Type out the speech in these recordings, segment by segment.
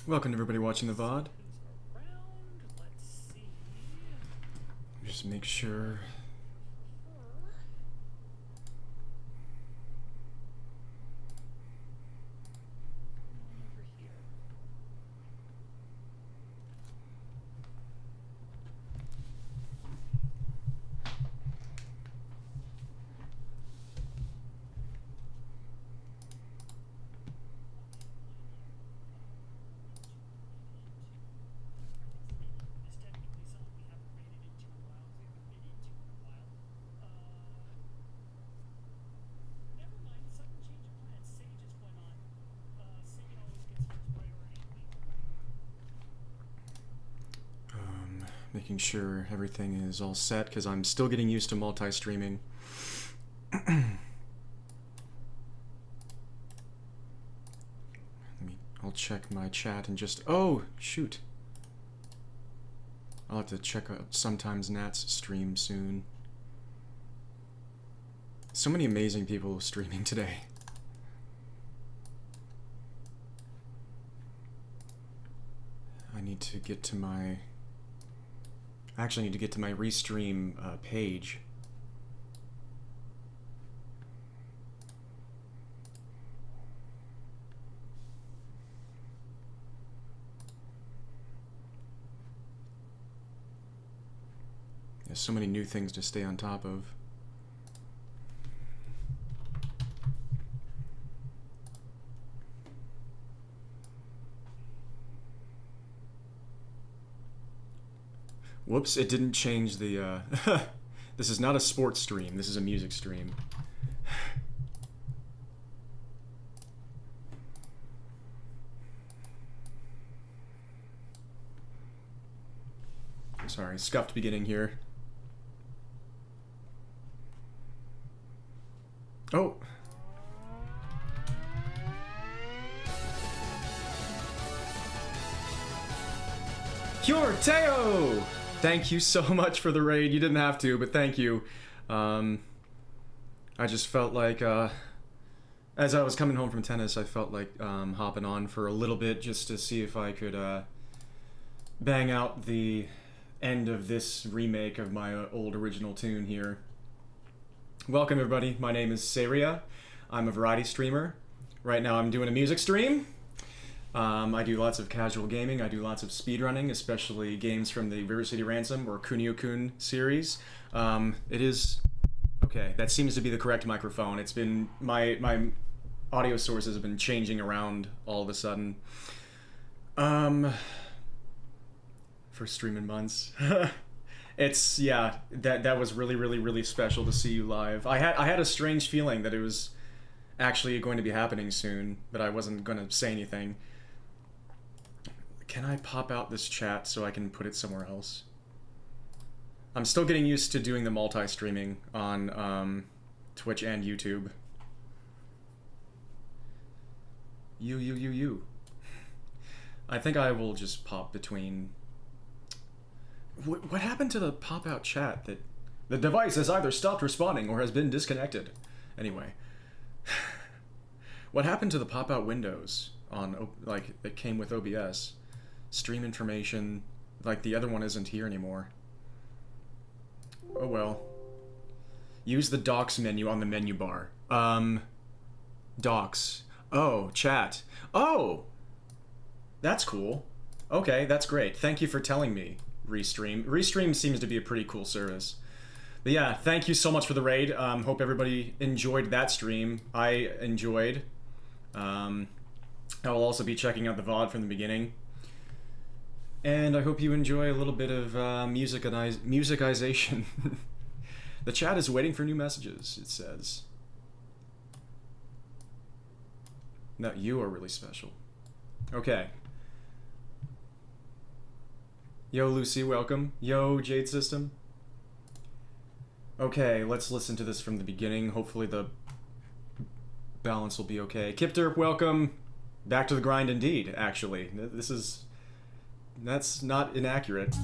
Welcome to everybody watching the VOD. Let's see. Just make sure. Over here. It's technically something we haven't raided into in a while. We haven't been into in a while. Never mind. Sudden change of plans. Say just went on. Say always gets first priority. Making sure everything is all set because I'm still getting used to multi-streaming. I'll check my chat and just. Oh, shoot. I'll have to check out sometimes Nat's stream soon. So many amazing people streaming today. I need to get to my. I actually need to get to my Restream page. There's so many new things to stay on top of. Whoops, it didn't change the, This is not a sports stream, this is a music stream. Sorry, scuffed beginning here. Oh! Teo! Thank you so much for the raid. You didn't have to, but thank you. I just felt like, as I was coming home from tennis, I felt like hopping on for a little bit just to see if I could bang out the end of this remake of my old original tune here. Welcome everybody, my name is Saria. I'm a variety streamer. Right now I'm doing a music stream. I do lots of casual gaming, I do lots of speedrunning, especially games from the River City Ransom or Kunio-kun series. It is... Okay, that seems to be the correct microphone. It's been... My audio sources have been changing around all of a sudden. For streaming months. It's... Yeah, that was really special to see you live. I had a strange feeling that it was actually going to be happening soon, but I wasn't going to say anything. Can I pop out this chat so I can put it somewhere else? I'm still getting used to doing the multi-streaming on Twitch and YouTube. You. I think I will just pop between... What happened to the pop-out chat that... The device has either stopped responding or has been disconnected. Anyway. What happened to the pop-out windows on, like, that came with OBS? Stream information, like the other one isn't here anymore. Oh well. Use the docs menu on the menu bar. Docs. Oh, chat. Oh! That's cool. Okay, that's great. Thank you for telling me, Restream. Restream seems to be a pretty cool service. But yeah, thank you so much for the raid. Hope everybody enjoyed that stream. I enjoyed. I will also be checking out the VOD from the beginning. And I hope you enjoy a little bit of musicization. The chat is waiting for new messages, it says. No, you are really special. Okay. Yo, Lucy, welcome. Yo, Jade System. Okay, let's listen to this from the beginning. Hopefully the balance will be okay. Kipter, welcome. Back to the grind indeed, actually. That's not inaccurate.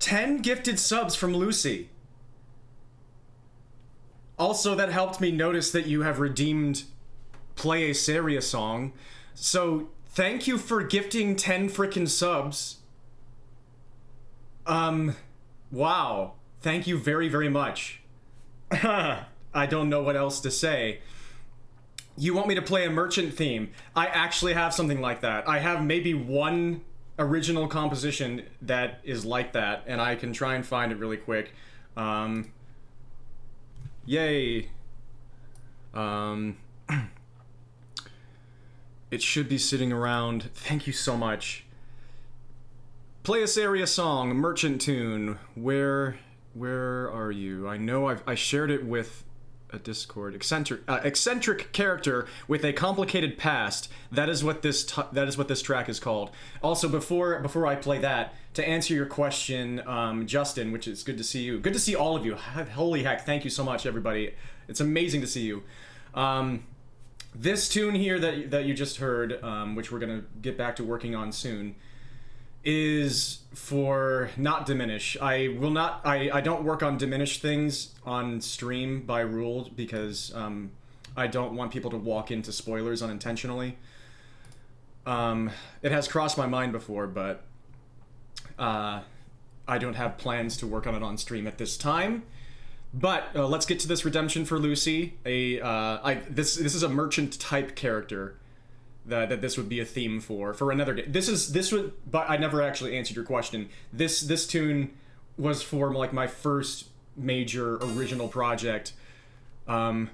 10 gifted subs from Lucy. Also, that helped me notice that you have redeemed Play a Seria song. So, thank you for gifting 10 frickin' subs. Wow. Thank you very, very much. I don't know what else to say. You want me to play a merchant theme? I actually have something like that. I have maybe one original composition that is like that, and I can try and find it really quick. Yay. It should be sitting around. Thank you so much. Play a Seria song, merchant tune. Where are you? I know I shared it with a Discord. Eccentric character with a complicated past. That is what this track is called. Also, before I play that, to answer your question, Justin, which is good to see you. Good to see all of you. Holy heck! Thank you so much, everybody. It's amazing to see you. This tune here that you just heard, which we're gonna get back to working on soon, is for Not Diminish. I don't work on diminished things on stream by rule because I don't want people to walk into spoilers unintentionally. It has crossed my mind before, but I don't have plans to work on it on stream at this time. But let's get to this redemption for Lucy. This is a merchant type character that this would be a theme for another day. But I never actually answered your question. This tune was for like my first major original project. I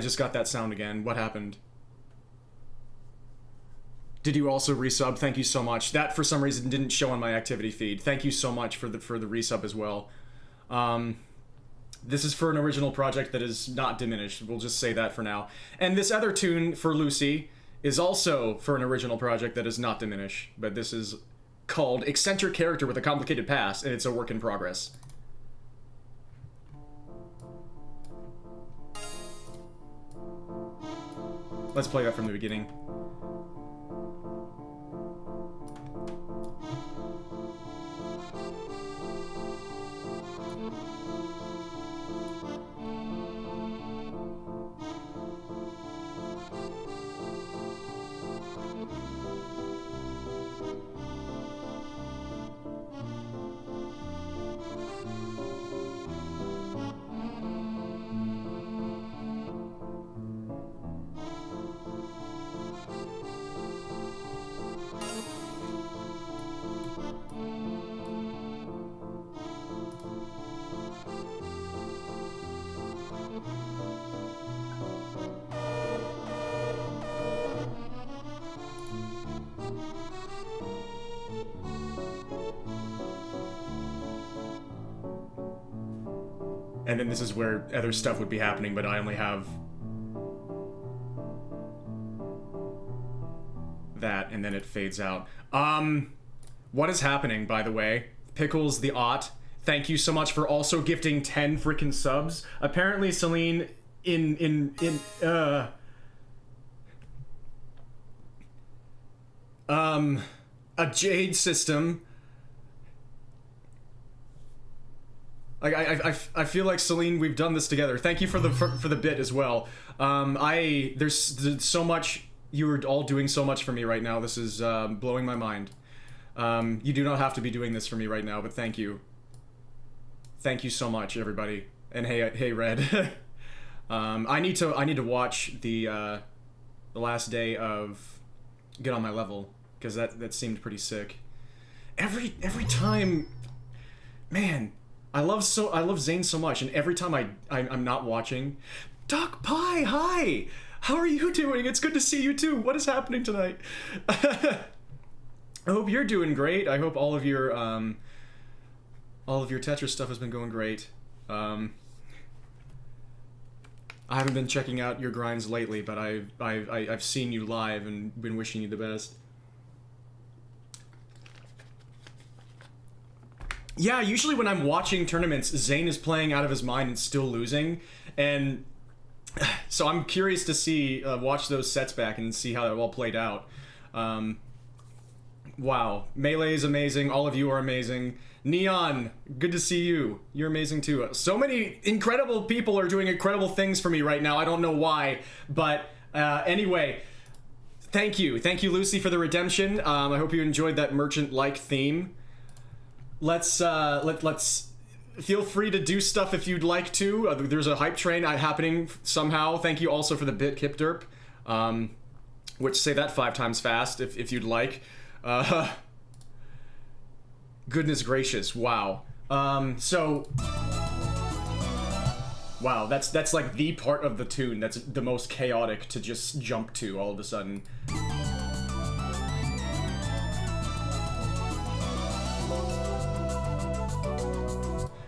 just got that sound again. What happened? Did you also resub? Thank you so much. That for some reason didn't show on my activity feed. Thank you so much for the resub as well. This is for an original project that is not diminished. We'll just say that for now. And this other tune for Lucy is also for an original project that is not diminished, but this is called Eccentric Character with a Complicated Past, and it's a work in progress. Let's play that from the beginning. And then this is where other stuff would be happening, but I only have that, and then it fades out. What is happening, by the way? Pickles the Ot, thank you so much for also gifting 10 freaking subs. Apparently, Celine, a Jade system. I feel like, Celine, we've done this together. Thank you for the bit as well. There's so much. You are all doing so much for me right now. This is blowing my mind. You do not have to be doing this for me right now, but thank you. Thank you so much, everybody. And hey, Red. I need to watch the last day of Get on My Level, because that seemed pretty sick. Every time, man. I love Zane so much, and every time I'm not watching, Doc Pie, hi! How are you doing? It's good to see you too. What is happening tonight? I hope you're doing great. I hope all of your Tetris stuff has been going great. I haven't been checking out your grinds lately, but I've seen you live and been wishing you the best. Yeah, usually when I'm watching tournaments, Zane is playing out of his mind and still losing, and so I'm curious to watch those sets back and see how it all played out. Wow. Melee is amazing. All of you are amazing. Neon, good to see you. You're amazing too. So many incredible people are doing incredible things for me right now. I don't know why, but anyway, thank you. Thank you, Lucy, for the redemption. I hope you enjoyed that merchant-like theme. Let's feel free to do stuff if you'd like to. There's a hype train happening somehow. Thank you also for the bit Kip Derp. Which say that 5 times fast if you'd like. Goodness gracious, wow. So wow, that's like the part of the tune that's the most chaotic to just jump to all of a sudden.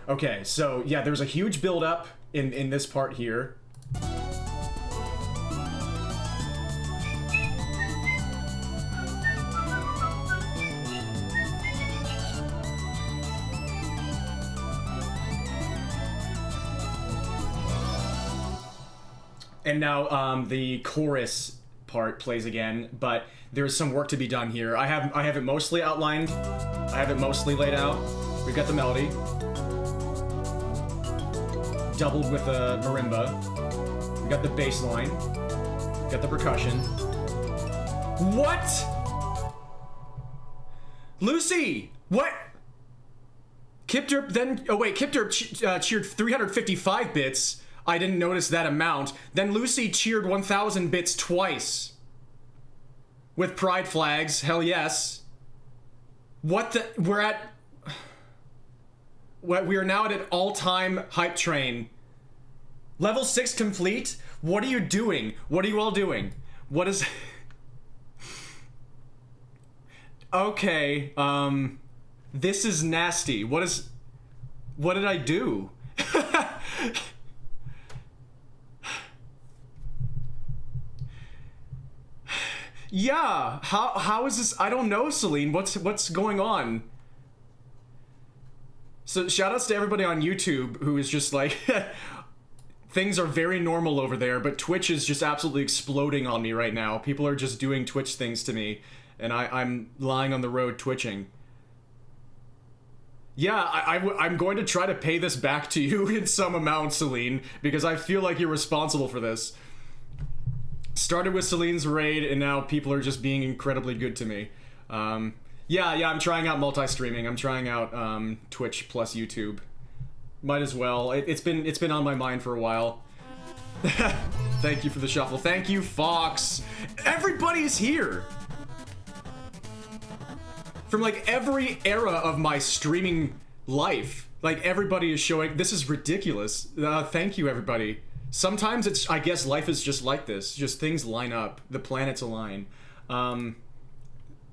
Okay, so yeah, there's a huge build up in this part here. And now the chorus part plays again, but there's some work to be done here. I have it mostly outlined. I have it mostly laid out. We've got the melody, doubled with a marimba. We got the bass line. We got the percussion. What? Lucy! What? Kip Derp then... Oh wait, Kip Derp cheered 355 bits. I didn't notice that amount. Then Lucy cheered 1,000 bits twice. With pride flags, hell yes. What the... We're at... We are now at an all-time hype train. Level 6 complete? What are you doing? What are you all doing? What is... Okay, this is nasty. What did I do? Yeah, how is this? I don't know, Celine. What's going on? So shoutouts to everybody on YouTube who is just like, things are very normal over there, but Twitch is just absolutely exploding on me right now. People are just doing Twitch things to me, and I'm lying on the road twitching. Yeah, I'm going to try to pay this back to you in some amount, Celine, because I feel like you're responsible for this. Started with Celine's raid, and now people are just being incredibly good to me. Yeah, I'm trying out multi-streaming. I'm trying out Twitch plus YouTube. Might as well. It's been on my mind for a while. Thank you for the shuffle. Thank you, Fox. Everybody's here. From like every era of my streaming life. Like everybody is showing. This is ridiculous. Thank you, everybody. Sometimes it's, I guess life is just like this. Just things line up. The planets align.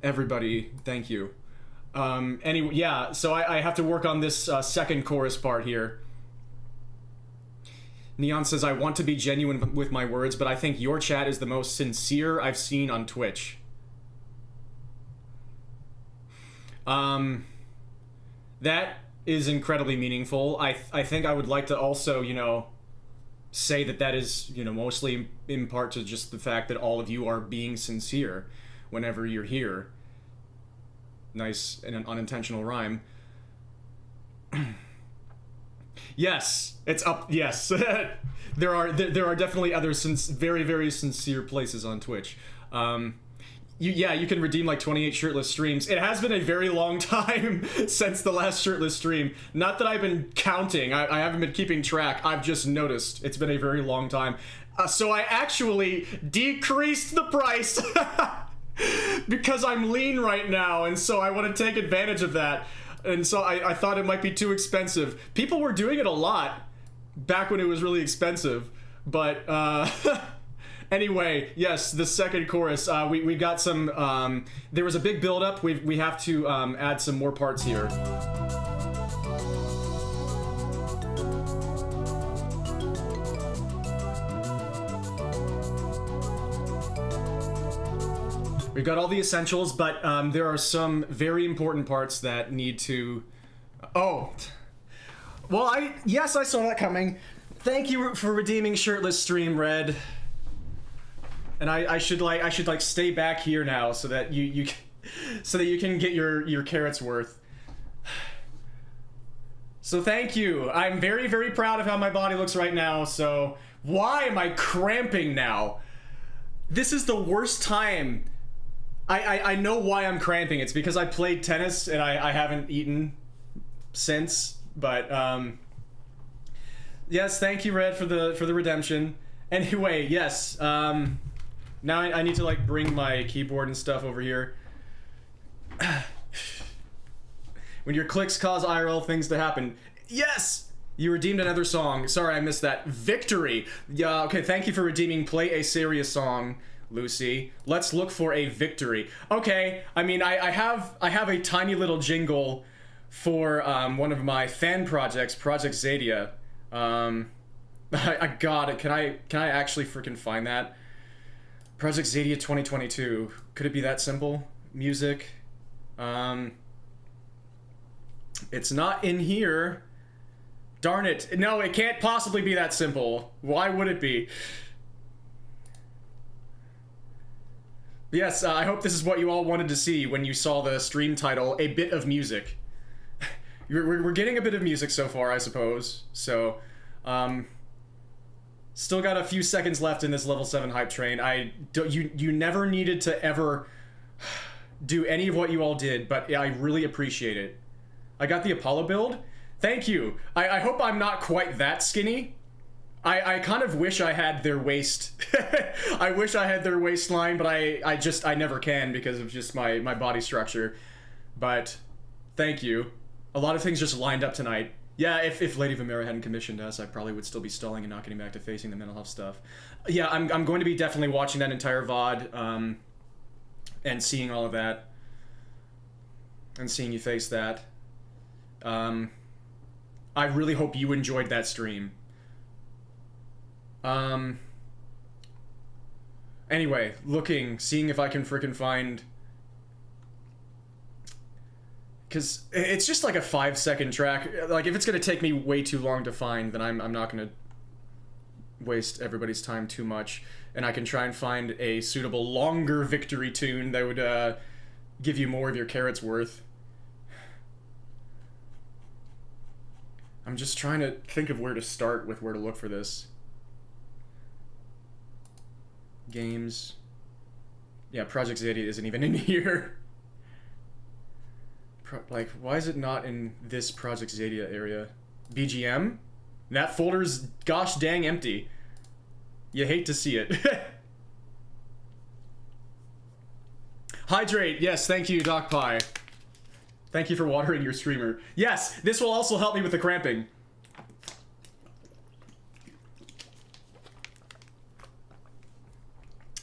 Everybody, thank you. Anyway, yeah, so I have to work on this second chorus part here. Neon says, I want to be genuine with my words, but I think your chat is the most sincere I've seen on Twitch. That is incredibly meaningful. I think I would like to also, you know, say that is, you know, mostly in part to just the fact that all of you are being sincere whenever you're here. Nice and an unintentional rhyme. Yes, it's up. Yes, there are definitely other very, very sincere places on Twitch. You can redeem like 28 shirtless streams. It has been a very long time since the last shirtless stream. Not that I've been counting. I haven't been keeping track. I've just noticed. It's been a very long time. So I actually decreased the price because I'm lean right now, and so I want to take advantage of that. And so I thought it might be too expensive. People were doing it a lot back when it was really expensive, but anyway, yes, the second chorus, we got some, there was a big build-up. We have to add some more parts here. We've got all the essentials, but there are some very important parts that need to... Oh! Well, yes, I saw that coming. Thank you for redeeming shirtless stream, Red. And I should stay back here now so that you so that you can get your carrots worth. So thank you. I'm very, very proud of how my body looks right now. So why am I cramping now? This is the worst time. I know why I'm cramping. It's because I played tennis and I haven't eaten since. But yes, thank you, Red, for the redemption. Anyway, yes. Now I need to like bring my keyboard and stuff over here. When your clicks cause IRL things to happen. Yes! You redeemed another song. Sorry, I missed that. Victory! Yeah, okay, thank you for redeeming Play a Serious Song, Lucy. Let's look for a victory. Okay, I mean, I have a tiny little jingle for one of my fan projects, Project Zadia. I got it. Can I actually freaking find that? Project Zadia 2022. Could it be that simple? Music. It's not in here. Darn it. No, it can't possibly be that simple. Why would it be? Yes, I hope this is what you all wanted to see when you saw the stream title, A Bit of Music. We're getting a bit of music so far, I suppose. So, still got a few seconds left in this level 7 hype train. You never needed to ever do any of what you all did, but I really appreciate it. I got the Apollo build. Thank you. I hope I'm not quite that skinny. I kind of wish I had their waist. I wish I had their waistline, but I never can because of just my body structure. But thank you. A lot of things just lined up tonight. Yeah, if Lady Vimera hadn't commissioned us, I probably would still be stalling and not getting back to facing the mental health stuff. Yeah, I'm going to be definitely watching that entire VOD, and seeing all of that. And seeing you face that. I really hope you enjoyed that stream. Anyway, seeing if I can frickin' find... Because it's just like a 5-second track. Like, if it's gonna take me way too long to find, then I'm not gonna waste everybody's time too much. And I can try and find a suitable longer victory tune that would, give you more of your carrots worth. I'm just trying to think of where to start with where to look for this. Games. Yeah, Project Zadia isn't even in here. Like, why is it not in this Project Zadia area? BGM? That folder's gosh dang empty. You hate to see it. Hydrate, yes, thank you, Doc Pie. Thank you for watering your streamer. Yes, this will also help me with the cramping.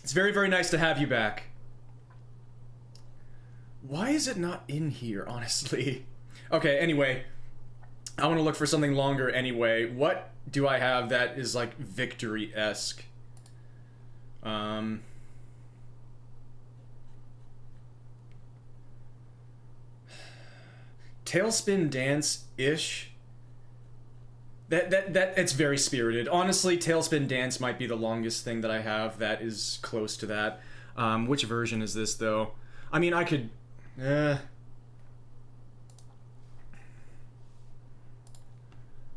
It's very, very nice to have you back. Why is it not in here, honestly? Okay, anyway. I want to look for something longer anyway. What do I have that is, like, victory-esque? Tailspin Dance-ish. That it's very spirited. Honestly, Tailspin Dance might be the longest thing that I have that is close to that. Which version is this, though? I mean, I could...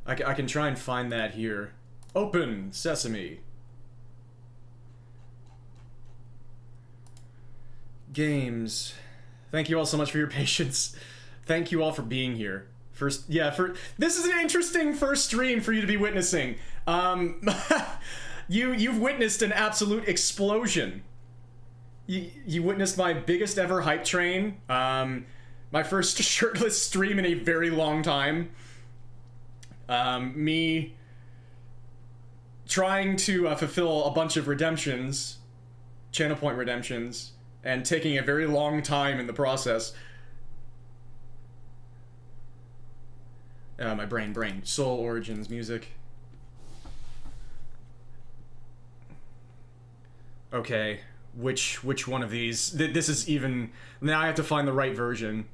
I can try and find that here. Open Sesame. Games. Thank you all so much for your patience. Thank you all for being here. This is an interesting first stream for you to be witnessing. You've witnessed an absolute explosion. You witnessed my biggest ever hype train. My first shirtless stream in a very long time. Me trying to fulfill a bunch of redemptions, channel point redemptions, and taking a very long time in the process. My brain. Soul Origins music. Okay, which one of these? This is even... Now I have to find the right version.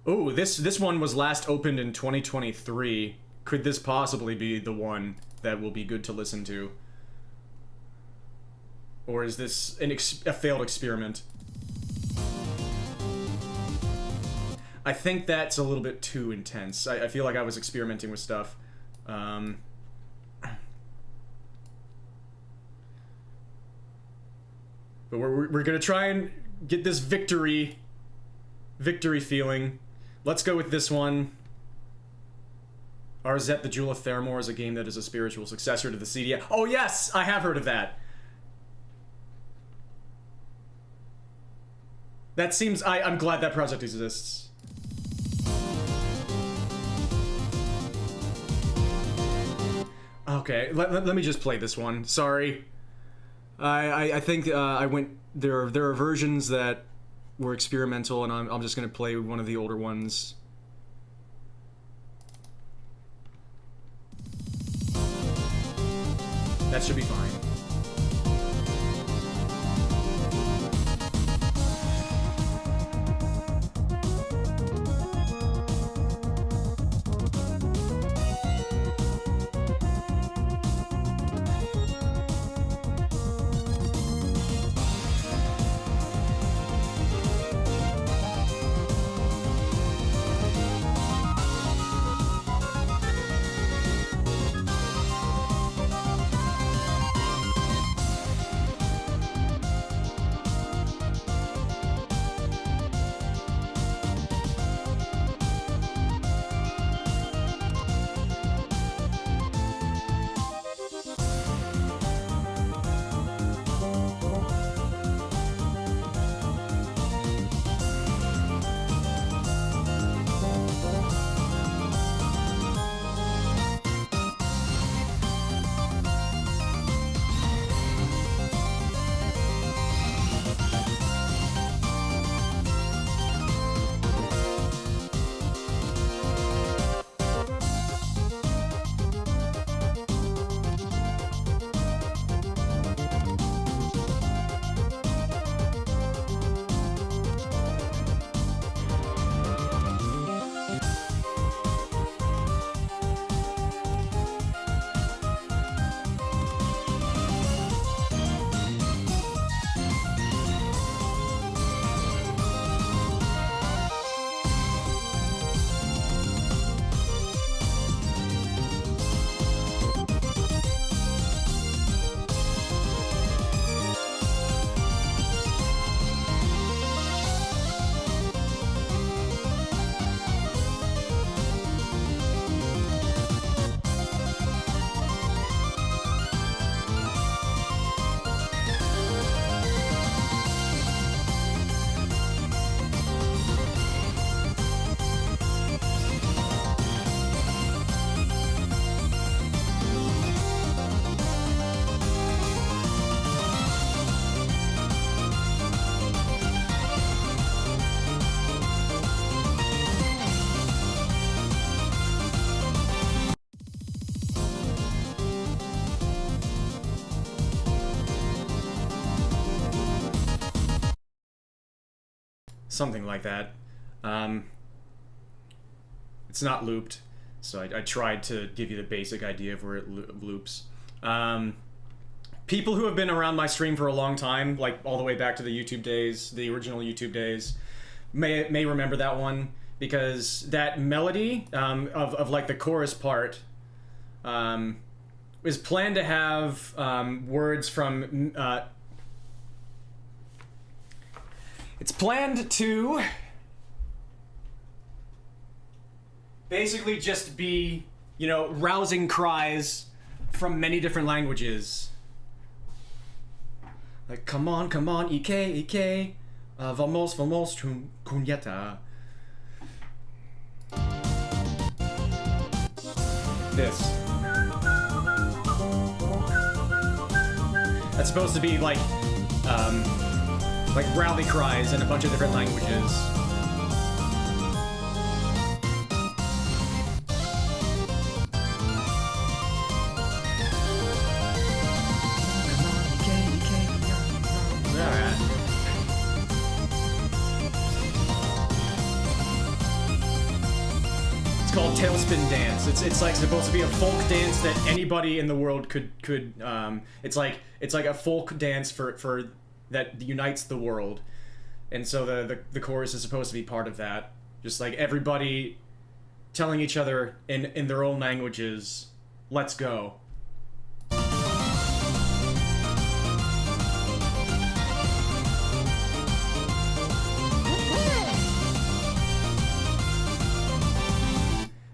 Oh, this one was last opened in 2023. Could this possibly be the one that will be good to listen to? Or is this a failed experiment? I think that's a little bit too intense. I feel like I was experimenting with stuff. But we're gonna try and get this victory feeling. Let's go with this one. Arzette, the Jewel of Theramore is a game that is a spiritual successor to the CDI. Oh yes, I have heard of that. That seems... I'm glad that project exists. Okay, let me just play this one. Sorry. I think I went... There are versions that were experimental, and I'm just gonna play one of the older ones. That should be fine. Something like that. It's not looped, so I tried to give you the basic idea of where it loops. People who have been around my stream for a long time, like all the way back to the YouTube days, the original YouTube days, may remember that one, because that melody of like the chorus part is planned to have words from... it's planned to basically just be, you know, rousing cries from many different languages. Like, come on, Ike, vamos, cunyeta. This. That's supposed to be like rally cries in a bunch of different languages. called Tailspin Dance. It's like supposed to be a folk dance that anybody in the world could it's like a folk dance for that unites the world. And so the chorus is supposed to be part of that. Just like everybody telling each other in their own languages, let's go.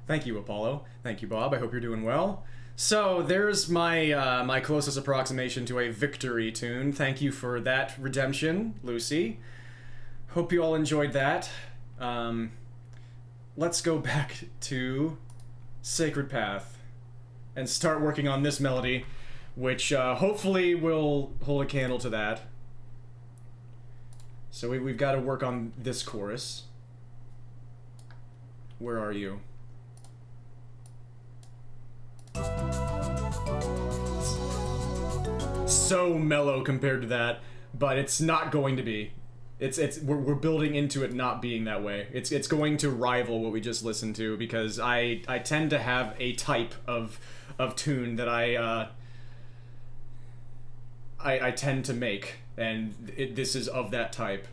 Thank you, Apollo. Thank you, Bob. I hope you're doing well. So there's my my closest approximation to a victory tune. Thank you for that redemption, Lucy. Hope you all enjoyed that. Let's go back to Sacred Path and start working on this melody, which hopefully will hold a candle to that. So we've got to work on this chorus. Where are you? So mellow compared to that, but it's not going to be. We're building into it not being that way. It's going to rival what we just listened to, because I tend to have a type of tune that I tend to make, and this is of that type.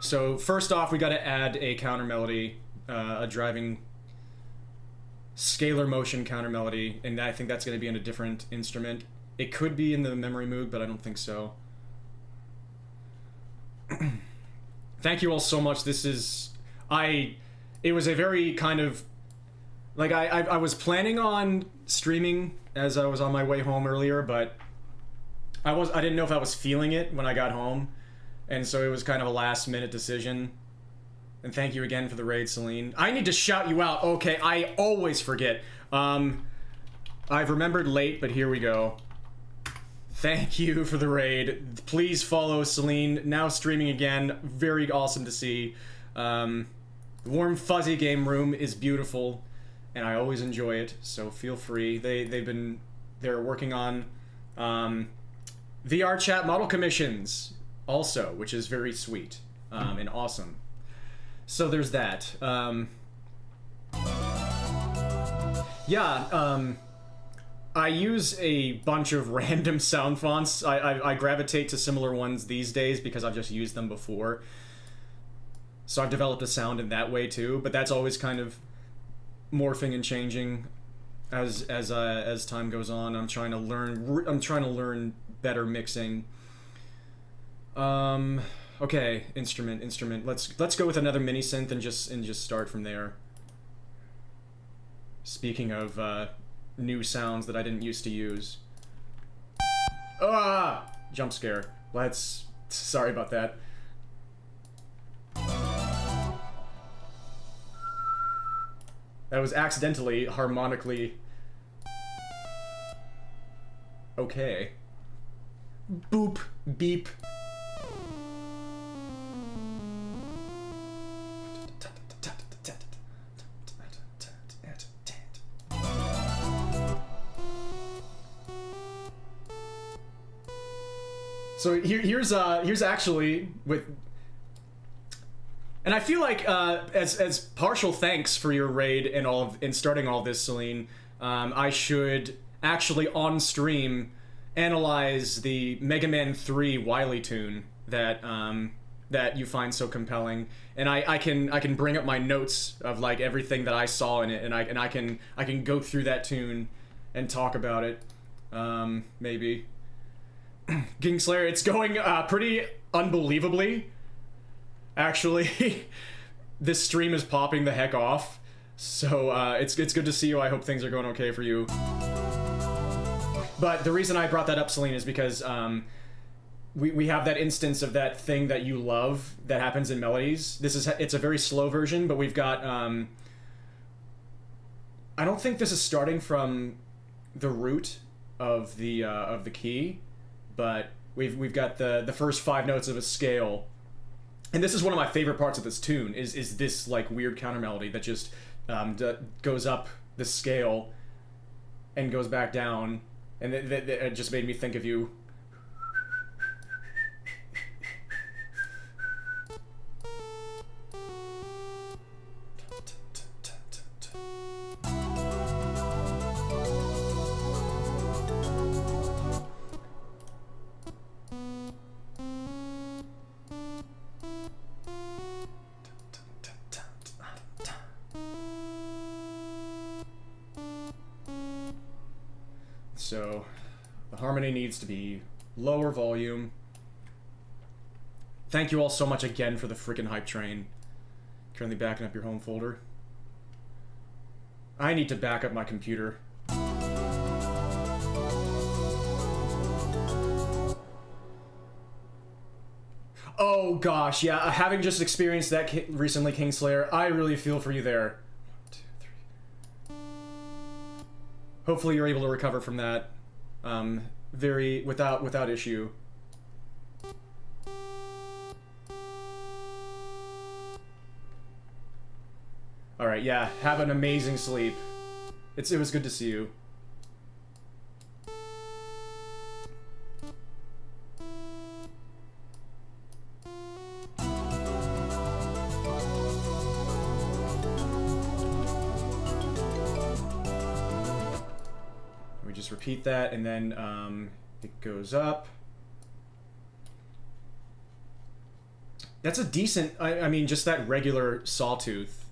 So first off, we got to add a counter melody, a driving scalar motion counter melody, and I think that's going to be in a different instrument. It could be in the memory moog, but I don't think so. Thank you all so much. This is... It was a very kind of... Like, I was planning on streaming as I was on my way home earlier, but I didn't know if I was feeling it when I got home, and so it was kind of a last-minute decision. And thank you again for the raid, Celine. I need to shout you out. Okay, I always forget. I've remembered late, but here we go. Thank you for the raid. Please follow Celine, now streaming again. Very awesome to see. Warm Fuzzy Game Room is beautiful, and I always enjoy it, so feel free. They're working on VR chat model commissions also, which is very sweet and awesome. So there's that. I use a bunch of random sound fonts. I gravitate to similar ones these days because I've just used them before. So I've developed a sound in that way too, but that's always kind of morphing and changing as time goes on. I'm trying to learn better mixing. Okay, instrument. Let's go with another mini synth and just start from there. Speaking of new sounds that I didn't used to use. Ah! Jump scare. Sorry about that. That was accidentally, harmonically... Okay. Boop. Beep. So here's actually with, and I feel like as partial thanks for your raid and starting all this, Celine, I should actually on stream analyze the Mega Man 3 Wily tune that you find so compelling, and I can bring up my notes of like everything that I saw in it, and I can go through that tune and talk about it, maybe. Kingslayer, it's going pretty unbelievably, actually. This stream is popping the heck off, so it's good to see you. I hope things are going okay for you. But the reason I brought that up, Celine, is because we have that instance of that thing that you love that happens in melodies. It's a very slow version, but we've got I don't think this is starting from the root of the key, but we've got the first 5 notes of a scale, and this is one of my favorite parts of this tune. Is this like weird counter melody that just goes up the scale and goes back down, and it just made me think of you. so the harmony needs to be lower volume. Thank you all so much again for the freaking hype train. Currently backing up your home folder. I need to back up my computer. Oh gosh, yeah, having just experienced that recently, Kingslayer, I really feel for you there. 1, 2, 3. Hopefully you're able to recover from that, without issue. All right, yeah, have an amazing sleep. It was good to see you. We just repeat that, and then it goes up. That's a decent, I mean, just that regular sawtooth.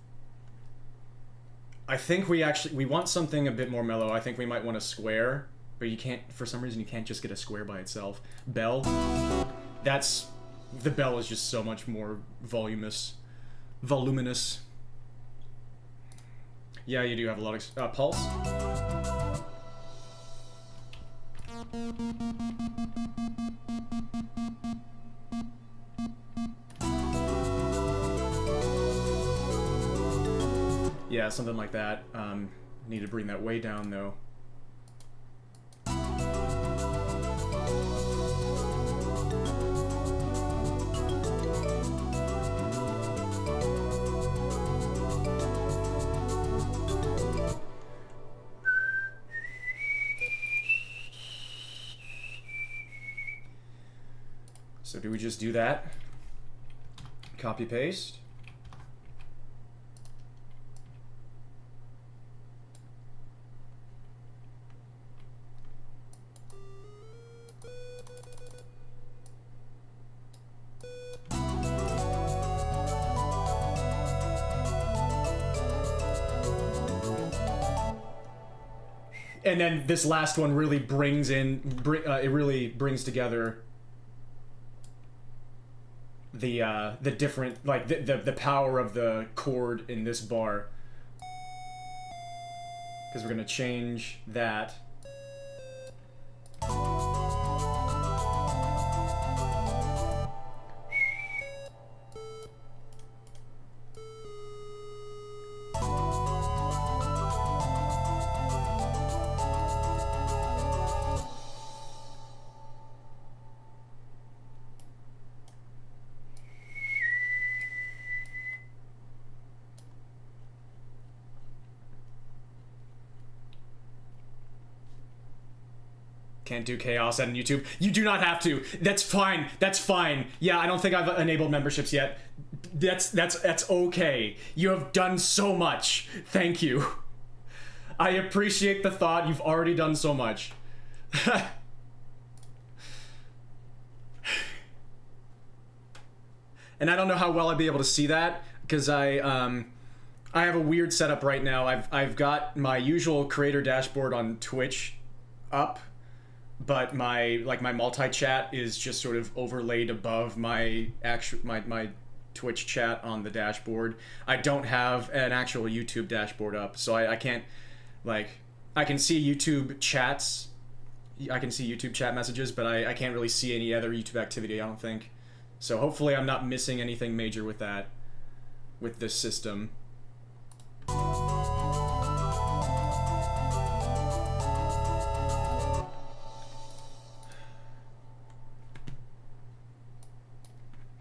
I think we want something a bit more mellow. I think we might want a square, but you can't, for some reason, you can't just get a square by itself. Bell. The bell is just so much more voluminous. Yeah, you do have a lot of, pulse. Yeah, something like that. Need to bring that way down, though. So do we just do that? Copy paste. And then this last one really brings in, it really brings together the different, like the power of the chord in this bar. Because we're gonna change that. Can't do chaos on YouTube. You do not have to. That's fine. That's fine. Yeah, I don't think I've enabled memberships yet. That's okay. You have done so much. Thank you. I appreciate the thought. You've already done so much. And I don't know how well I'd be able to see that because I have a weird setup right now. I've got my usual creator dashboard on Twitch up, but my multi-chat is just sort of overlaid above my Twitch chat on the dashboard. I don't have an actual YouTube dashboard up, so I can't, like, I can see YouTube chats, I can see YouTube chat messages, but I can't really see any other YouTube activity, I don't think. So hopefully I'm not missing anything major with that, with this system.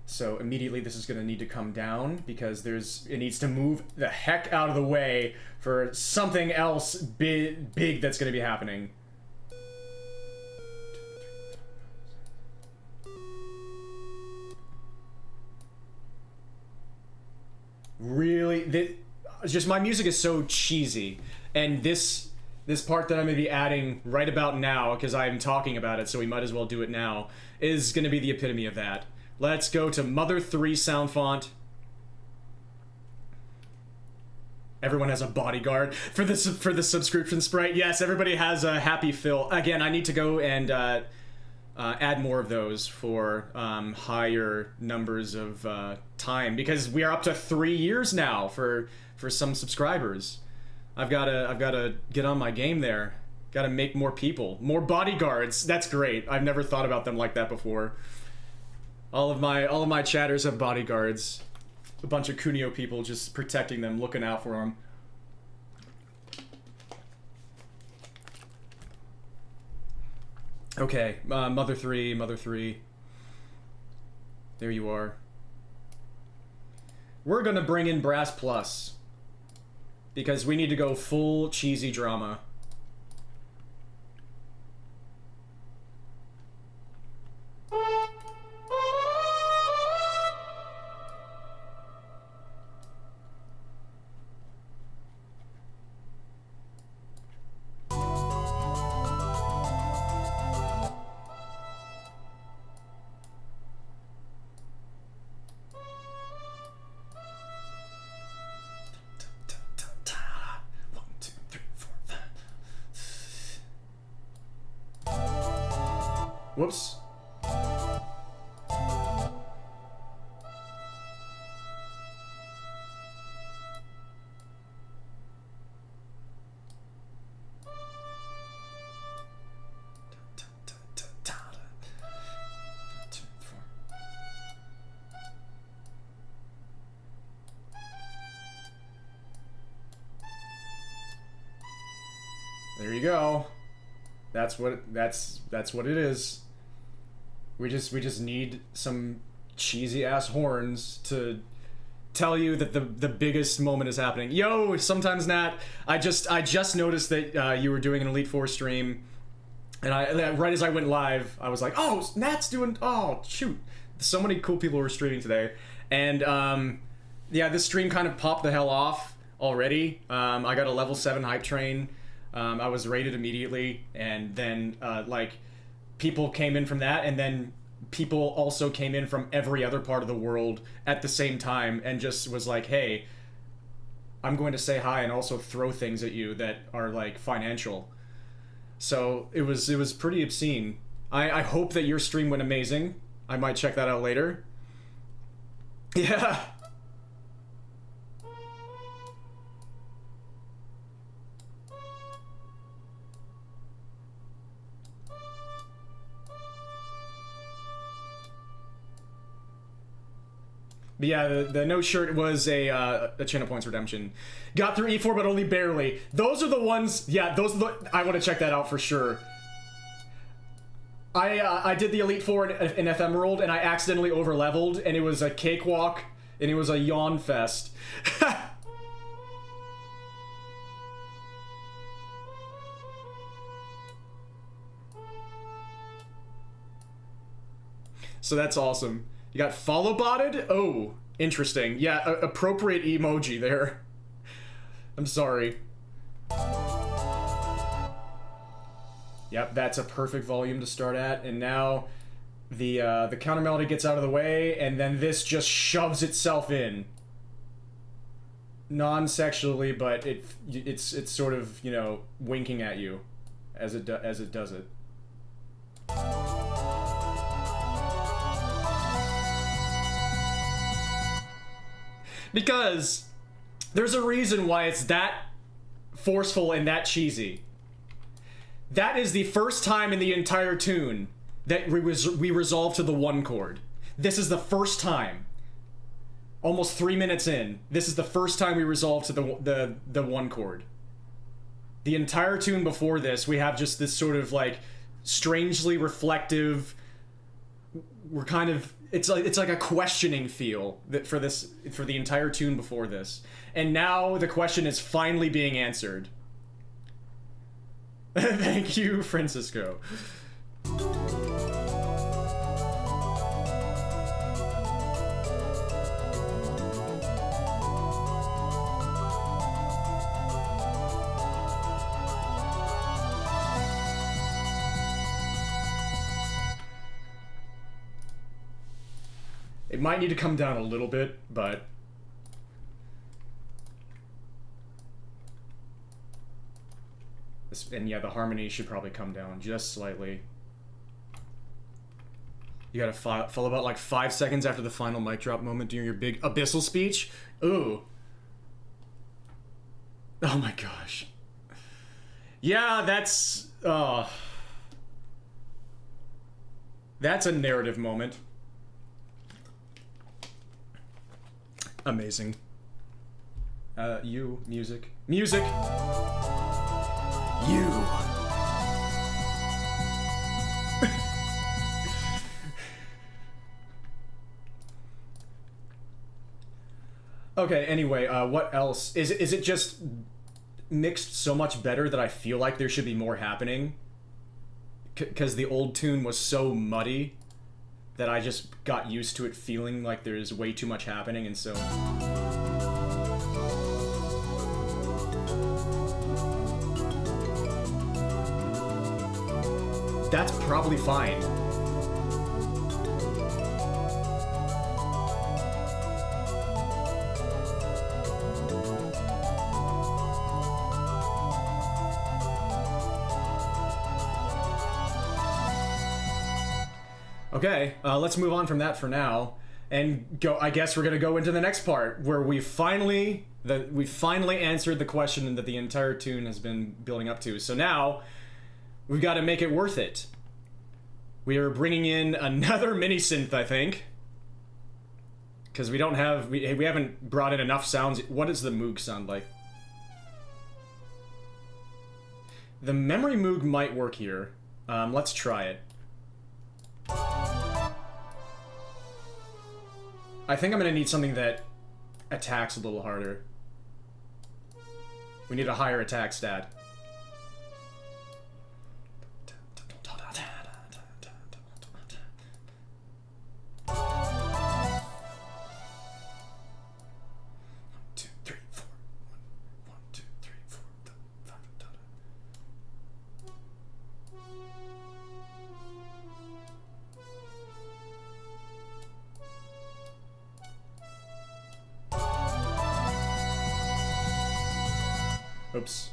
So immediately this is going to need to come down because it needs to move the heck out of the way for something else big that's going to be happening. Really, just my music is so cheesy, and this part that I'm going to be adding right about now, because I'm talking about it, so we might as well do it now, is going to be the epitome of that. Let's go to Mother 3 sound font. Everyone has a bodyguard for the subscription sprite. Yes, everybody has a happy fill. Again, I need to go and add more of those for higher numbers of time, because we are up to 3 years now for some subscribers. I've gotta get on my game there. Gotta make more people, more bodyguards. That's great. I've never thought about them like that before. All of my chatters have bodyguards. A bunch of Kunio people just protecting them, looking out for them. Okay, Mother 3. There you are. We're gonna bring in Brass Plus, because we need to go full cheesy drama. Whoops. There you go. That's what it is. We just need some cheesy ass horns to tell you that the biggest moment is happening. Yo, sometimes Nat, I just noticed that you were doing an Elite Four stream, and right as I went live, I was like, oh, Nat's doing. Oh shoot, so many cool people were streaming today, and yeah, this stream kind of popped the hell off already. I got a level 7 hype train. I was rated immediately, and then like people came in from that, and then people also came in from every other part of the world at the same time, and just was like, hey, I'm going to say hi and also throw things at you that are like financial. So it was pretty obscene. I hope that your stream went amazing. I might check that out later. Yeah. But yeah, the no shirt was a channel points redemption. Got through E4, but only barely. Those are the ones. Yeah, those are the. I want to check that out for sure. I did the Elite Four in Ephemerald, and I accidentally overleveled, and it was a cakewalk, and it was a yawn fest. So that's awesome. You got follow botted? Oh, interesting. Yeah, appropriate emoji there. I'm sorry. Yep, that's a perfect volume to start at. And now the counter melody gets out of the way, and then this just shoves itself in. Non-sexually, but it's sort of, you know, winking at you as it does it. Because there's a reason why it's that forceful and that cheesy. That is the first time in the entire tune that we resolve to the 1 chord. This is the first time. Almost 3 minutes in, this is the first time we resolve to the 1 chord. The entire tune before this, we have just this sort of like strangely reflective. We're kind of. It's like a questioning feel that for the entire tune before this, and now the question is finally being answered. Thank you, Francisco. It might need to come down a little bit, but and yeah, the harmony should probably come down just slightly. You gotta follow about like 5 seconds after the final mic drop moment during your big abyssal speech. Ooh. Oh my gosh. Yeah, that's a narrative moment. Amazing. Music. Music! You! Okay, anyway, what else? Is it just mixed so much better that I feel like there should be more happening? Because the old tune was so muddy that I just got used to it feeling like there's way too much happening, and so... That's probably fine. Okay, let's move on from that for now, and go. I guess we're gonna go into the next part where we finally answered the question that the entire tune has been building up to. So now we've got to make it worth it. We are bringing in another mini synth, I think, because we haven't brought in enough sounds. What does the Moog sound like? The memory Moog might work here. Let's try it. I think I'm gonna need something that attacks a little harder. We need a higher attack stat. Oops.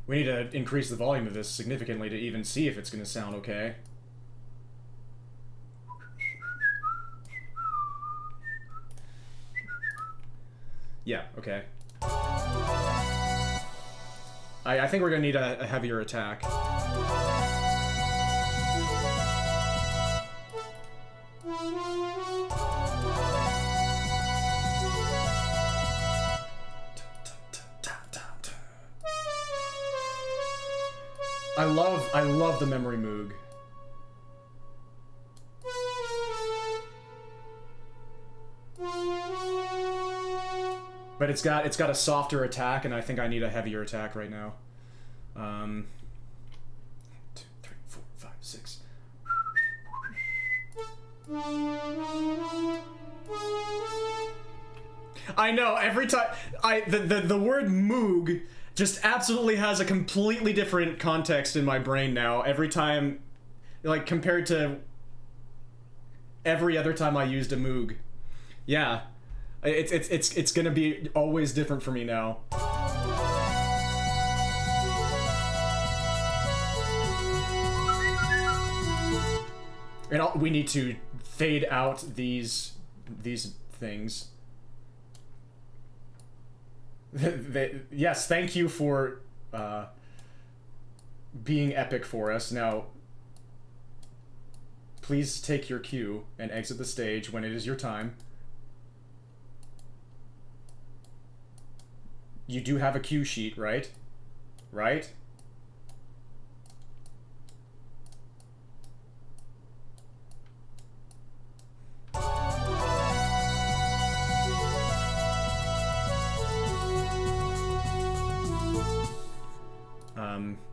We need to increase the volume of this significantly to even see if it's going to sound okay. Yeah, okay. I think we're going to need a heavier attack. I love the memory Moog. But it's got a softer attack, and I think I need a heavier attack right now. 1, 2, 3, 4, 5, 6. I know, every time the word Moog just absolutely has a completely different context in my brain now. Every time, like, compared to every other time I used a Moog. Yeah. It's gonna be always different for me now. And we need to fade out these things. Yes, thank you for being epic for us. Now, please take your cue and exit the stage when it is your time. You do have a cue sheet, right? Right?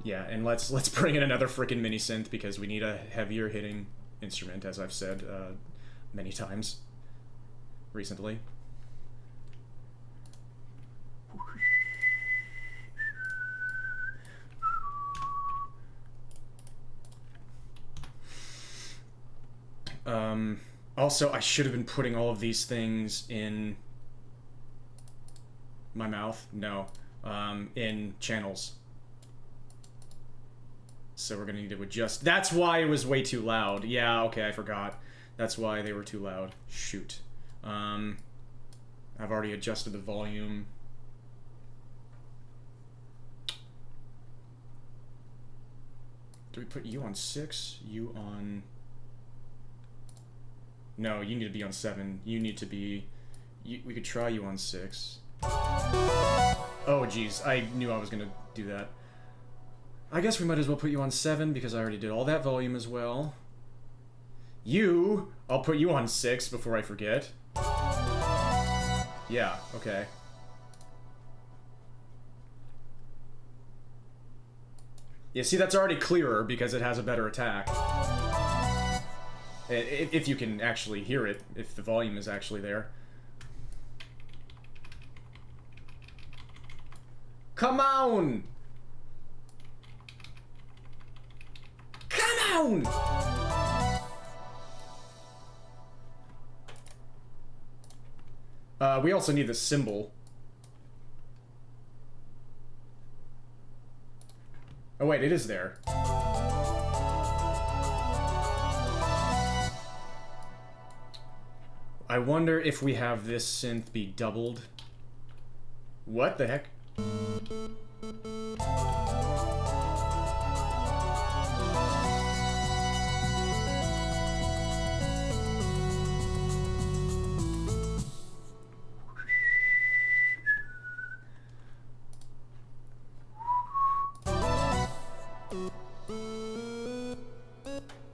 Yeah, and let's bring in another freaking mini synth because we need a heavier hitting instrument, as I've said many times recently. Also, I should have been putting all of these things in My mouth? No. In channels. So we're gonna need to adjust. That's why it was way too loud. Yeah, okay, I forgot. That's why they were too loud. Shoot. I've already adjusted the volume. Do we put you on 6? You on... No, you need to be on 7. You need to be... we could try you on 6. Oh, jeez. I knew I was gonna do that. I guess we might as well put you on 7 because I already did all that volume as well. You... I'll put you on 6 before I forget. Yeah, okay. Yeah, see, that's already clearer because it has a better attack. If you can actually hear it, if the volume is actually there. Come on! Come on! We also need the symbol. Oh wait, it is there. I wonder if we have this synth be doubled. What the heck?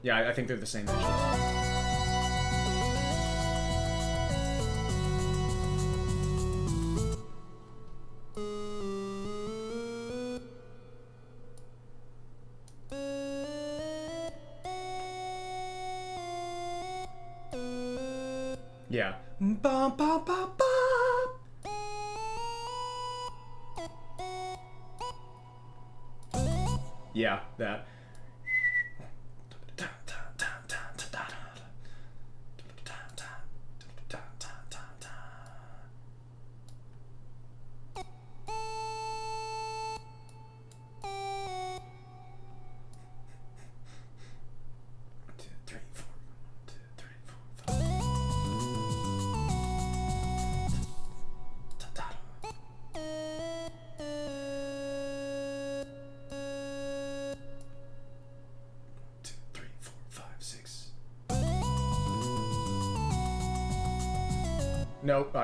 Yeah, I think they're the same actually. Yeah. Ba, ba, ba, ba. Yeah, that. Nope,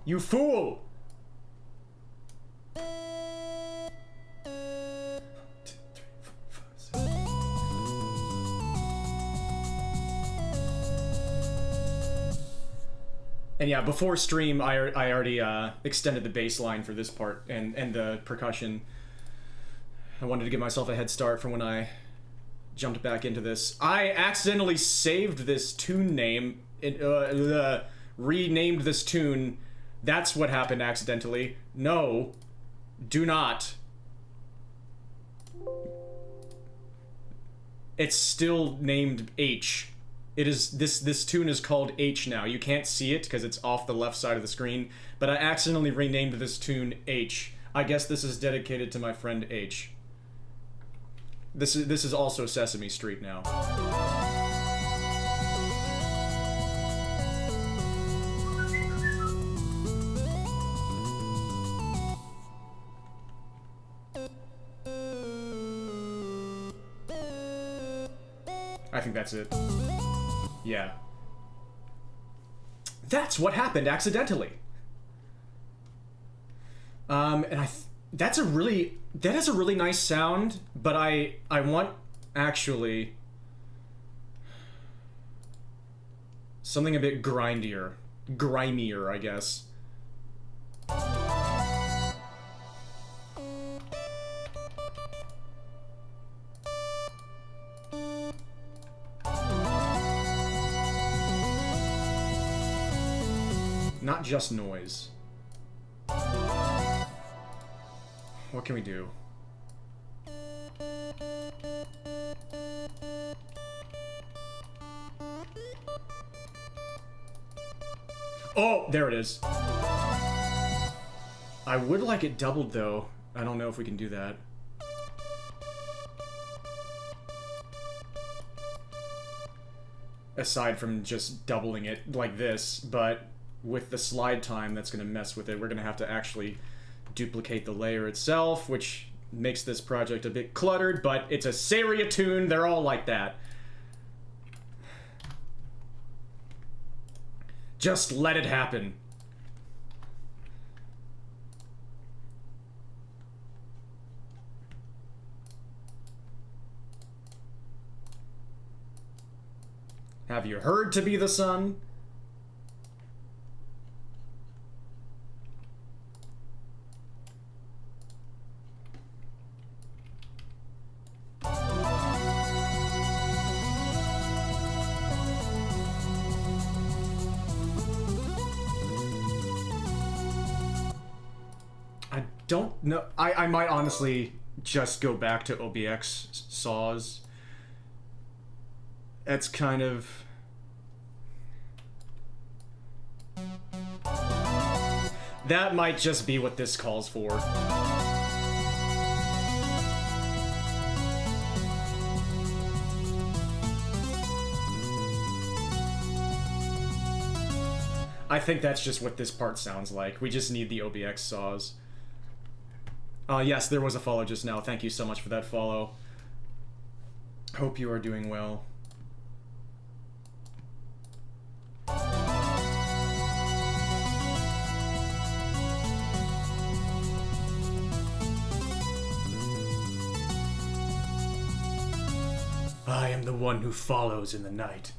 you fool! And yeah, before stream, I already extended the bass line for this part and the percussion. I wanted to give myself a head start for when I jumped back into this. I accidentally saved this tune name, renamed this tune. That's what happened accidentally. No, do not. It's still named H. It is this tune is called H now. You can't see it because it's off the left side of the screen, but I accidentally renamed this tune H. I guess this is dedicated to my friend H. This is also Sesame Street now. I think that's it. Yeah. That's what happened accidentally. And that is a really nice sound, but I want actually something a bit grimier, I guess. Not just noise. What can we do? Oh, there it is. I would like it doubled, though. I don't know if we can do that. Aside from just doubling it like this, but with the slide time, that's going to mess with it. We're going to have to actually duplicate the layer itself, which makes this project a bit cluttered, but it's a Saria tune. They're all like that. Just let it happen. Have you heard to be the sun? I don't know. I might honestly just go back to OBX saws. That's kind of... That might just be what this calls for. I think that's just what this part sounds like. We just need the OBX saws. Yes, there was a follow just now. Thank you so much for that follow. Hope you are doing well. I am the one who follows in the night.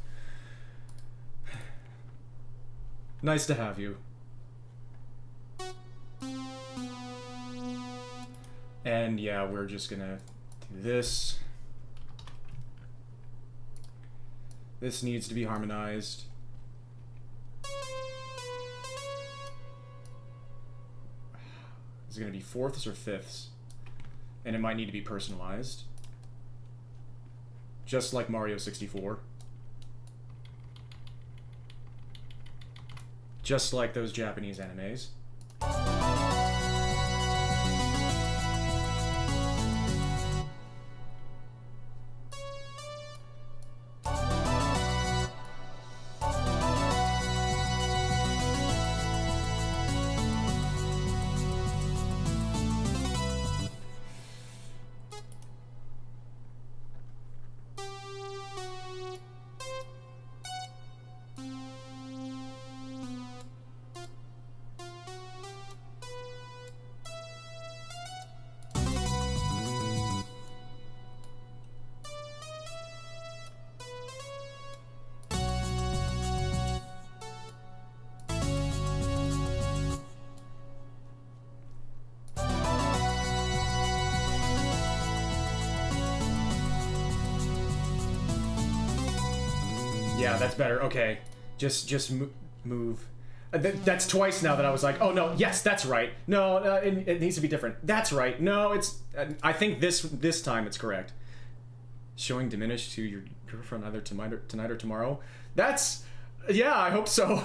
Nice to have you. And yeah, we're just gonna do this. This needs to be harmonized. Is it gonna be fourths or fifths? And it might need to be personalized. Just like Mario 64. Just like those Japanese animes. Yeah, that's better. Okay, just move. That's twice now that I was like, oh no, yes, that's right. No, it needs to be different. That's right. No, it's. I think this time it's correct. Showing diminish to your girlfriend either tonight or tomorrow. That's. Yeah, I hope so.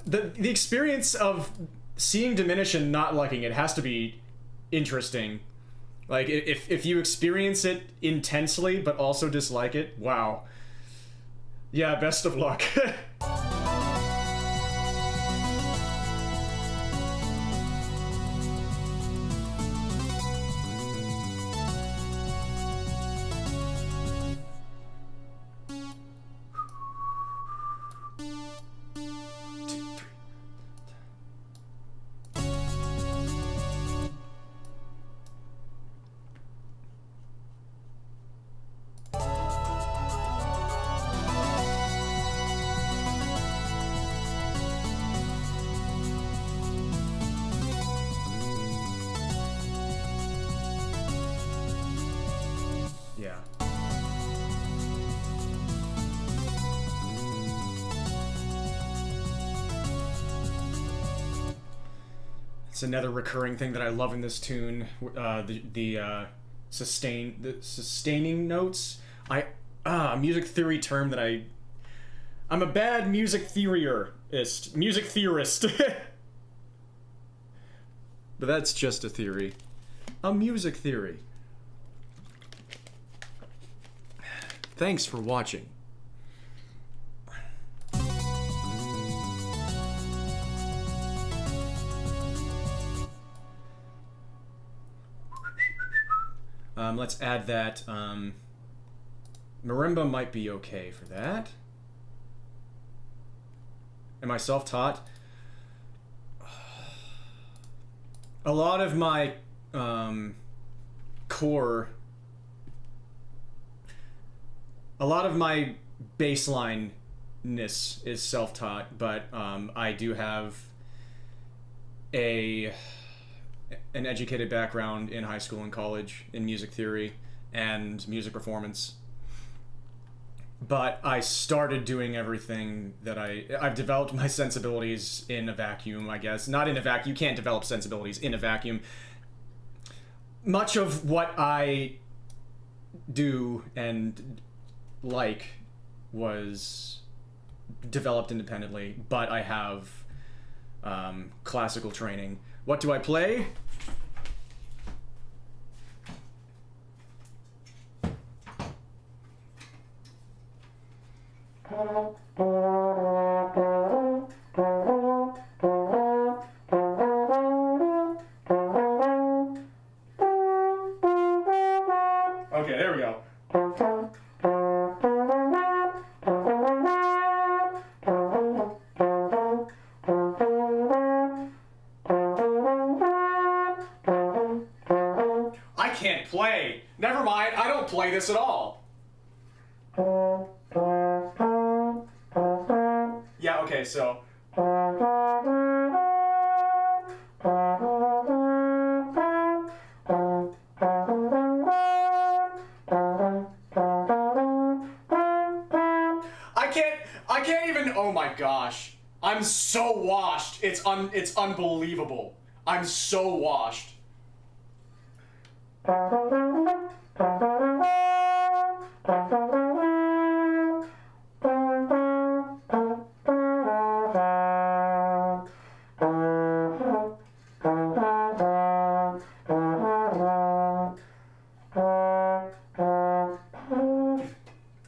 The experience of seeing diminish and not liking it has to be interesting. Like if you experience it intensely but also dislike it, wow. Yeah, best of luck. Yeah. It's another recurring thing that I love in this tune. The sustaining notes. Music theory term that I'm a bad music theorist. But that's just a theory. A music theory. Thanks for watching. Let's add that. Marimba might be okay for that. Am I self-taught? A lot of my core, a lot of my baseline-ness is self-taught, but I do have an educated background in high school and college in music theory and music performance. But I started doing everything that I've developed my sensibilities in a vacuum, I guess. Not in a vacuum. You can't develop sensibilities in a vacuum. Much of what I do and like was developed independently, but I have classical training. What do I play? Okay, there we go. I can't play. Never mind, I don't play this at all. Yeah, okay, so. I can't even, oh my gosh. I'm so washed. It's unbelievable. I'm so washed.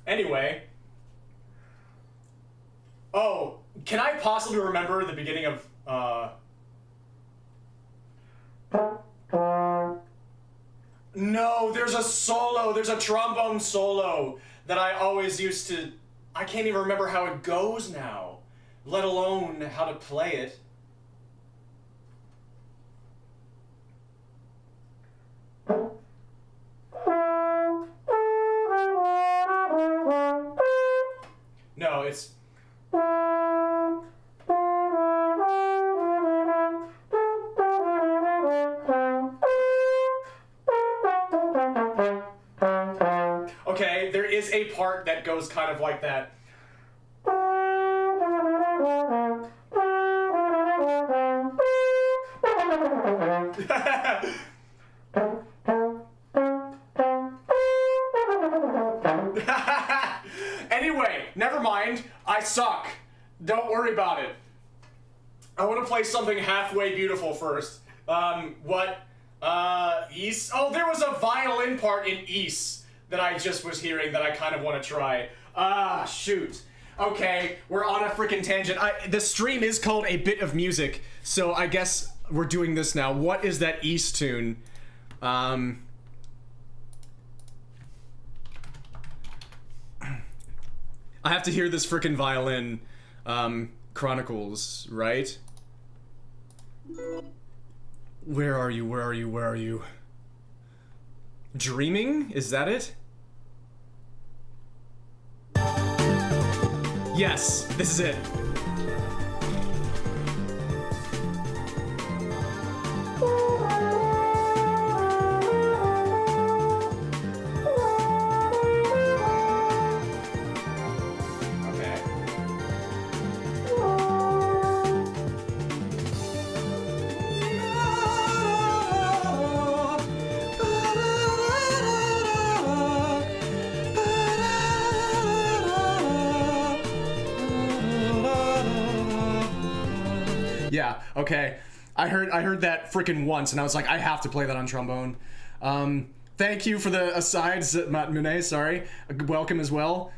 Anyway. Oh, can I possibly remember the beginning of, No, there's a solo, there's a trombone solo that I always used to... I can't even remember how it goes now, let alone how to play it. No, it's... Okay, there is a part that goes kind of like that. Anyway, never mind. I suck. Don't worry about it. I want to play something halfway beautiful first. East? Oh, there was a violin part in East that I just was hearing that I kind of want to try. Ah, shoot. Okay, we're on a freaking tangent. The stream is called A Bit of Music, so I guess we're doing this now. What is that East tune? I have to hear this freaking violin. Chronicles, right? Where are you? Where are you? Where are you? Dreaming? Is that it? Yes, this is it. Yeah, okay. I heard that freaking once, and I was like, I have to play that on trombone. Thank you for the asides, Matt Monet, sorry. Welcome as well.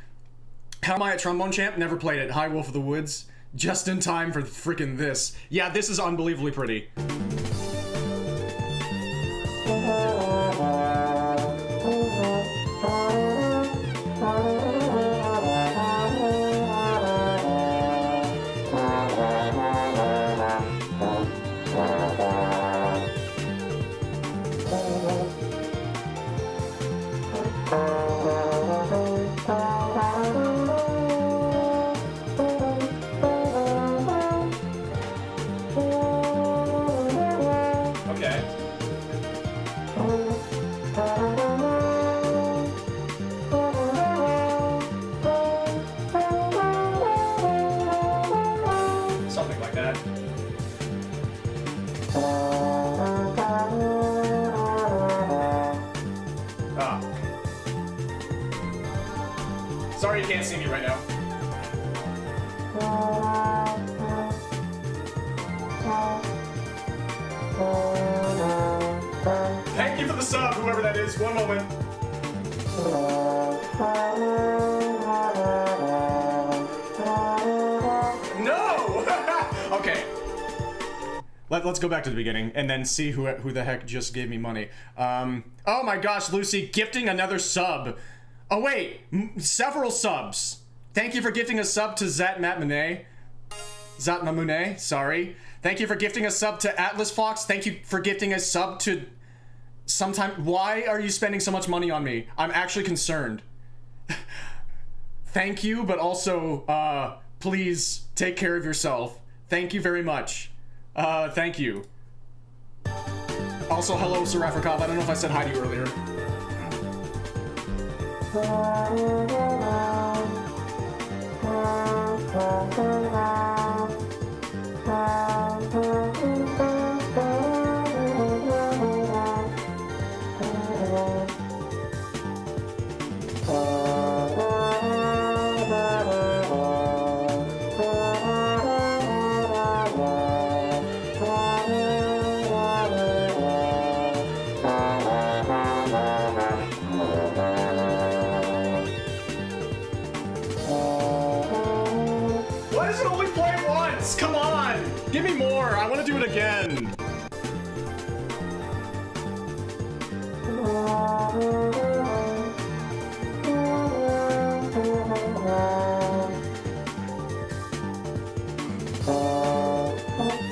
How am I at trombone champ? Never played it. Hi, Wolf of the Woods. Just in time for freaking this. Yeah, this is unbelievably pretty. Something like that. Ah. Sorry you can't see me right now. Thank you for the sub, whoever that is. One moment. No! Okay. Let's go back to the beginning and then see who the heck just gave me money. Oh my gosh, Lucy, gifting another sub. Oh wait, several subs. Thank you for gifting a sub to Zatmamune, sorry. Thank you for gifting a sub to Atlas Fox. Thank you for gifting a sub to why are you spending so much money on me? I'm actually concerned. Thank you, but also, please take care of yourself. Thank you very much. Thank you. Also, hello, Sir Afrikov. I don't know if I said hi to you earlier. Why does it only play once? Come on! Give me more! I want to do it again!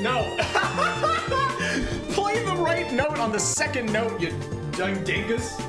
No! Play the right note on the second note, you young dingus!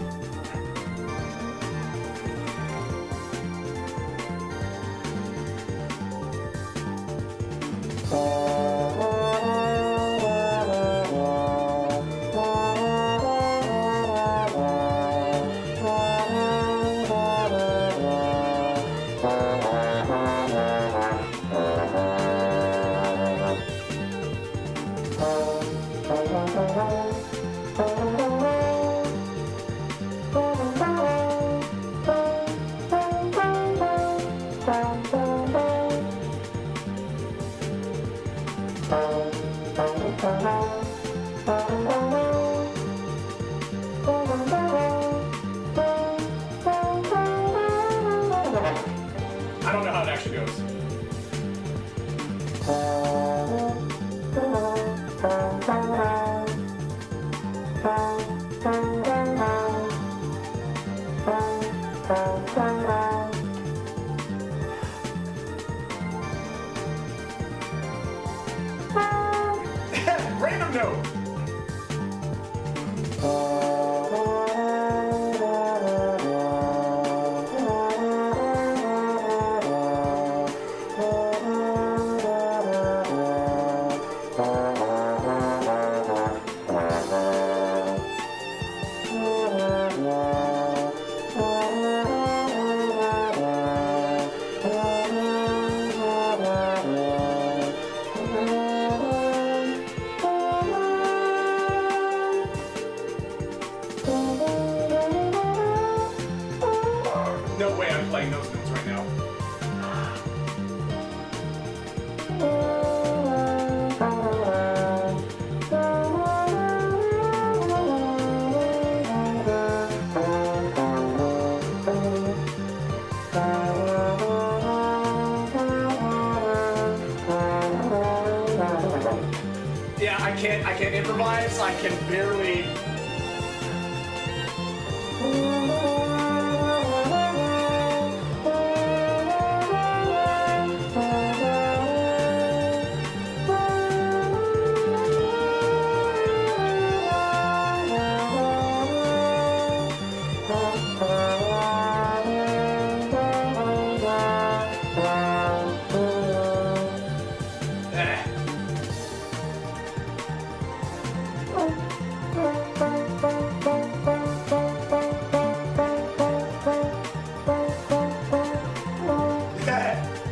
can barely...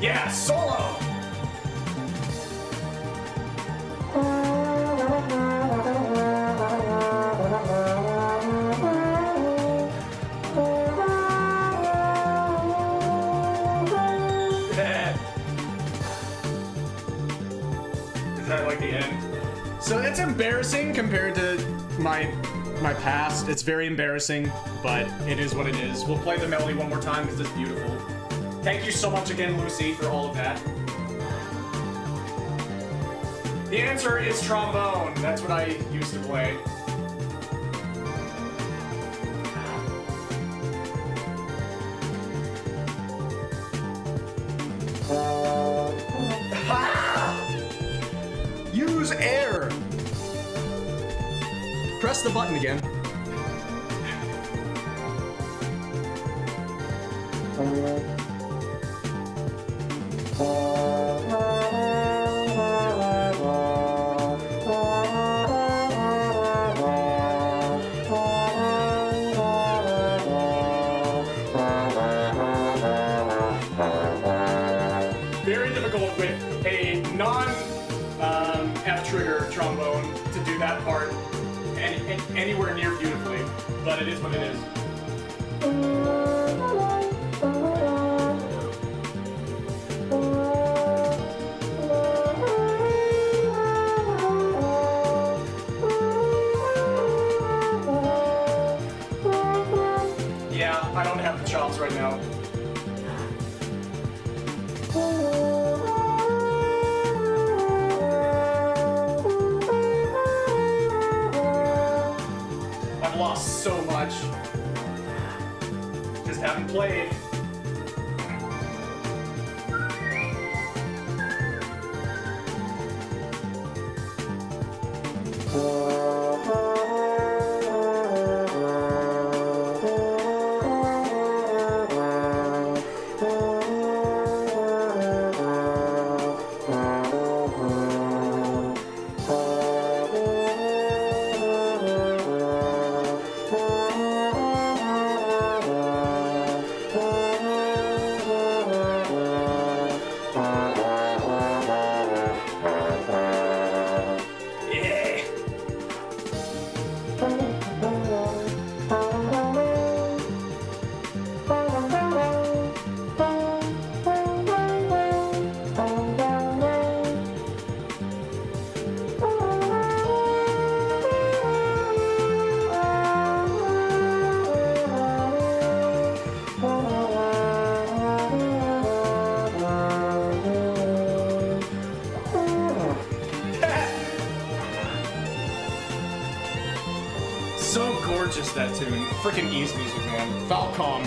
Yeah, solo! Is that like the end? So it's embarrassing compared to my past. It's very embarrassing, but it is what it is. We'll play the melody one more time because it's beautiful. Thank you so much again, Lucy, for all of that. The answer is trombone. That's what I used to play. Use air. Press the button again. Very difficult with a non-F trigger trombone to do that part anywhere near beautifully, but it is what it is. Yeah, I don't have the chops right now. I've lost so much. Just haven't played. So gorgeous, that tune. Freaking East music, man. Falcom.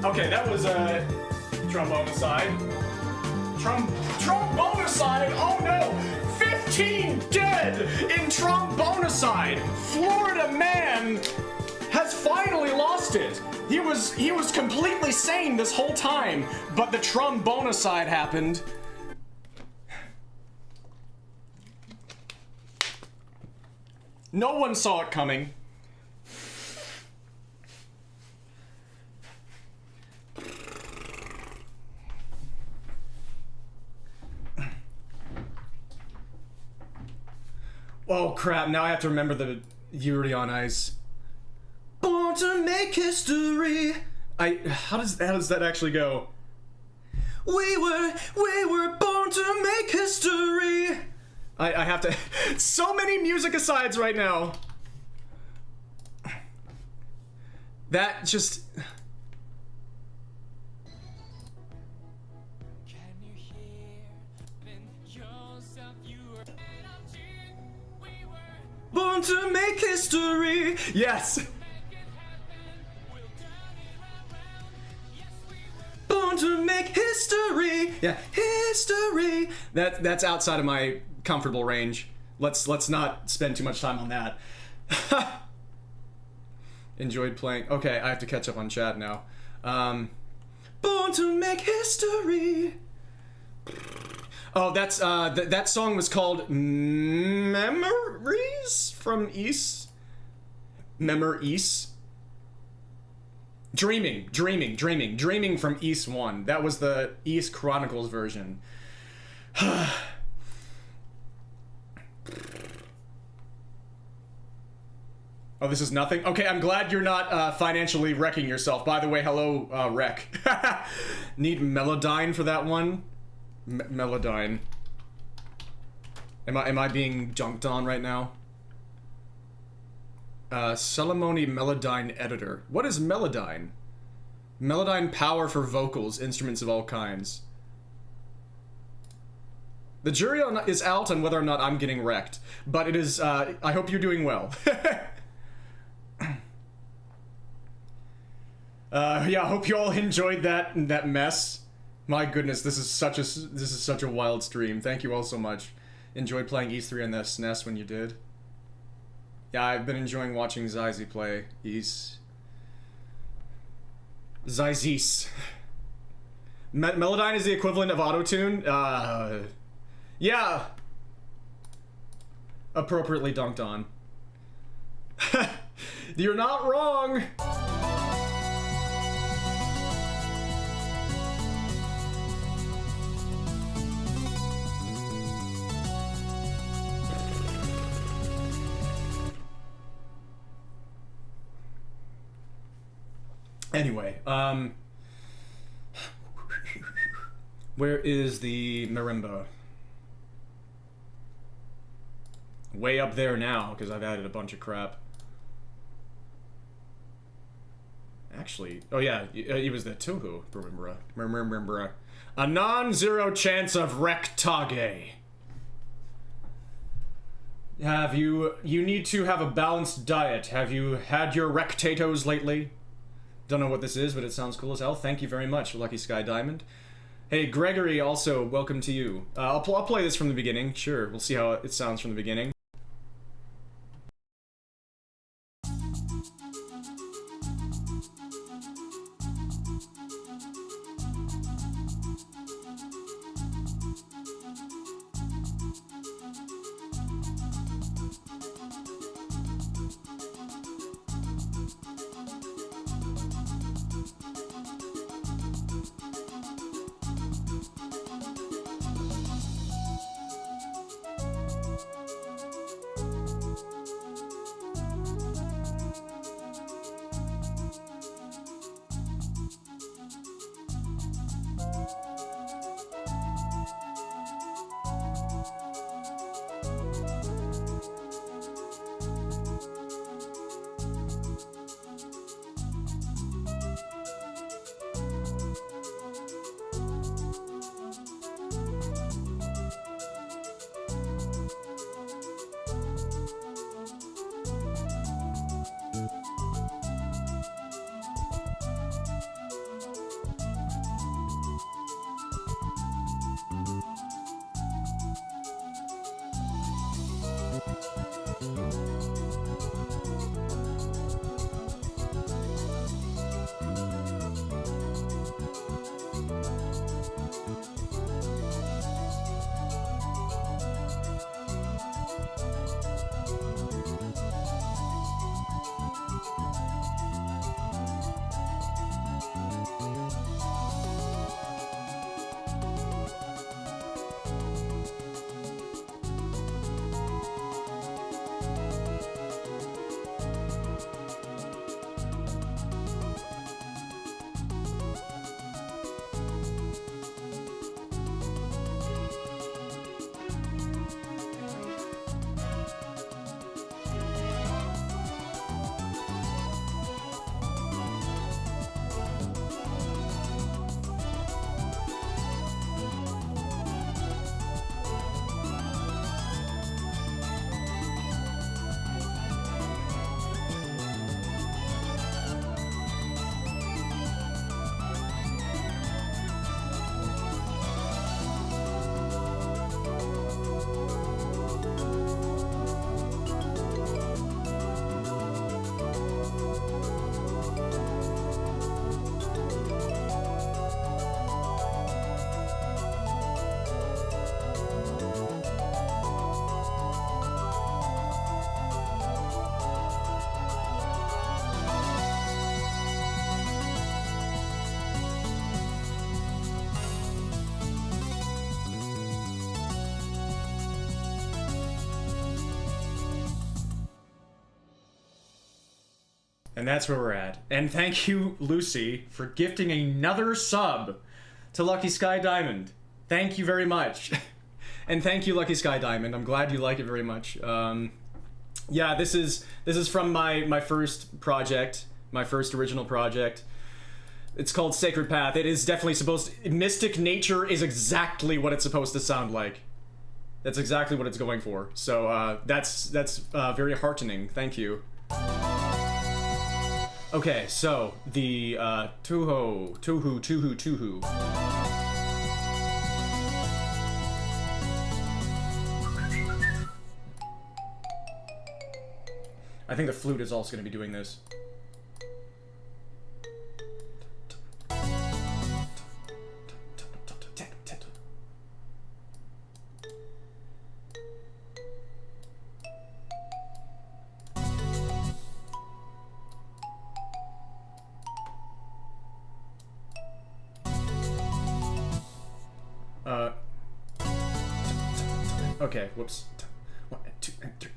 Okay, that was a trombone aside. Trombone aside? Oh no! 15 dead in trombone aside! Florida man has finally lost it. He was completely sane this whole time, but the trombone aside happened. No one saw it coming. Oh crap, now I have to remember the Yuri on Ice. Born to make history. How does that actually go? We were born to make history. I have to, so many music asides right now. That just, born to make history. Yes. Born to make history. Yeah, history. That's outside of my comfortable range. Let's not spend too much time on that. Enjoyed playing. Okay, I have to catch up on chat now. Born to make history. Oh, that's that song was called Memories from East. Memories. Dreaming from East 1. That was the East Chronicles version. Oh, this is nothing? Okay, I'm glad you're not financially wrecking yourself. By the way, hello, Wreck. Need Melodyne for that one? Melodyne. Am I being dunked on right now? Celemony Melodyne Editor. What is Melodyne? Melodyne power for vocals, instruments of all kinds. The jury is out on whether or not I'm getting wrecked, but it is, I hope you're doing well. Yeah, I hope you all enjoyed that mess. My goodness, this is such a wild stream. Thank you all so much. Enjoyed playing E3 on the SNES when you did. Yeah, I've been enjoying watching Zyzy play Zyzys. Melodyne is the equivalent of autotune. Yeah. Appropriately dunked on. You're not wrong. Anyway, where is the marimba? Way up there now, because I've added a bunch of crap. Actually, oh yeah, it was the Toho marimba. A non-zero chance of rectage. You need to have a balanced diet. Have you had your rectatos lately? Don't know what this is, but it sounds cool as hell. Thank you very much, Lucky Sky Diamond. Hey, Gregory, also, welcome to you. I'll play this from the beginning. Sure, we'll see how it sounds from the beginning. And that's where we're at. And thank you, Lucy, for gifting another sub to Lucky Sky Diamond. Thank you very much. And thank you, Lucky Sky Diamond. I'm glad you like it very much. Yeah, this is from my first project, my first original project. It's called Sacred Path. It is definitely supposed to... Mystic nature is exactly what it's supposed to sound like. That's exactly what it's going for. So that's very heartening. Thank you. Okay, so the Tuhu. I think the flute is also going to be doing this. Okay, whoops. 1, 2, and 3.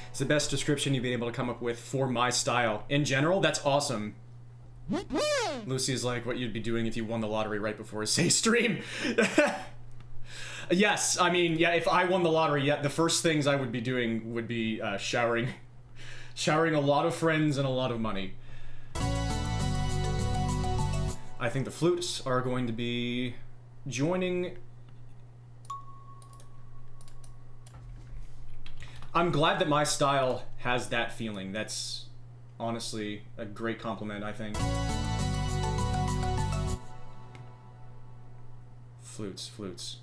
It's the best description you've been able to come up with for my style. In general, that's awesome. Lucy's like what you'd be doing if you won the lottery right before a say stream. Yes, I mean, yeah, if I won the lottery, yeah, the first things I would be doing would be showering a lot of friends and a lot of money. I think the flutes are going to be joining. I'm glad that my style has that feeling. That's honestly a great compliment, I think. Flutes.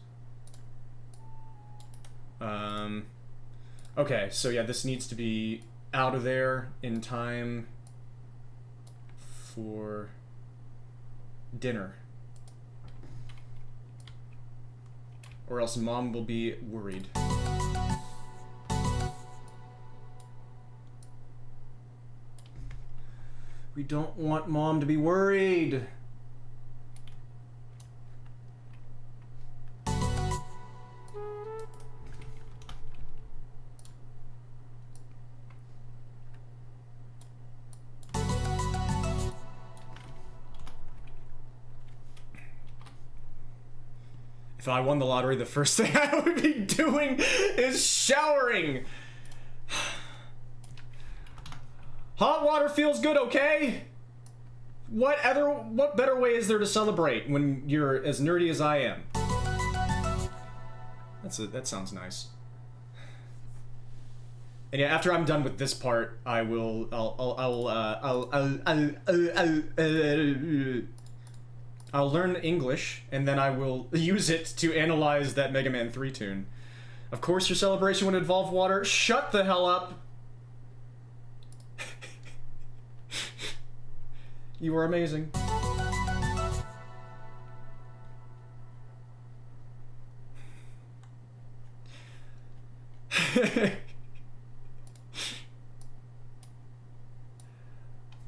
Okay, so yeah, this needs to be out of there in time for dinner. Or else Mom will be worried. We don't want Mom to be worried. If I won the lottery, the first thing I would be doing is showering. Hot water feels good, okay? What better way is there to celebrate when you're as nerdy as I am? That sounds nice. And yeah, after I'm done with this part, I'll learn English, and then I will use it to analyze that Mega Man 3 tune. Of course your celebration would involve water. Shut the hell up! You are amazing.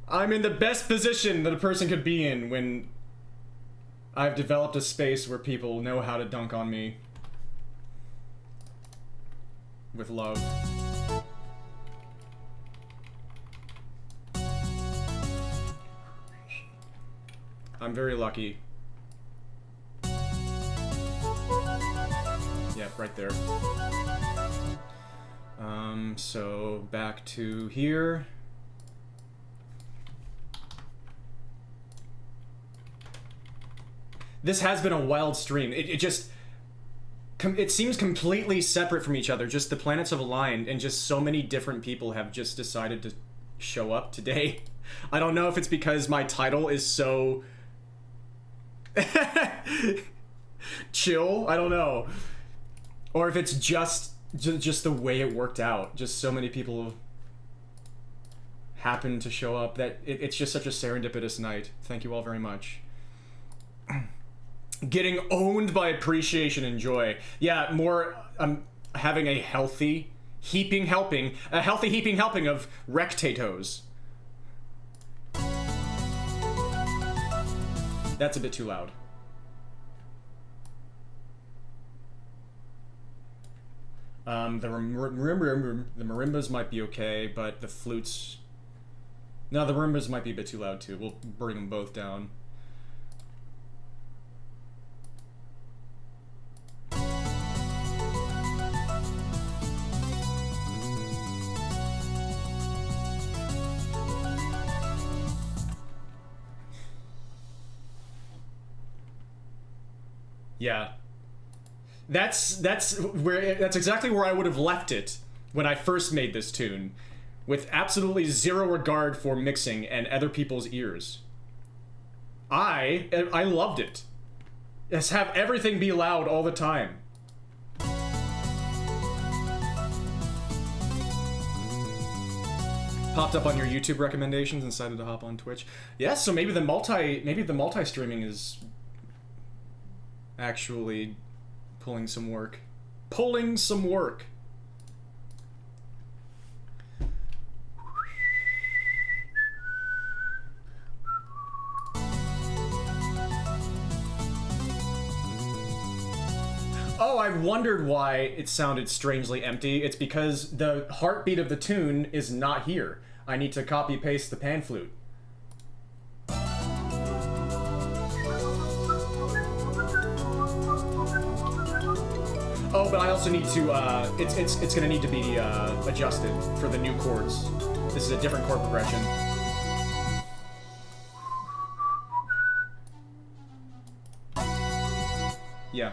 I'm in the best position that a person could be in when I've developed a space where people know how to dunk on me with love. I'm very lucky. Yeah, right there. So back to here. This has been a wild stream. It seems completely separate from each other. Just the planets have aligned, and just so many different people have just decided to show up today. I don't know if it's because my title is so chill. I don't know, or if it's just the way it worked out. Just so many people happened to show up that it's just such a serendipitous night. Thank you all very much. Getting owned by appreciation and joy. Yeah, more having a healthy heaping helping of rectatos. That's a bit too loud. The marimbas might be okay, but the flutes... No, the marimbas might be a bit too loud too. We'll bring them both down. Yeah. That's exactly where I would have left it when I first made this tune, with absolutely zero regard for mixing and other people's ears. I loved it. Just have everything be loud all the time. Popped up on your YouTube recommendations and decided to hop on Twitch. Yes, so maybe the multi-streaming is actually pulling some work. Pulling some work. Oh, I wondered why it sounded strangely empty. It's because the heartbeat of the tune is not here. I need to copy paste the pan flute. Oh, but I also need to, it's gonna need to be, adjusted for the new chords. This is a different chord progression. Yeah.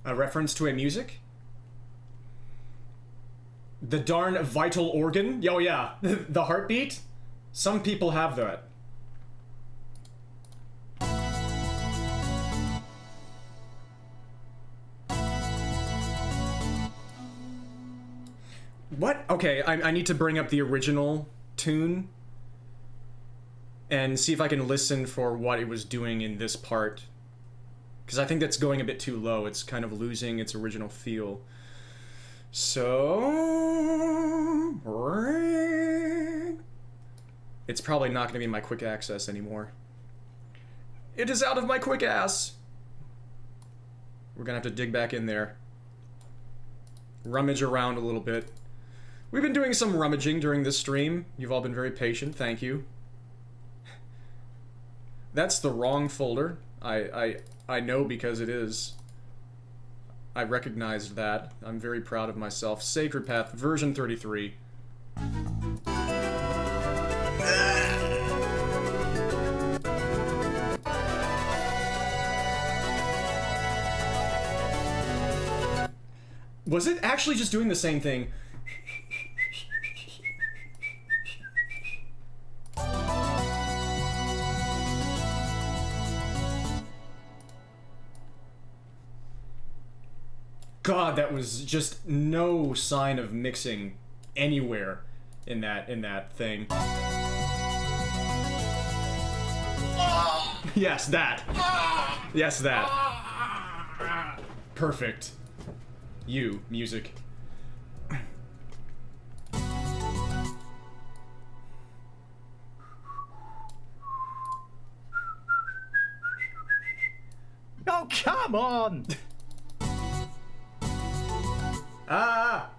A reference to a music? The darn vital organ? Oh yeah, the heartbeat? Some people have that. What? Okay, I need to bring up the original tune and see if I can listen for what it was doing in this part. Because I think that's going a bit too low. It's kind of losing its original feel. So... It's probably not going to be in my quick access anymore. It is out of my quick ass! We're going to have to dig back in there. Rummage around a little bit. We've been doing some rummaging during this stream. You've all been very patient. Thank you. That's the wrong folder. I know because it is. I recognized that. I'm very proud of myself. Sacred Path, version 33. Was it actually just doing the same thing? God, that was just no sign of mixing anywhere in that thing. Yes, that. Yes, that. Perfect. You, music. Oh, come on! Ah!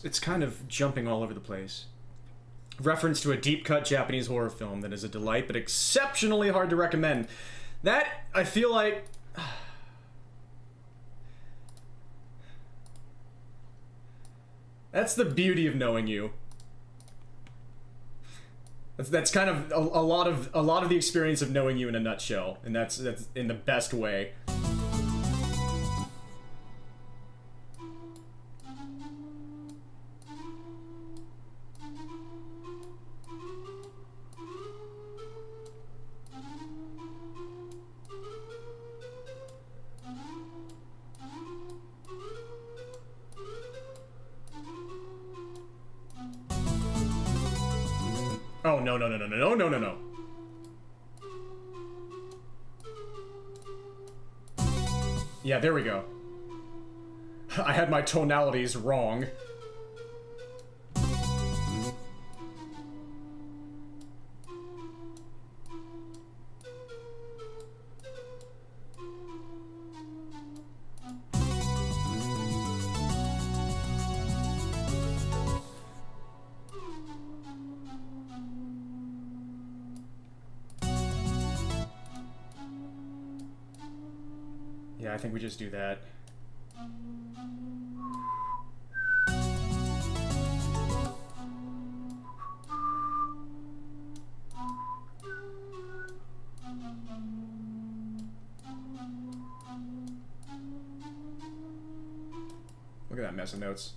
it's kind of jumping all over the place. Reference to a deep-cut Japanese horror film that is a delight, but exceptionally hard to recommend. That, I feel like... That's the beauty of knowing you. That's kind of a lot of the experience of knowing you in a nutshell, and that's in the best way. Oh, no, no, no, no, no, no, no, no, no. Yeah, there we go. I had my tonalities wrong. Yeah, I think we just do that. Look at that mess of notes.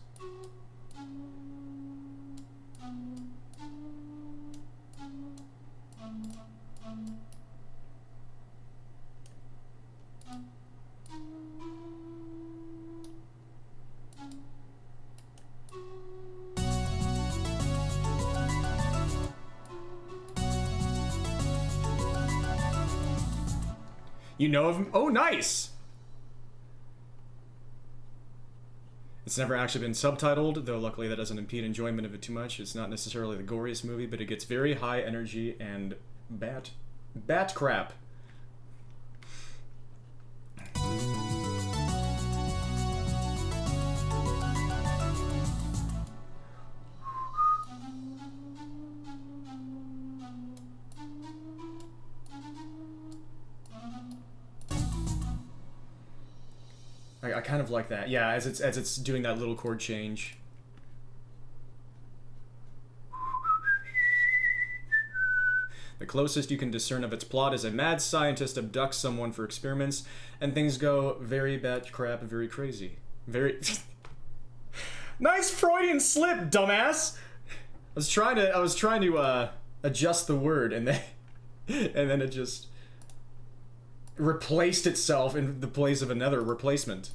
You know of him? Oh, nice! It's never actually been subtitled, though luckily that doesn't impede enjoyment of it too much. It's not necessarily the goriest movie, but it gets very high energy and bat crap. I kind of like that. Yeah, as it's doing that little chord change. The closest you can discern of its plot is a mad scientist abducts someone for experiments, and things go very bat crap, very crazy. Very nice Freudian slip, dumbass. I was trying to adjust the word, and then it just replaced itself in the place of another replacement.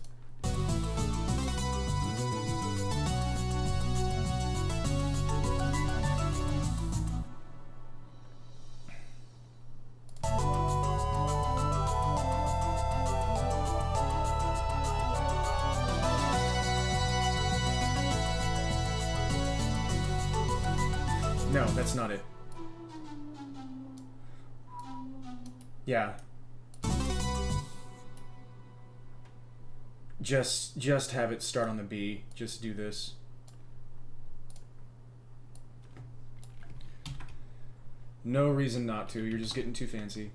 No, that's not it. Yeah. Just have it start on the B. Just do this. No reason not to. You're just getting too fancy.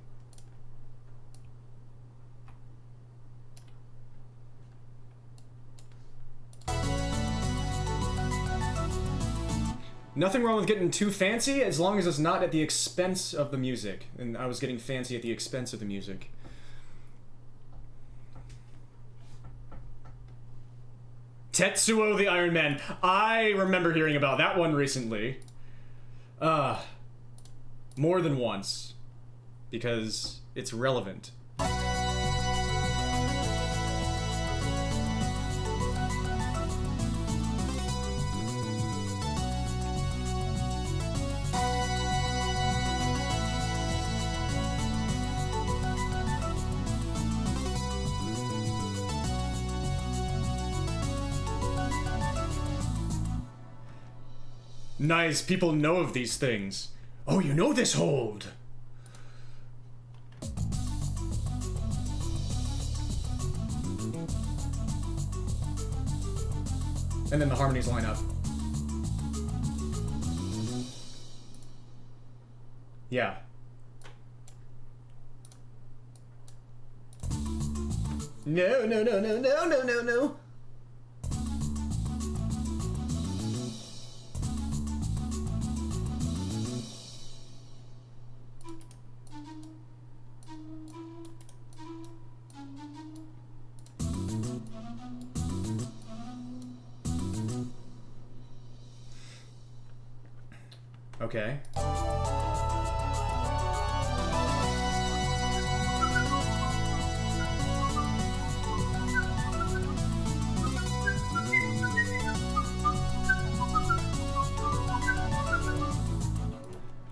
Nothing wrong with getting too fancy as long as it's not at the expense of the music. And I was getting fancy at the expense of the music. Tetsuo the Iron Man. I remember hearing about that one recently. More than once. Because it's relevant. Nice, people know of these things. Oh, you know this hold. And then the harmonies line up. Yeah. No, no, no, no, no, no, no, no. Okay.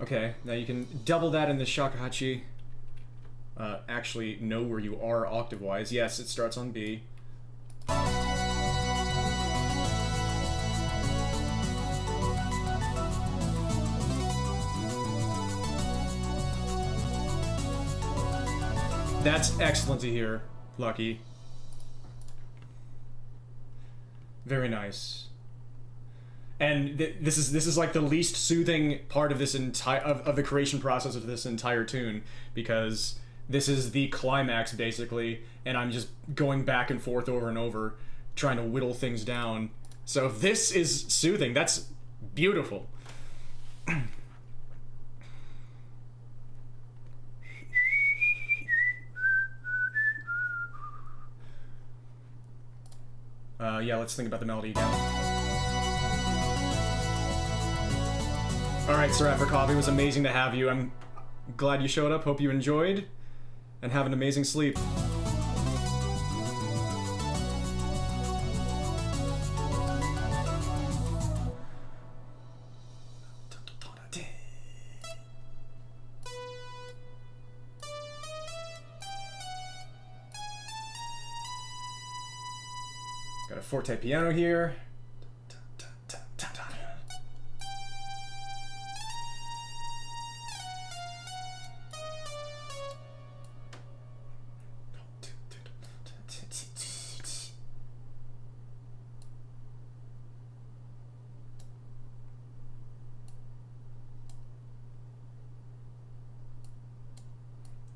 Okay, now you can double that in the shakuhachi. Actually know where you are octave-wise. Yes, it starts on B. That's excellent to hear, Lucky. Very nice. And this is like the least soothing part of this entire of the creation process of this entire tune, because this is the climax basically, and I'm just going back and forth over and over trying to whittle things down. So if this is soothing, that's beautiful. Yeah, let's think about the melody again. Alright, Sir Afrikov, it was amazing to have you. I'm glad you showed up. Hope you enjoyed. And have an amazing sleep. Got a forte piano here.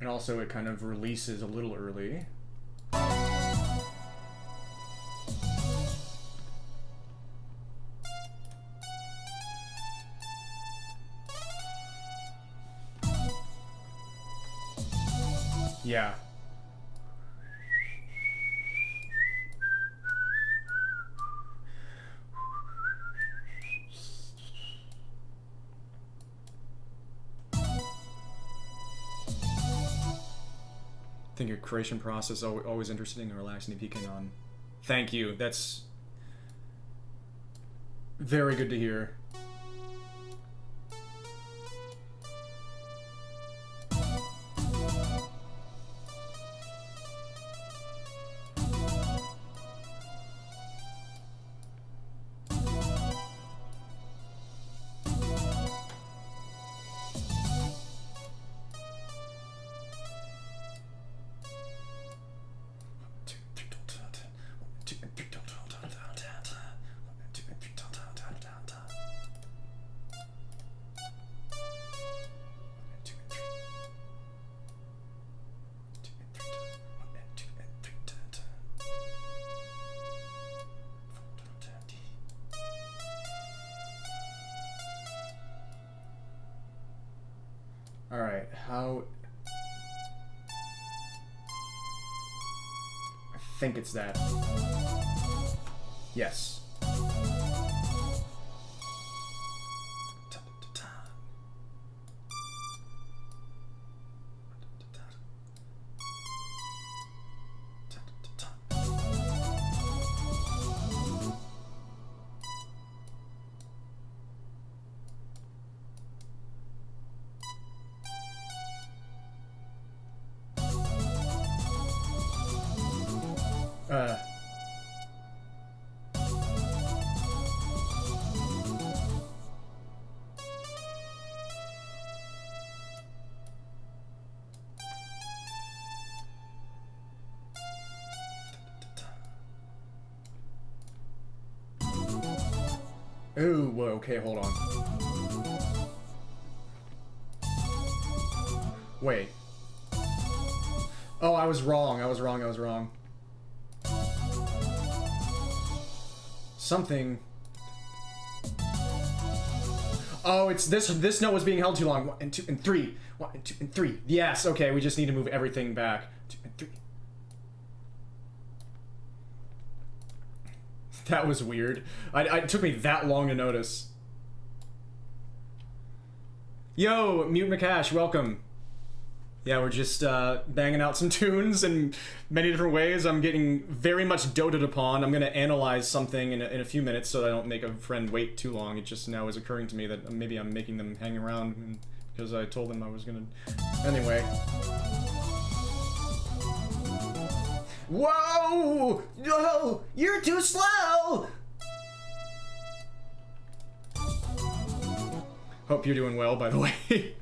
And also it kind of releases a little early. Yeah. I think your creation process is always interesting and relaxing to peek in on. Thank you. That's very good to hear. Alright, how... I think it's that. Yes. Ooh, whoa, okay, hold on. Wait. Oh, I was wrong. I was wrong. I was wrong. Something. Oh, it's this. This note was being held too long. 1 and 2 and 3. 1 and 2 and 3. Yes. Okay. We just need to move everything back. 2 and 3. That was weird. It took me that long to notice. Yo, Mute McCash, welcome. Yeah, we're just banging out some tunes in many different ways. I'm getting very much doted upon. I'm gonna analyze something in a few minutes so that I don't make a friend wait too long. It just now is occurring to me that maybe I'm making them hang around because I told them I was gonna... Anyway. Whoa! No! You're too slow! Hope you're doing well, by the way.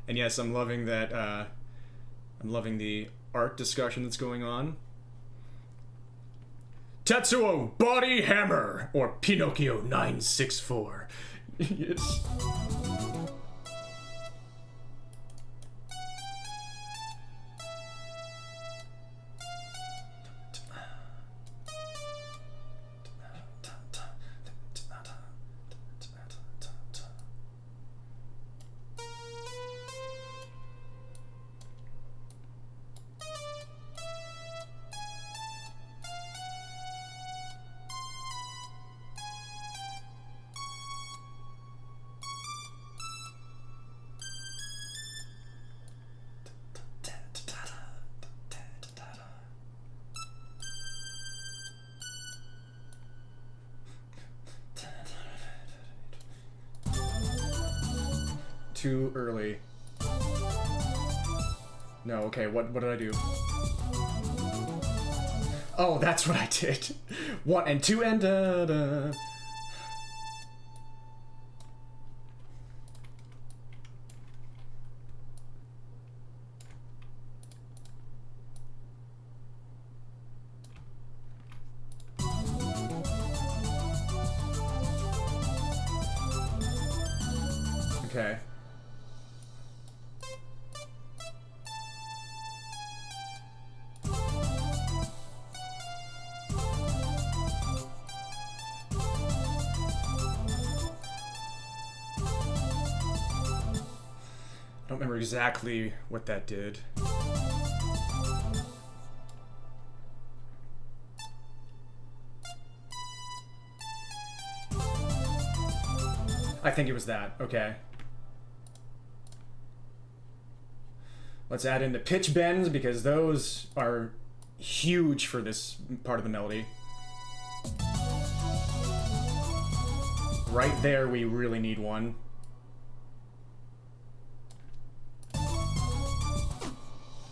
And yes, I'm loving that, I'm loving the art discussion that's going on. Tetsuo Body Hammer! Or Pinocchio 964. Yes. Too early. No, okay, what did I do? Oh, that's what I did. 1 and 2 and da. Okay. I don't remember exactly what that did. I think it was that. Okay. Let's add in the pitch bends because those are huge for this part of the melody. Right there, we really need one.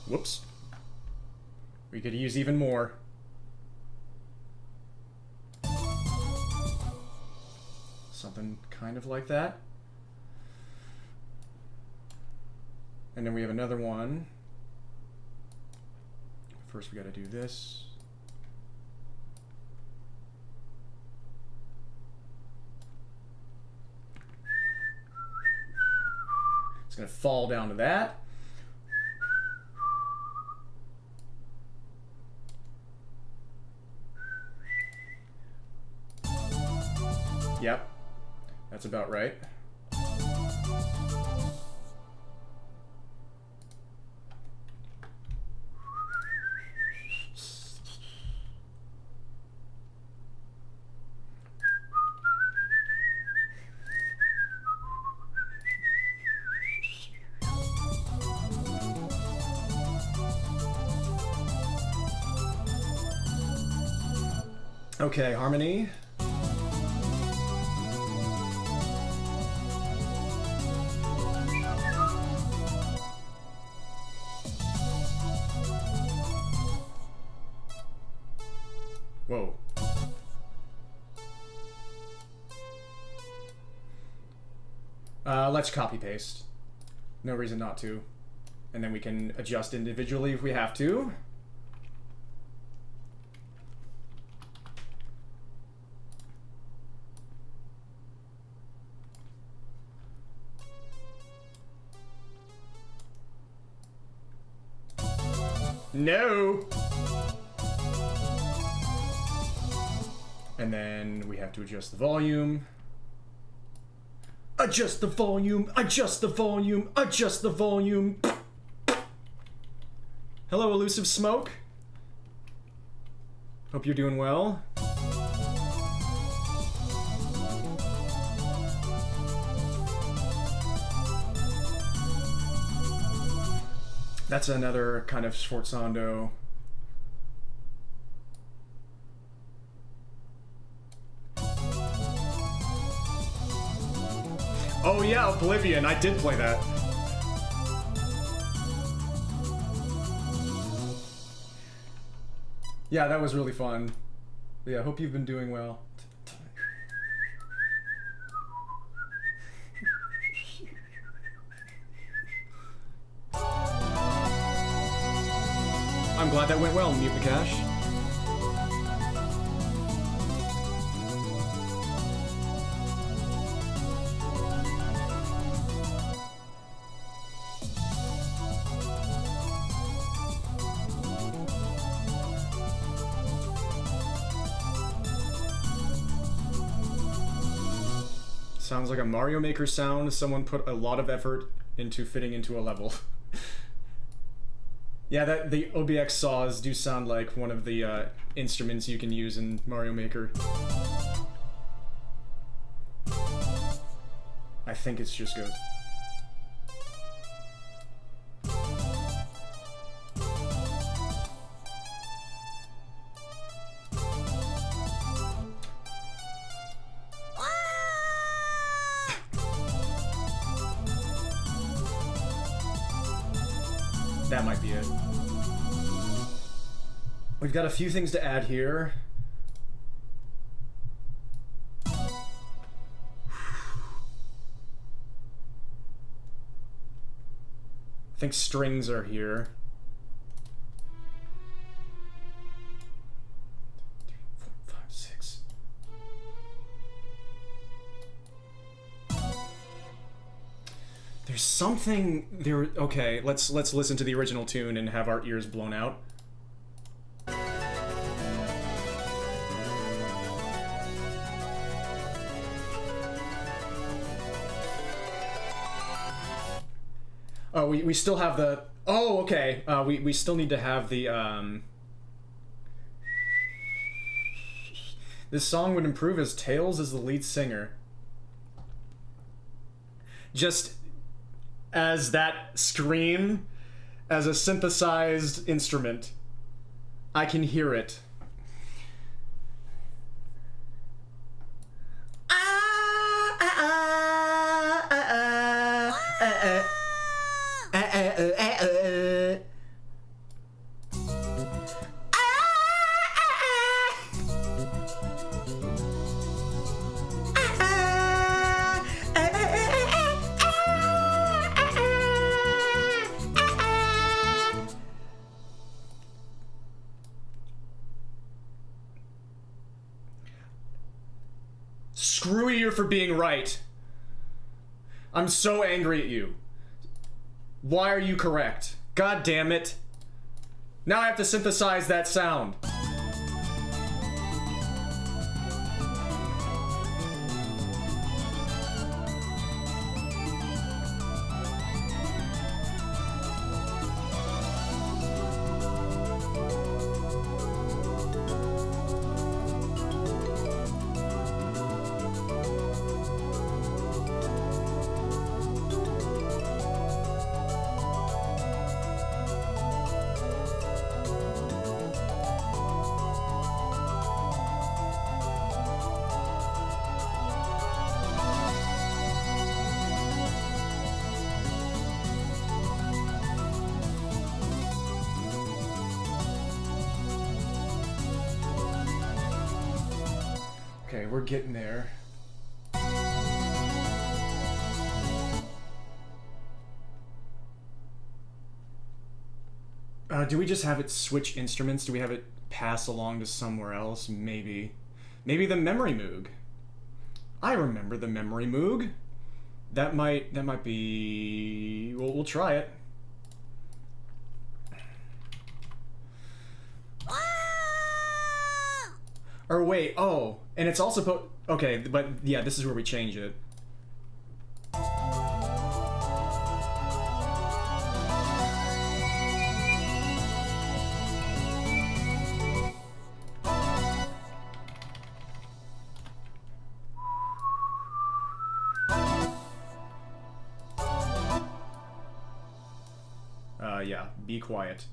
Whoops. We could use even more. Something kind of like that. And then we have another one. First we gotta do this. It's gonna fall down to that. Yep, that's about right. Okay, harmony. Whoa. Let's copy paste. No reason not to. And then we can adjust individually if we have to. No! And then we have to adjust the volume. Adjust the volume, adjust the volume, adjust the volume. Hello, elusive smoke. Hope you're doing well. That's another kind of sforzando. Oh yeah, Oblivion, I did play that. Yeah, that was really fun. Yeah, I hope you've been doing well. I'm glad that went well, Mute the Cash. Sounds like a Mario Maker sound. Someone put a lot of effort into fitting into a level. Yeah, that the OBX saws do sound like one of the instruments you can use in Mario Maker. I think it's just good. That might be it. We've got a few things to add here. I think strings are here. 3, 4, 5, 6. There's something there. Okay, let's listen to the original tune and have our ears blown out. Oh, we still have the... Oh, okay. We still need to have the... This song would improve as Tails is the lead singer. Just as that scream, as a synthesized instrument. I can hear it. Screw you for being right. I'm so angry at you. Why are you correct? God damn it. Now I have to synthesize that sound. Okay, we're getting there. Do we just have it switch instruments? Do we have it pass along to somewhere else? Maybe. Maybe the memory moog. I remember the memory moog. That might be... We'll try it. Or wait, oh, and it's also okay, but yeah, this is where we change it. Yeah, be quiet.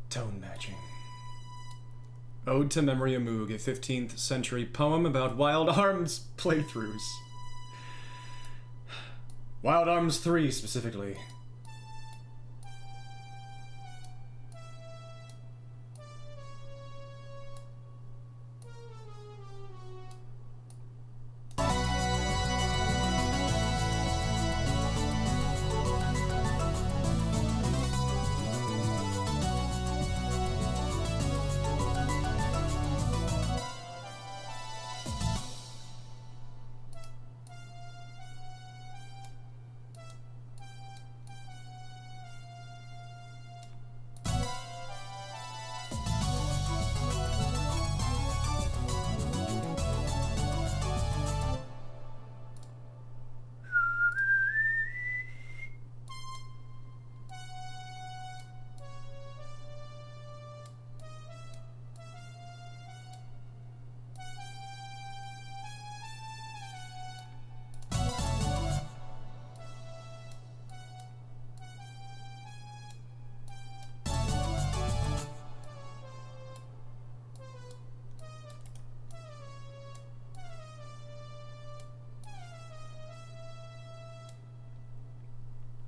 Tone matching. Ode to Memory of Moog, a 15th century poem about Wild Arms playthroughs. Wild Arms 3, specifically.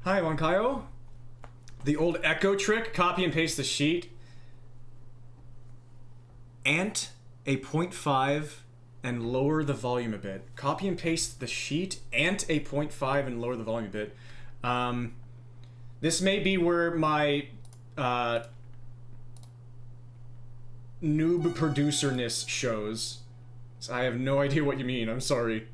Hi, Wankayo. The old echo trick, copy and paste the sheet. Ant a 0.5 and lower the volume a bit. Copy and paste the sheet, ant a 0.5 and lower the volume a bit. This may be where my noob producerness shows. So I have no idea what you mean, I'm sorry.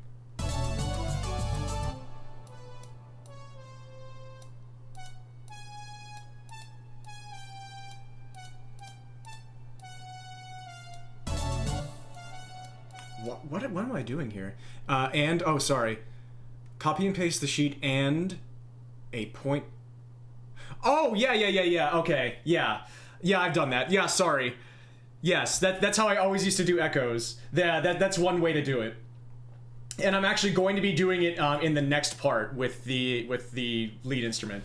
What am I doing here? Oh, sorry. Copy and paste the sheet and a point. Oh, yeah. Okay, yeah. Yeah, I've done that. Yeah, sorry. Yes, that's how I always used to do echoes. Yeah, that's one way to do it. And I'm actually going to be doing it in the next part with the lead instrument.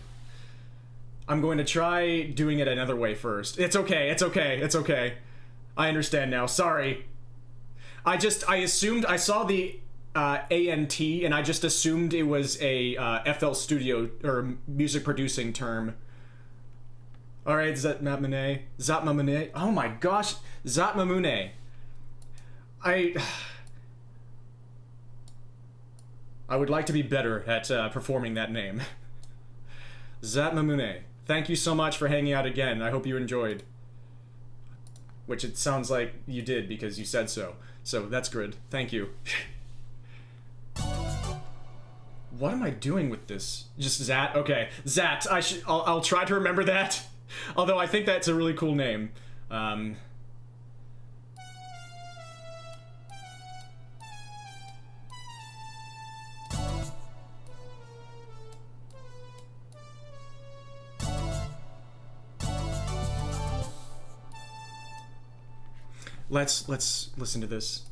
I'm going to try doing it another way first. It's okay. I understand now. Sorry. I assumed, I saw the ANT, and I just assumed it was a FL Studio, or music producing term. Alright, Zatmamune. Oh my gosh, Zatmamune. I would like to be better at performing that name. Zatmamune. Thank you so much for hanging out again. I hope you enjoyed. Which it sounds like you did because you said so. So that's good. Thank you. What am I doing with this? Just Zat? Okay. Zat. I'll try to remember that. Although I think that's a really cool name. Let's listen to this.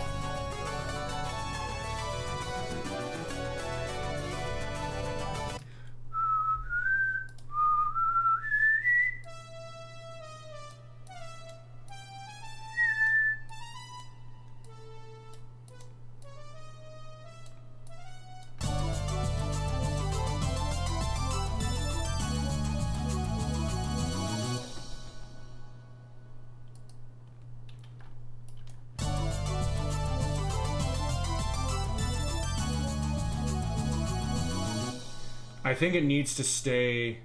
I think it needs to stay.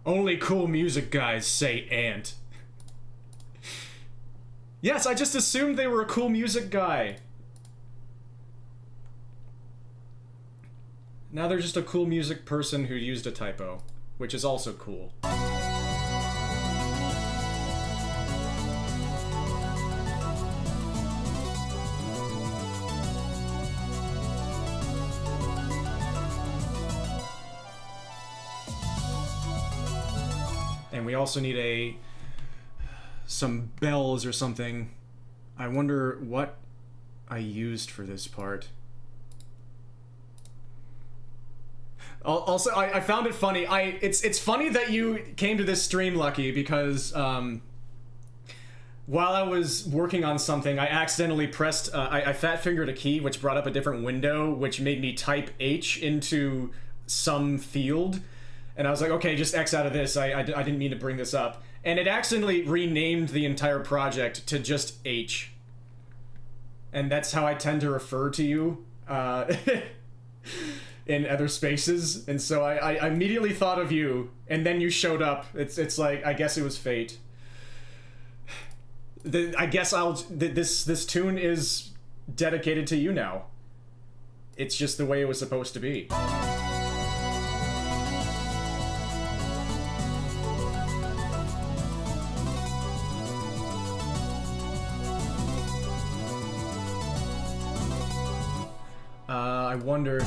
Only cool music guys say ant. Yes, I just assumed they were a cool music guy. Now they're just a cool music person who used a typo, which is also cool. And we also need some bells or something. I wonder what I used for this part. Also, I found it funny. It's funny that you came to this stream, Lucky, because while I was working on something, I accidentally pressed, I fat fingered a key, which brought up a different window, which made me type H into some field. And I was like, okay, just X out of this. I didn't mean to bring this up. And it accidentally renamed the entire project to just H. And that's how I tend to refer to you in other spaces. And so I immediately thought of you, and then you showed up. It's like, I guess it was fate. I guess this tune is dedicated to you now. It's just the way it was supposed to be. I wonder...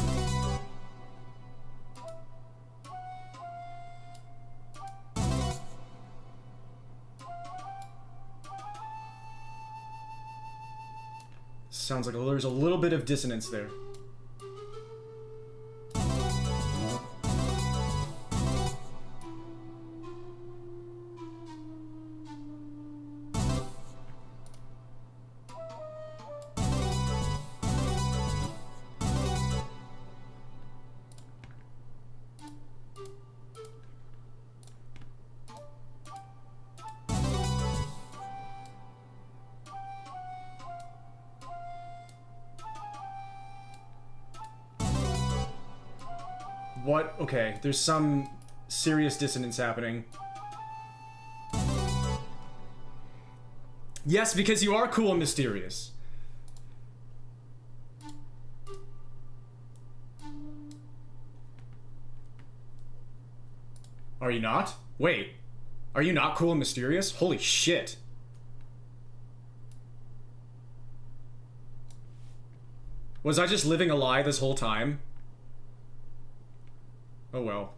Sounds like there's a little bit of dissonance there. What? Okay, there's some serious dissonance happening. Yes, because you are cool and mysterious. Are you not? Wait. Are you not cool and mysterious? Holy shit. Was I just living a lie this whole time? Oh well.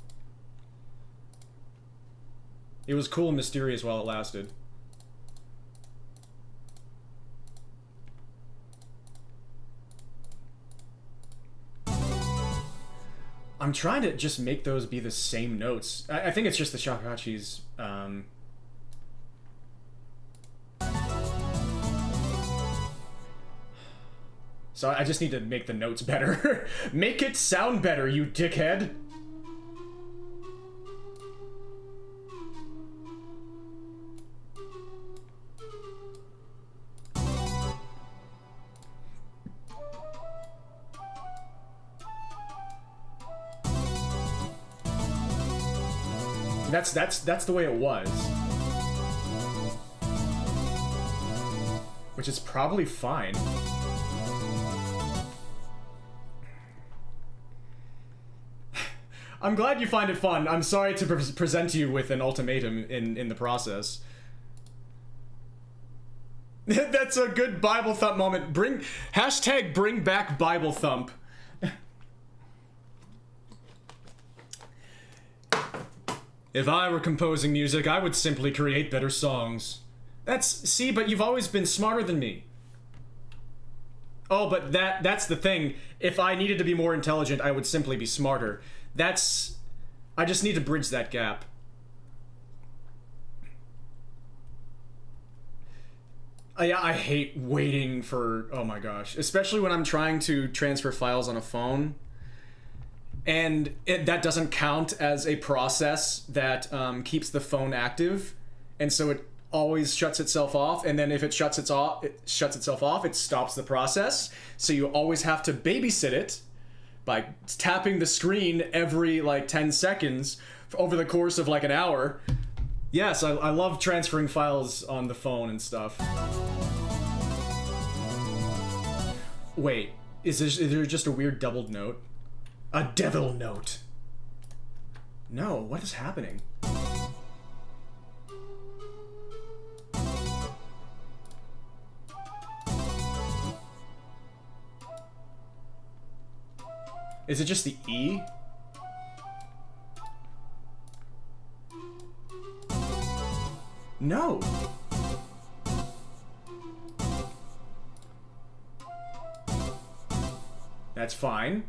It was cool and mysterious while it lasted. I'm trying to just make those be the same notes. I think it's just the shakuhachi's, So I just need to make the notes better. Make it sound better, you dickhead! That's the way it was. Which is probably fine. I'm glad you find it fun. I'm sorry to present you with an ultimatum in the process. That's a good Bible thump moment. Hashtag bring back Bible thump. If I were composing music, I would simply create better songs. See, but you've always been smarter than me. Oh, but that's the thing. If I needed to be more intelligent, I would simply be smarter. I just need to bridge that gap. I hate waiting for, oh my gosh, especially when I'm trying to transfer files on a phone, and that doesn't count as a process that keeps the phone active, and so it always shuts itself off, and then if it shuts itself off, it stops the process, so you always have to babysit it by tapping the screen every like 10 seconds over the course of like an hour. Yes, I love transferring files on the phone and stuff. Wait, is there just a weird doubled note? A devil note. No, what is happening? Is it just the E? No. That's fine.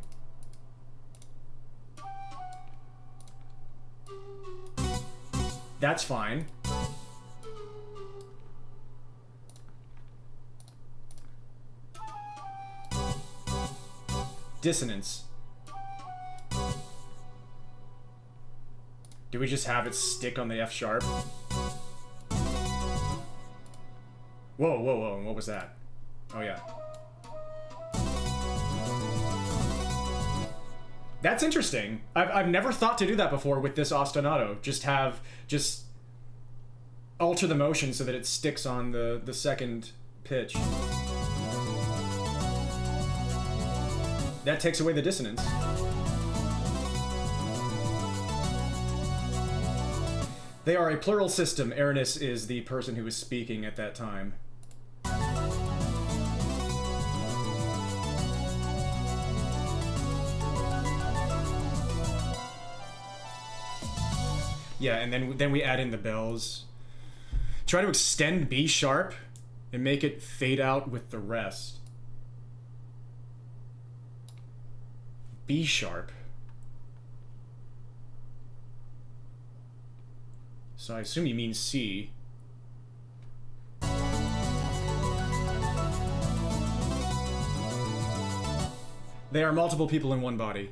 That's fine. Dissonance. Do we just have it stick on the F sharp? Whoa, whoa, whoa, what was that? Oh yeah. That's interesting. I've never thought to do that before with this ostinato. Just alter the motion so that it sticks on the second pitch. That takes away the dissonance. They are a plural system. Aranis is the person who was speaking at that time. Yeah, and then we add in the bells. Try to extend B sharp and make it fade out with the rest. B sharp. So I assume you mean C. They are multiple people in one body.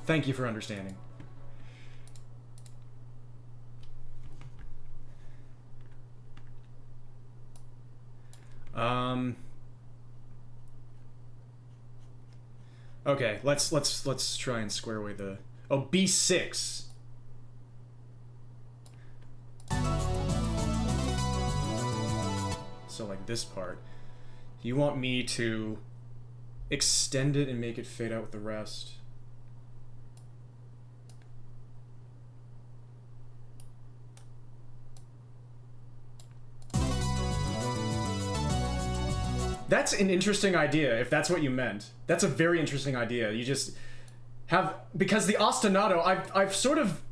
Thank you for understanding. Okay, let's try and square away the B6. So like this part. You want me to extend it and make it fade out with the rest. That's an interesting idea, if that's what you meant. That's a very interesting idea. You just have... Because the ostinato, I've sort of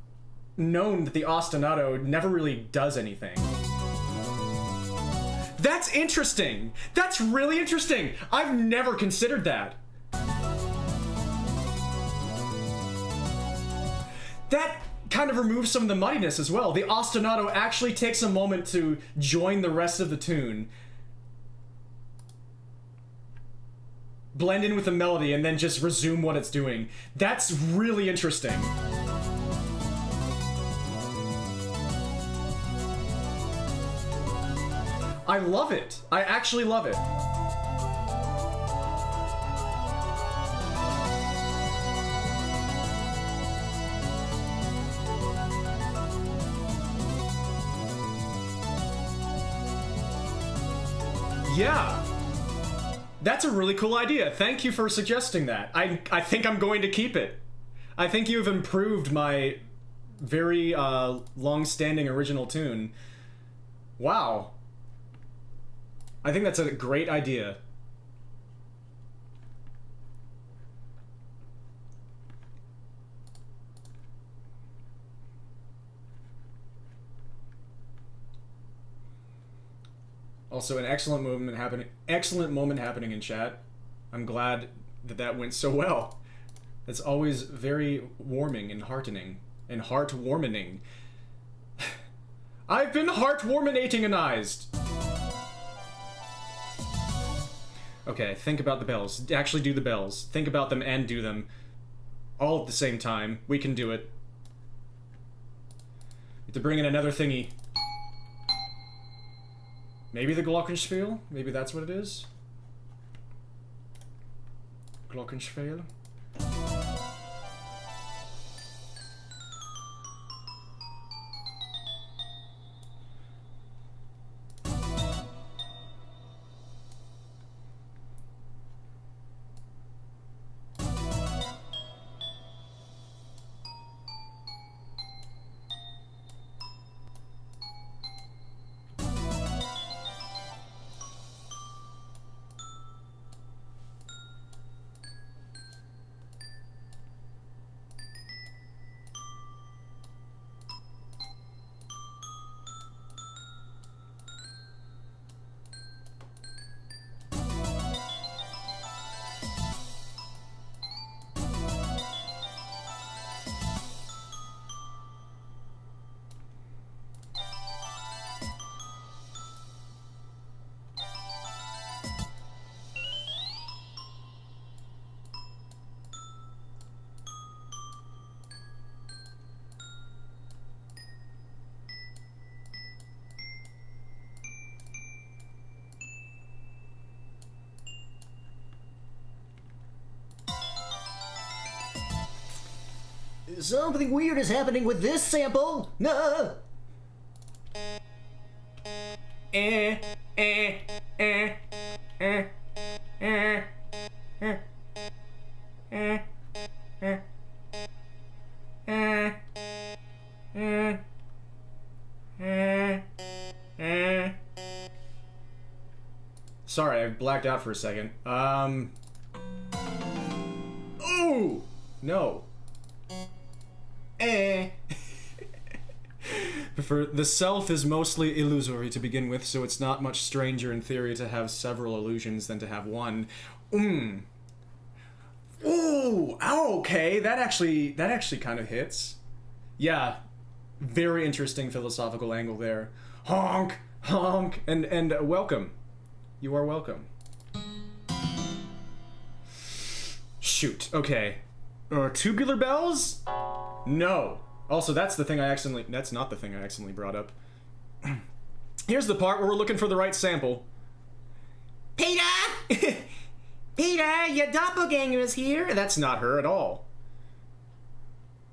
known that the ostinato never really does anything. That's interesting! That's really interesting! I've never considered that. That kind of removes some of the muddiness as well. The ostinato actually takes a moment to join the rest of the tune, blend in with the melody, and then just resume what it's doing. That's really interesting. I love it. I actually love it. Yeah. That's a really cool idea. Thank you for suggesting that. I think I'm going to keep it. I think you've improved my very long-standing original tune. Wow. I think that's a great idea. Also, an excellent moment happening in chat. I'm glad that that went so well. That's always very warming and heartening and heart-warming. I've been heart-warminating-anized. Okay, think about the bells. Actually do the bells. Think about them and do them. All at the same time. We can do it. We have to bring in another thingy. Maybe the Glockenspiel? Maybe that's what it is? Glockenspiel? Something weird is happening with this sample. No. Sorry, I blacked out for a second. Ooh! No. For the self is mostly illusory to begin with, so it's not much stranger in theory to have several illusions than to have one. Ooh, okay, that actually kind of hits. Yeah, very interesting philosophical angle there. Honk, honk, and welcome. You are welcome. Shoot, okay. Tubular bells? No. Also, that's not the thing I accidentally brought up. Here's the part where we're looking for the right sample. Peter! Peter, your doppelganger is here. That's not her at all.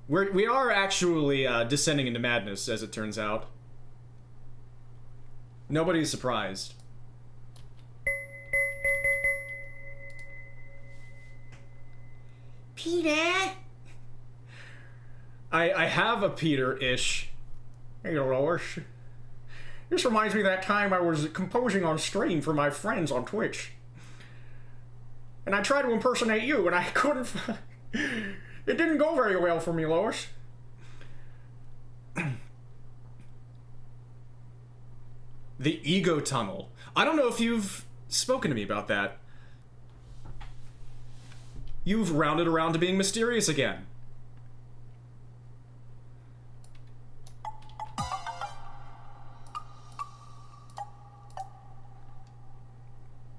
We are actually descending into madness, as it turns out. Nobody's surprised. Peter! I have a Peter-ish. Hey, Lois. This reminds me of that time I was composing on stream for my friends on Twitch. And I tried to impersonate you, and I couldn't... It didn't go very well for me, Lois. The ego tunnel. I don't know if you've spoken to me about that. You've rounded around to being mysterious again.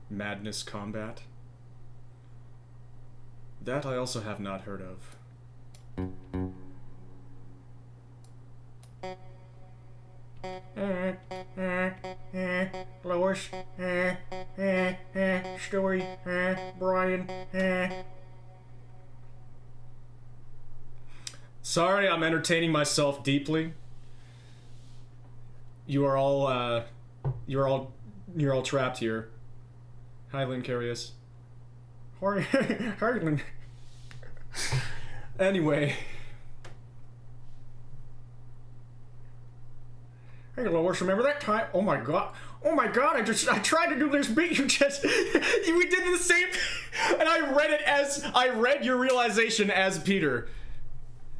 Madness combat. That I also have not heard of. Lois, Stewie, Brian. Sorry, I'm entertaining myself deeply. You're all trapped here. Hi, Lynn Carius. Hi, Lynn. Anyway. Hey Lois, remember that time? Oh my god, I tried to do this beat, we did the same, and I read your realization as Peter.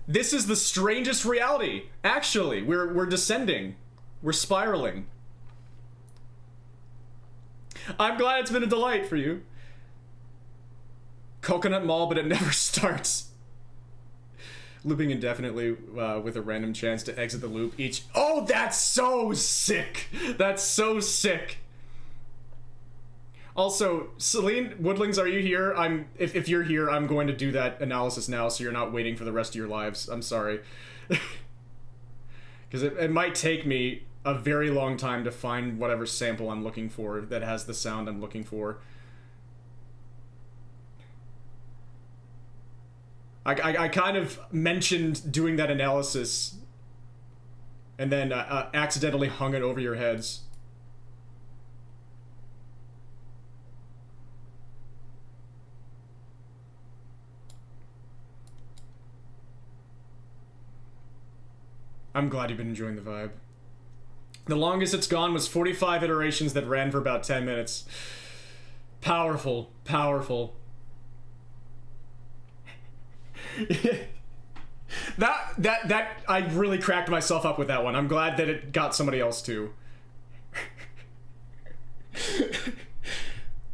This is the strangest reality, actually. We're descending. We're spiraling. I'm glad it's been a delight for you. Coconut Mall, but it never starts. Looping indefinitely with a random chance to exit the loop each. Oh, that's so sick! That's so sick. Also, Celine, Woodlings, are you here? If you're here, I'm going to do that analysis now, so you're not waiting for the rest of your lives. I'm sorry. Because it might take me a very long time to find whatever sample I'm looking for that has the sound I'm looking for. I kind of mentioned doing that analysis and then accidentally hung it over your heads. I'm glad you've been enjoying the vibe. The longest it's gone was 45 iterations that ran for about 10 minutes. Powerful, powerful. that I really cracked myself up with that one. I'm glad that it got somebody else too.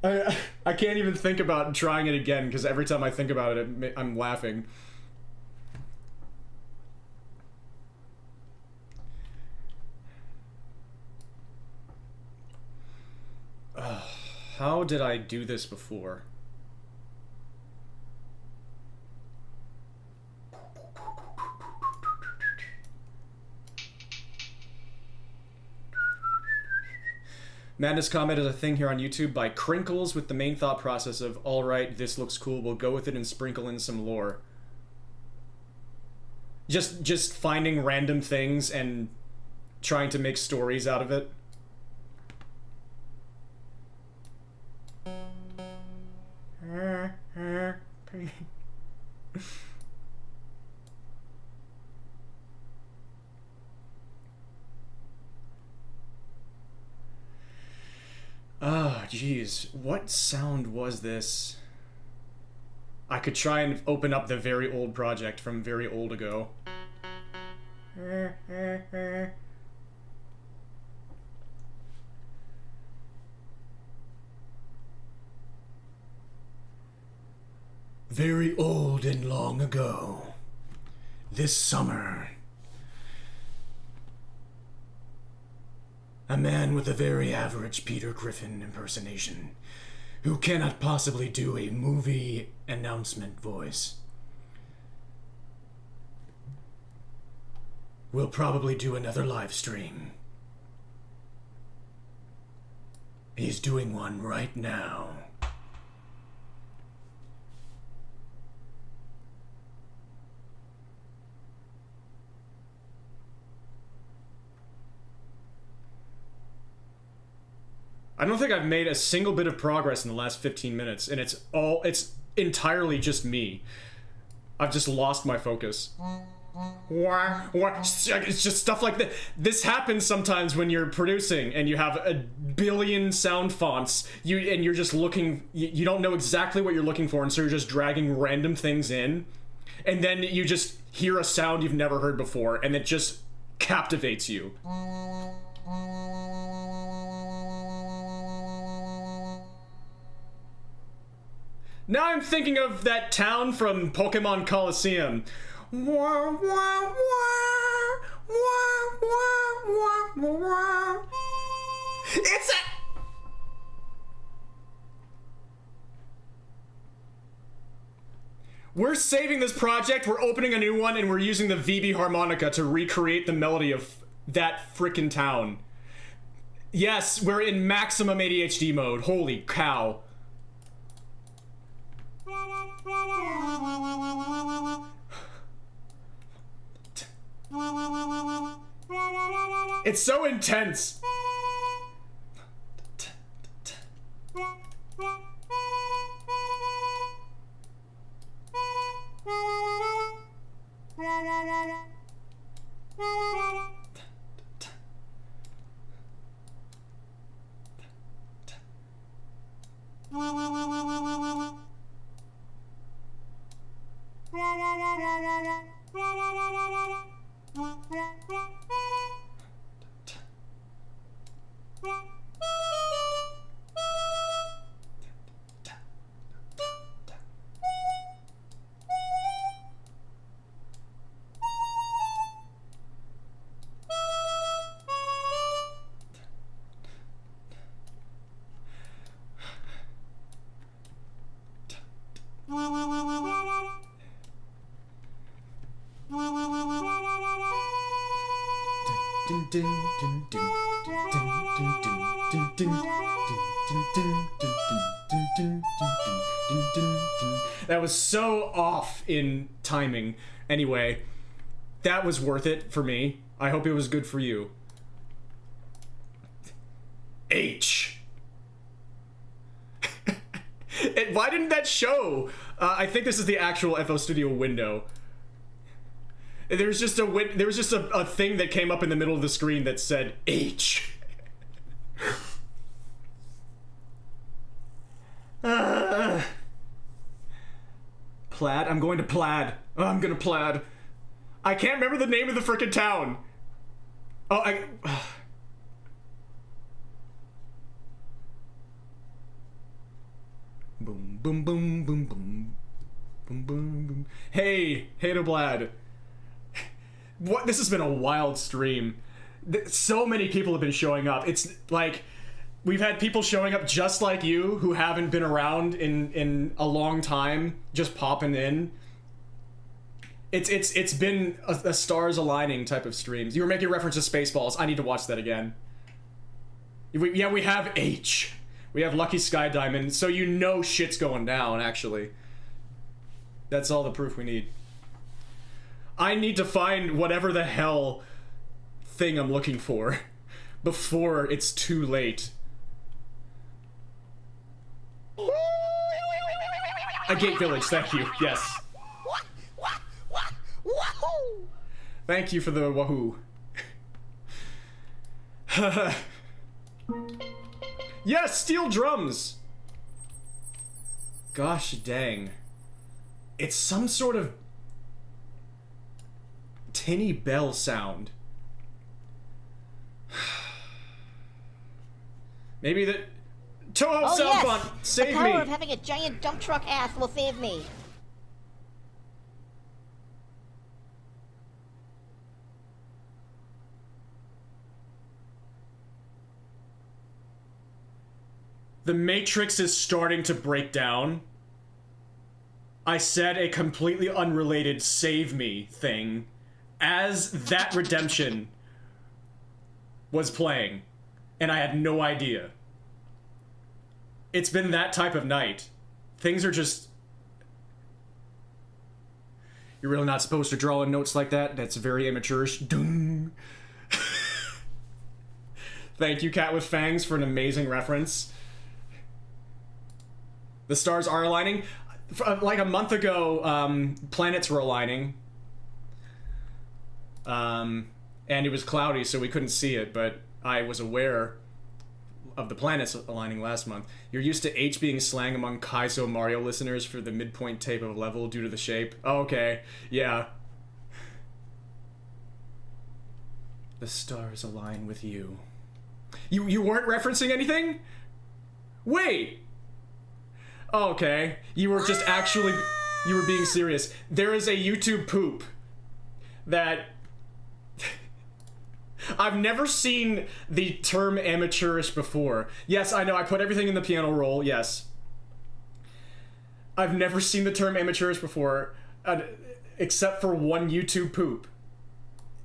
I can't even think about trying it again because every time I think about it, I'm laughing. How did I do this before? Madness comment is a thing here on YouTube by Crinkles with the main thought process of, alright, this looks cool, we'll go with it and sprinkle in some lore. Just finding random things and trying to make stories out of it. Oh, jeez. What sound was this? I could try and open up the very old project from very old ago. Very old and long ago. This summer. A man with a very average Peter Griffin impersonation, who cannot possibly do a movie announcement voice, will probably do another live stream. He's doing one right now. I don't think I've made a single bit of progress in the last 15 minutes, and it's entirely just me. I've just lost my focus. It's just stuff like that. This happens sometimes when you're producing and you have a billion sound fonts, and you're just looking, you don't know exactly what you're looking for, and so you're just dragging random things in, and then you just hear a sound you've never heard before, and it just captivates you. Now I'm thinking of that town from Pokemon Coliseum. It's a... We're saving this project, we're opening a new one, and we're using the VB harmonica to recreate the melody of that frickin' town. Yes, we're in maximum ADHD mode. Holy cow. It's so intense. That was so off in timing. Anyway, that was worth it for me. I hope it was good for you. H. Why didn't that show? I think this is the actual FL Studio window. There was just a thing that came up in the middle of the screen that said H. Plaid? I'm going to Plaid. Oh, I'm gonna Plaid. I can't remember the name of the frickin' town. Oh, Boom, boom, boom, boom, boom. Boom, boom, boom. Hey to Plaid. What? This has been a wild stream. So many people have been showing up. It's like we've had people showing up just like you who haven't been around in a long time, just popping in. It's been a stars aligning type of streams. You were making reference to Spaceballs. I need to watch that again. We have H. We have Lucky Sky Diamond, so you know shit's going down, actually. That's all the proof we need. I need to find whatever the hell thing I'm looking for before it's too late. A Gate Village, thank you, yes. Thank you for the wahoo. Yes, steel drums! Gosh dang. It's some sort of tinny bell sound. Maybe the Toho Oh sound yes! font, save the power me! of having a giant dump truck ass will save me. The Matrix is starting to break down. I said a completely unrelated save me thing as that redemption was playing, and I had no idea. It's been that type of night. Things are just... You're really not supposed to draw in notes like that? That's very amateurish. Dung. Thank you, Cat with Fangs, for an amazing reference. The stars are aligning. Like a month ago, planets were aligning. And it was cloudy, so we couldn't see it, but I was aware of the planets aligning last month. You're used to H being slang among Kaizo Mario listeners for the midpoint tape of a level due to the shape. Oh, okay, yeah. The stars align with you. You weren't referencing anything? Wait! Oh, okay. You were just actually... You were being serious. There is a YouTube poop that... I've never seen the term amateurish before. Yes, I know, I put everything in the piano roll, yes. I've never seen the term amateurish before, except for one YouTube poop.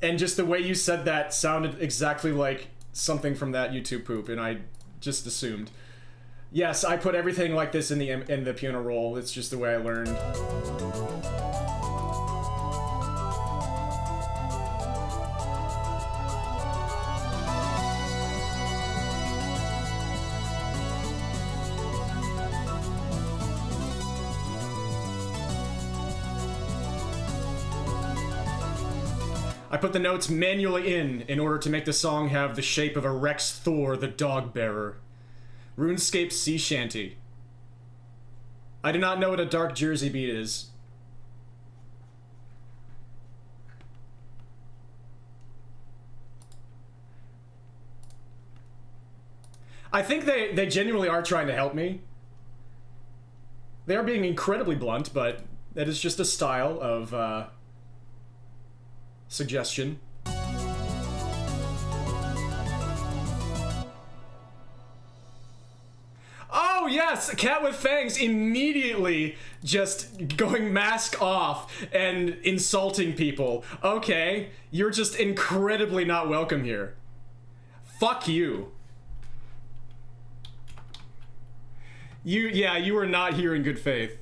And just the way you said that sounded exactly like something from that YouTube poop, and I just assumed. Yes, I put everything like this in the piano roll. It's just the way I learned. I put the notes manually in order to make the song have the shape of a Rex Thor the Dog Bearer. RuneScape Sea Shanty. I do not know what a dark Jersey beat is. I think they genuinely are trying to help me. They are being incredibly blunt, but that is just a style of suggestion. Oh yes, Cat with Fangs immediately just going mask off and insulting people. Okay, you're just incredibly not welcome here. Fuck you. Yeah, you were not here in good faith.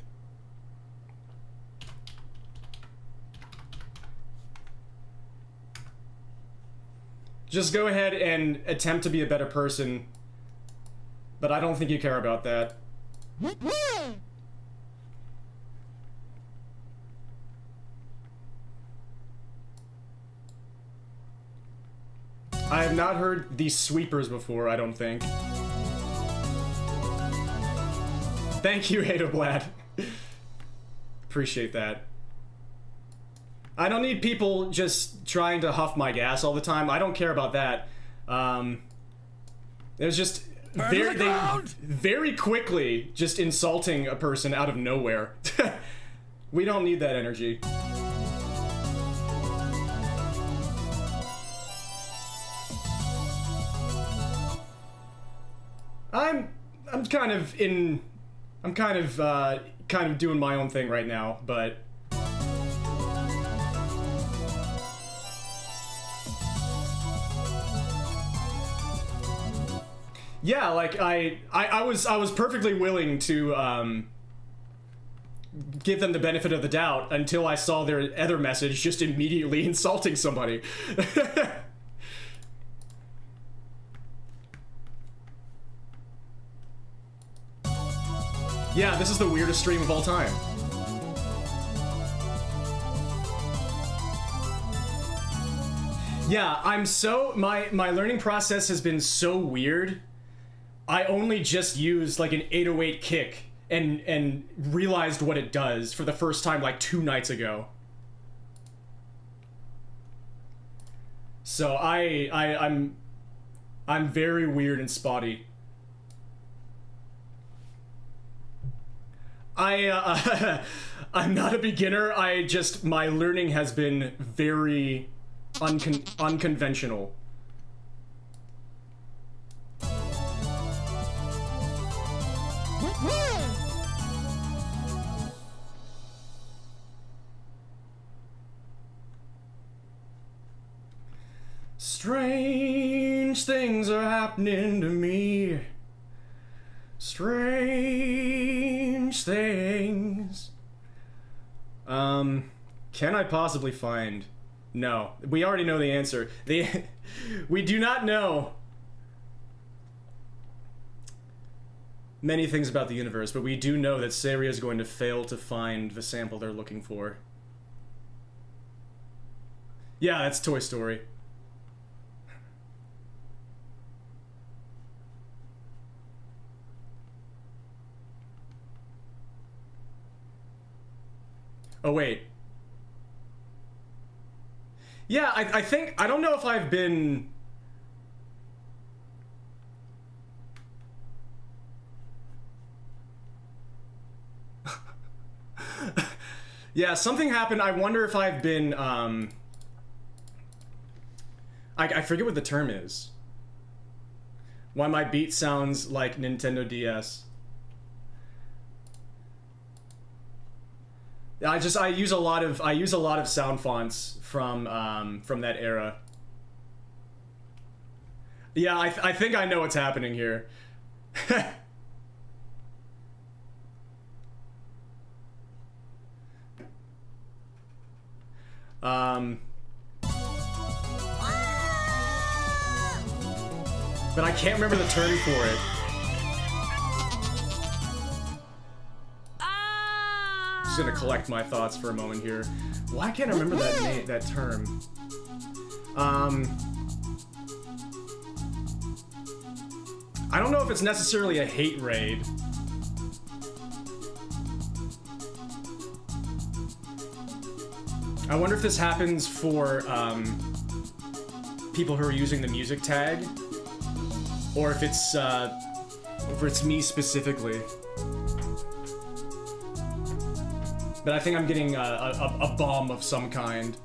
Just go ahead and attempt to be a better person. But I don't think you care about that. I have not heard these sweepers before, I don't think. Thank you, Hadoblad. Appreciate that. I don't need people just trying to huff my gas all the time. I don't care about that. There's just very quickly just insulting a person out of nowhere. We don't need that energy. I'm kind of doing my own thing right now, but yeah, like I was perfectly willing to give them the benefit of the doubt until I saw their other message just immediately insulting somebody. Yeah, this is the weirdest stream of all time. Yeah, my learning process has been so weird. I only just used like an 808 kick and realized what it does for the first time like 2 nights ago. So I'm very weird and spotty. I'm not a beginner. My learning has been very unconventional. Strange things are happening to me. Strange things. Can I possibly find? No, we already know the answer. We do not know many things about the universe, but we do know that Saria is going to fail to find the sample they're looking for. Yeah, that's Toy Story. Oh, wait. Yeah, I think... I don't know if I've been... Yeah, something happened. I wonder if I've been, I forget what the term is. Why my beat sounds like Nintendo DS. I use a lot of sound fonts from that era. Yeah, I think I know what's happening here. But I can't remember the term for it. Just gonna collect my thoughts for a moment here. Why can't I remember that term? I don't know if it's necessarily a hate raid. I wonder if this happens for people who are using the music tag, or if it's me specifically. But I think I'm getting a bomb of some kind.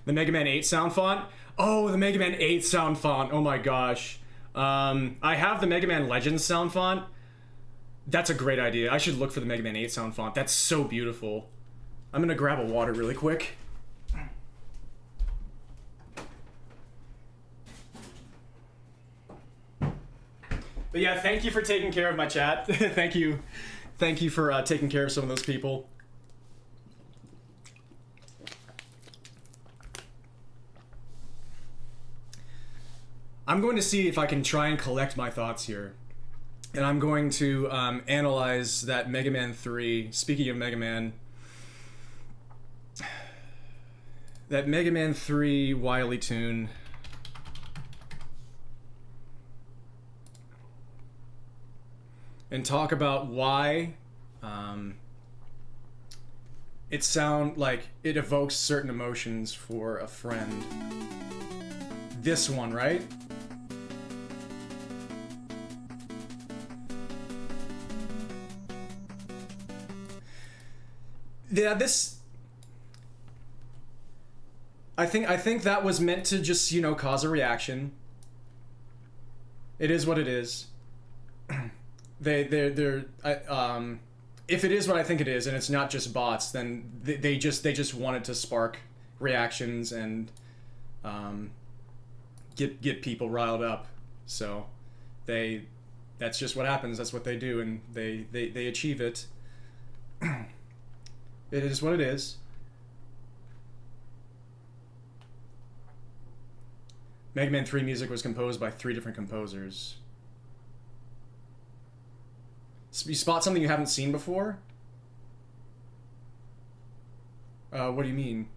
The Mega Man 8 sound font? Oh, the Mega Man 8 sound font. Oh my gosh. I have the Mega Man Legends sound font. That's a great idea. I should look for the Mega Man 8 sound font. That's so beautiful. I'm gonna grab a water really quick. But yeah, thank you for taking care of my chat. Thank you. Thank you for taking care of some of those people. I'm going to see if I can try and collect my thoughts here. And I'm going to analyze that Mega Man 3. Speaking of Mega Man, that Mega Man 3 Wily tune. And talk about why it sounds like it evokes certain emotions for a friend. This one, right? Yeah, this... I think that was meant to just, you know, cause a reaction. It is what it is. If it is what I think it is, and it's not just bots, then they just wanted to spark reactions and get people riled up. So that's just what happens. That's what they do, and they achieve it. It is what it is. Mega Man 3 music was composed by 3 different composers. You spot something you haven't seen before? What do you mean?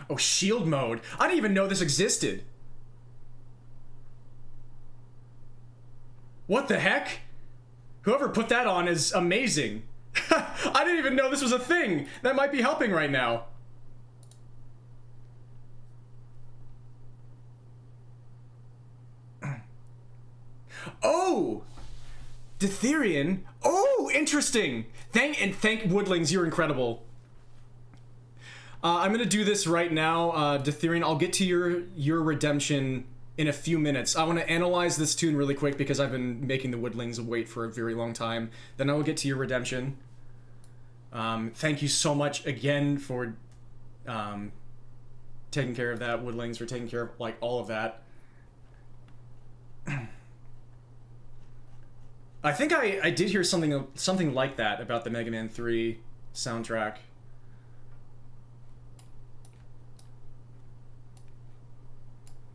Oh, shield mode. I didn't even know this existed. What the heck? Whoever put that on is amazing. I didn't even know this was a thing. That might be helping right now. Oh! Ditherian? Oh, interesting! Thank Woodlings, you're incredible. I'm gonna do this right now, Ditherian. I'll get to your redemption in a few minutes. I want to analyze this tune really quick because I've been making the Woodlings wait for a very long time. Then I will get to your redemption. Thank you so much again for taking care of that, Woodlings, for taking care of like all of that. I think I did hear something like that about the Mega Man 3 soundtrack.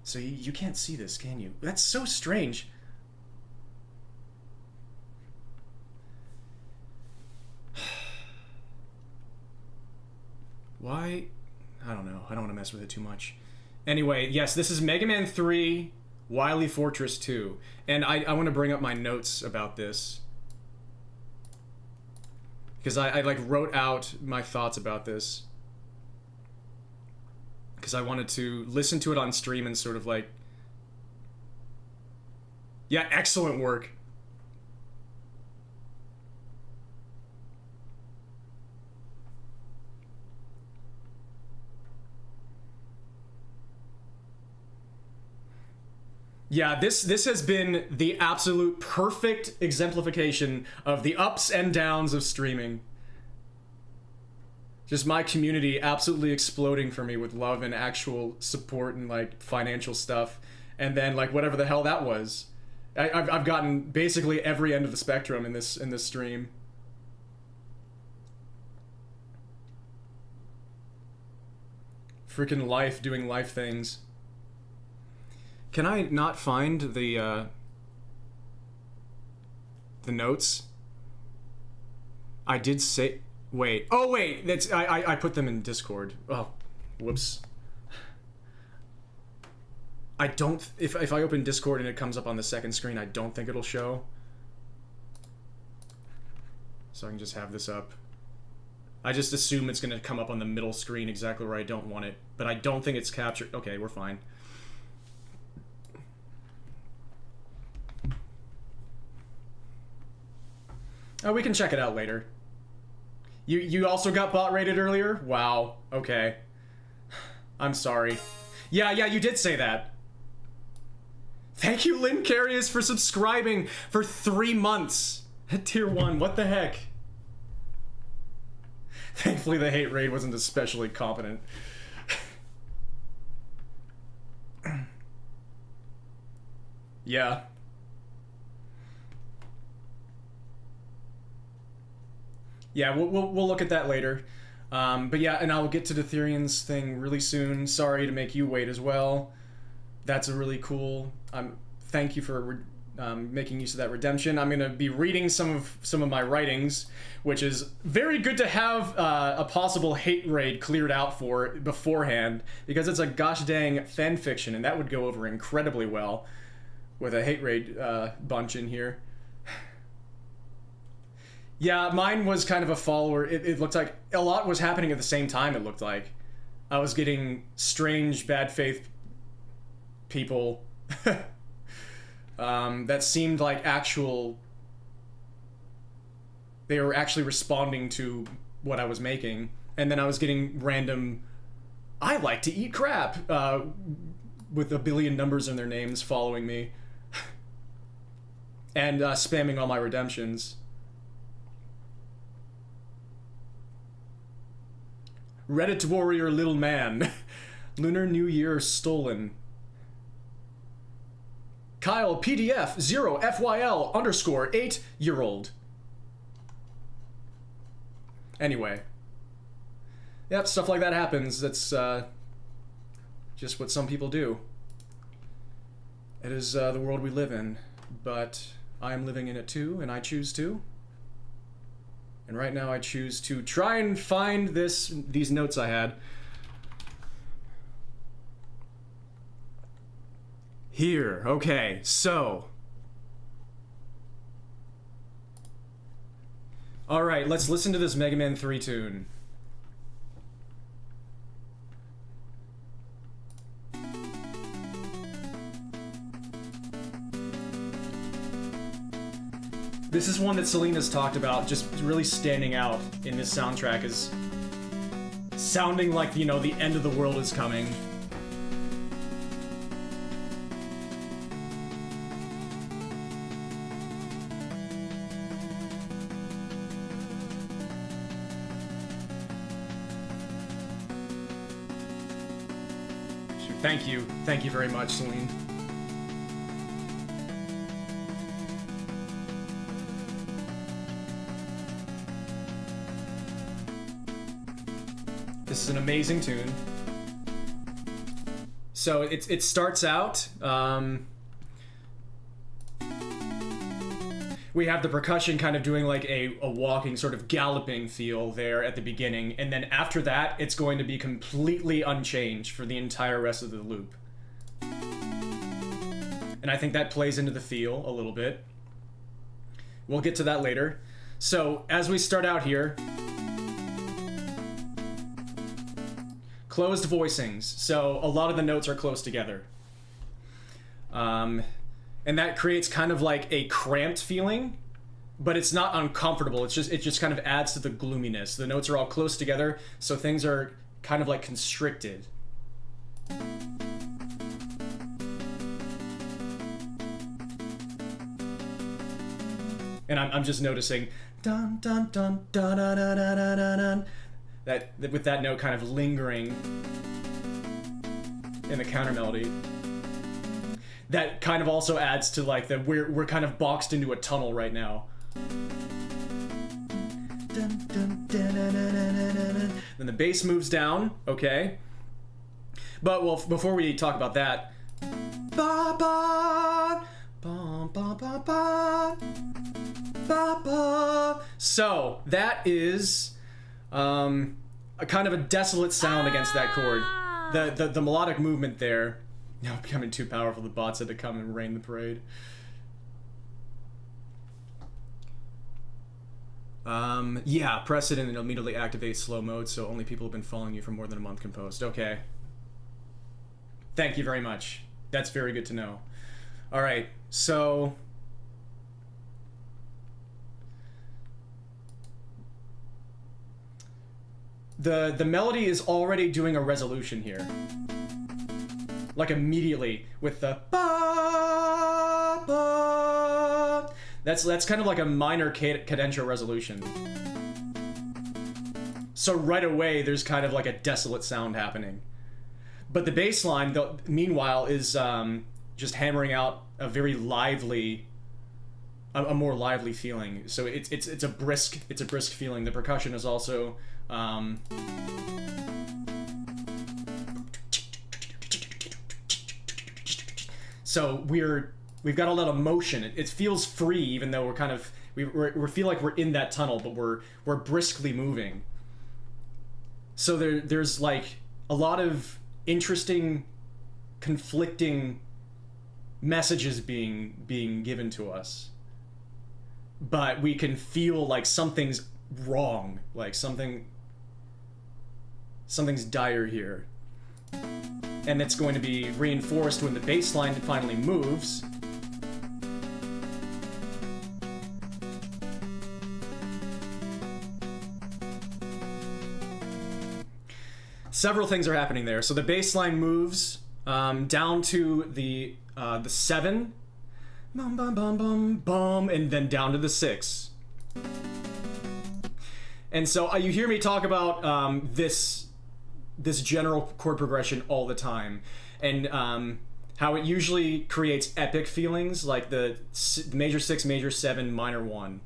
So you can't see this, can you? That's so strange. Why? I don't know. I don't want to mess with it too much. Anyway, yes, this is Mega Man 3 Wily Fortress 2. And I want to bring up my notes about this. Because I like wrote out my thoughts about this. Because I wanted to listen to it on stream and sort of like... Yeah, excellent work. Yeah, this has been the absolute perfect exemplification of the ups and downs of streaming. Just my community absolutely exploding for me with love and actual support and like financial stuff, and then like whatever the hell that was. I've gotten basically every end of the spectrum in this stream. Freaking life doing life things. Can I not find the notes? I did say... Wait. Oh, wait. That's I put them in Discord. Oh, whoops. I don't... If I open Discord and it comes up on the second screen, I don't think it'll show. So I can just have this up. I just assume it's going to come up on the middle screen exactly where I don't want it. But I don't think it's captured. Okay, we're fine. Oh, we can check it out later. You also got bot rated earlier? Wow. Okay. I'm sorry. Yeah, you did say that. Thank you, Lynn Carius, for subscribing for 3 months. At tier 1, what the heck? Thankfully, the hate raid wasn't especially competent. Yeah. Yeah, we'll look at that later. But yeah, and I'll get to Detherian's thing really soon. Sorry to make you wait as well. That's a really cool... thank you for making use of that redemption. I'm going to be reading some of my writings, which is very good to have a possible hate raid cleared out for beforehand, because it's a gosh dang fan fiction, and that would go over incredibly well with a hate raid bunch in here. Yeah, mine was kind of a follower. It looked like a lot was happening at the same time, it looked like. I was getting strange, bad faith people that seemed like actual... They were actually responding to what I was making. And then I was getting random, I like to eat crap, with a billion numbers in their names following me. And spamming all my redemptions. Reddit warrior little man. Lunar New Year stolen. Kyle PDF 0 FYL _ 8-year-old. Anyway. Yep, stuff like that happens. That's just what some people do. It is the world we live in. But I am living in it too, and I choose to. And right now I choose to try and find these notes I had. Here, okay, so. Alright, let's listen to this Mega Man 3 tune. This is one that Selena's talked about, just really standing out in this soundtrack as sounding like, you know, the end of the world is coming. Thank you. Thank you very much, Celine. This is an amazing tune. So it starts out, we have the percussion kind of doing like a walking, sort of galloping feel there at the beginning, and then after that, it's going to be completely unchanged for the entire rest of the loop. And I think that plays into the feel a little bit. We'll get to that later. So, as we start out here, closed voicings, so a lot of the notes are close together. And that creates kind of like a cramped feeling, but it's not uncomfortable. It just kind of adds to the gloominess. The notes are all close together, so things are kind of like constricted. And I'm just noticing dun dun dun dun dun dun dun dun dun, that with that note kind of lingering in the counter melody. That kind of also adds to like the we're kind of boxed into a tunnel right now. Then the bass moves down, okay. But well, before we talk about that, ba ba ba ba ba ba. Ba, ba. So that is a kind of a desolate sound against that chord. The melodic movement there. Now becoming too powerful, the bots had to come and rain the parade. Yeah, press it and it'll immediately activate slow mode, so only people who've been following you for more than a month can post. Okay. Thank you very much. That's very good to know. Alright, so... The melody is already doing a resolution here. Like immediately with the ba ba. That's kind of like a minor cadential resolution. So right away there's kind of like a desolate sound happening. But the bass line, though, meanwhile, is just hammering out a very lively, a more lively feeling. So it's a brisk feeling. The percussion is also. So we've got a lot of motion. It feels free, even though we're kind of we feel like we're in that tunnel, but we're briskly moving. So there's like a lot of interesting, conflicting messages being given to us, but we can feel like something's wrong, like something's dire here. And it's going to be reinforced when the bass line finally moves. Several things are happening there. So the bass line moves down to the 7, bum bum bum bum bum, and then down to the 6. And so you hear me talk about this general chord progression all the time, and how it usually creates epic feelings, like the major 6, major 7, minor 1.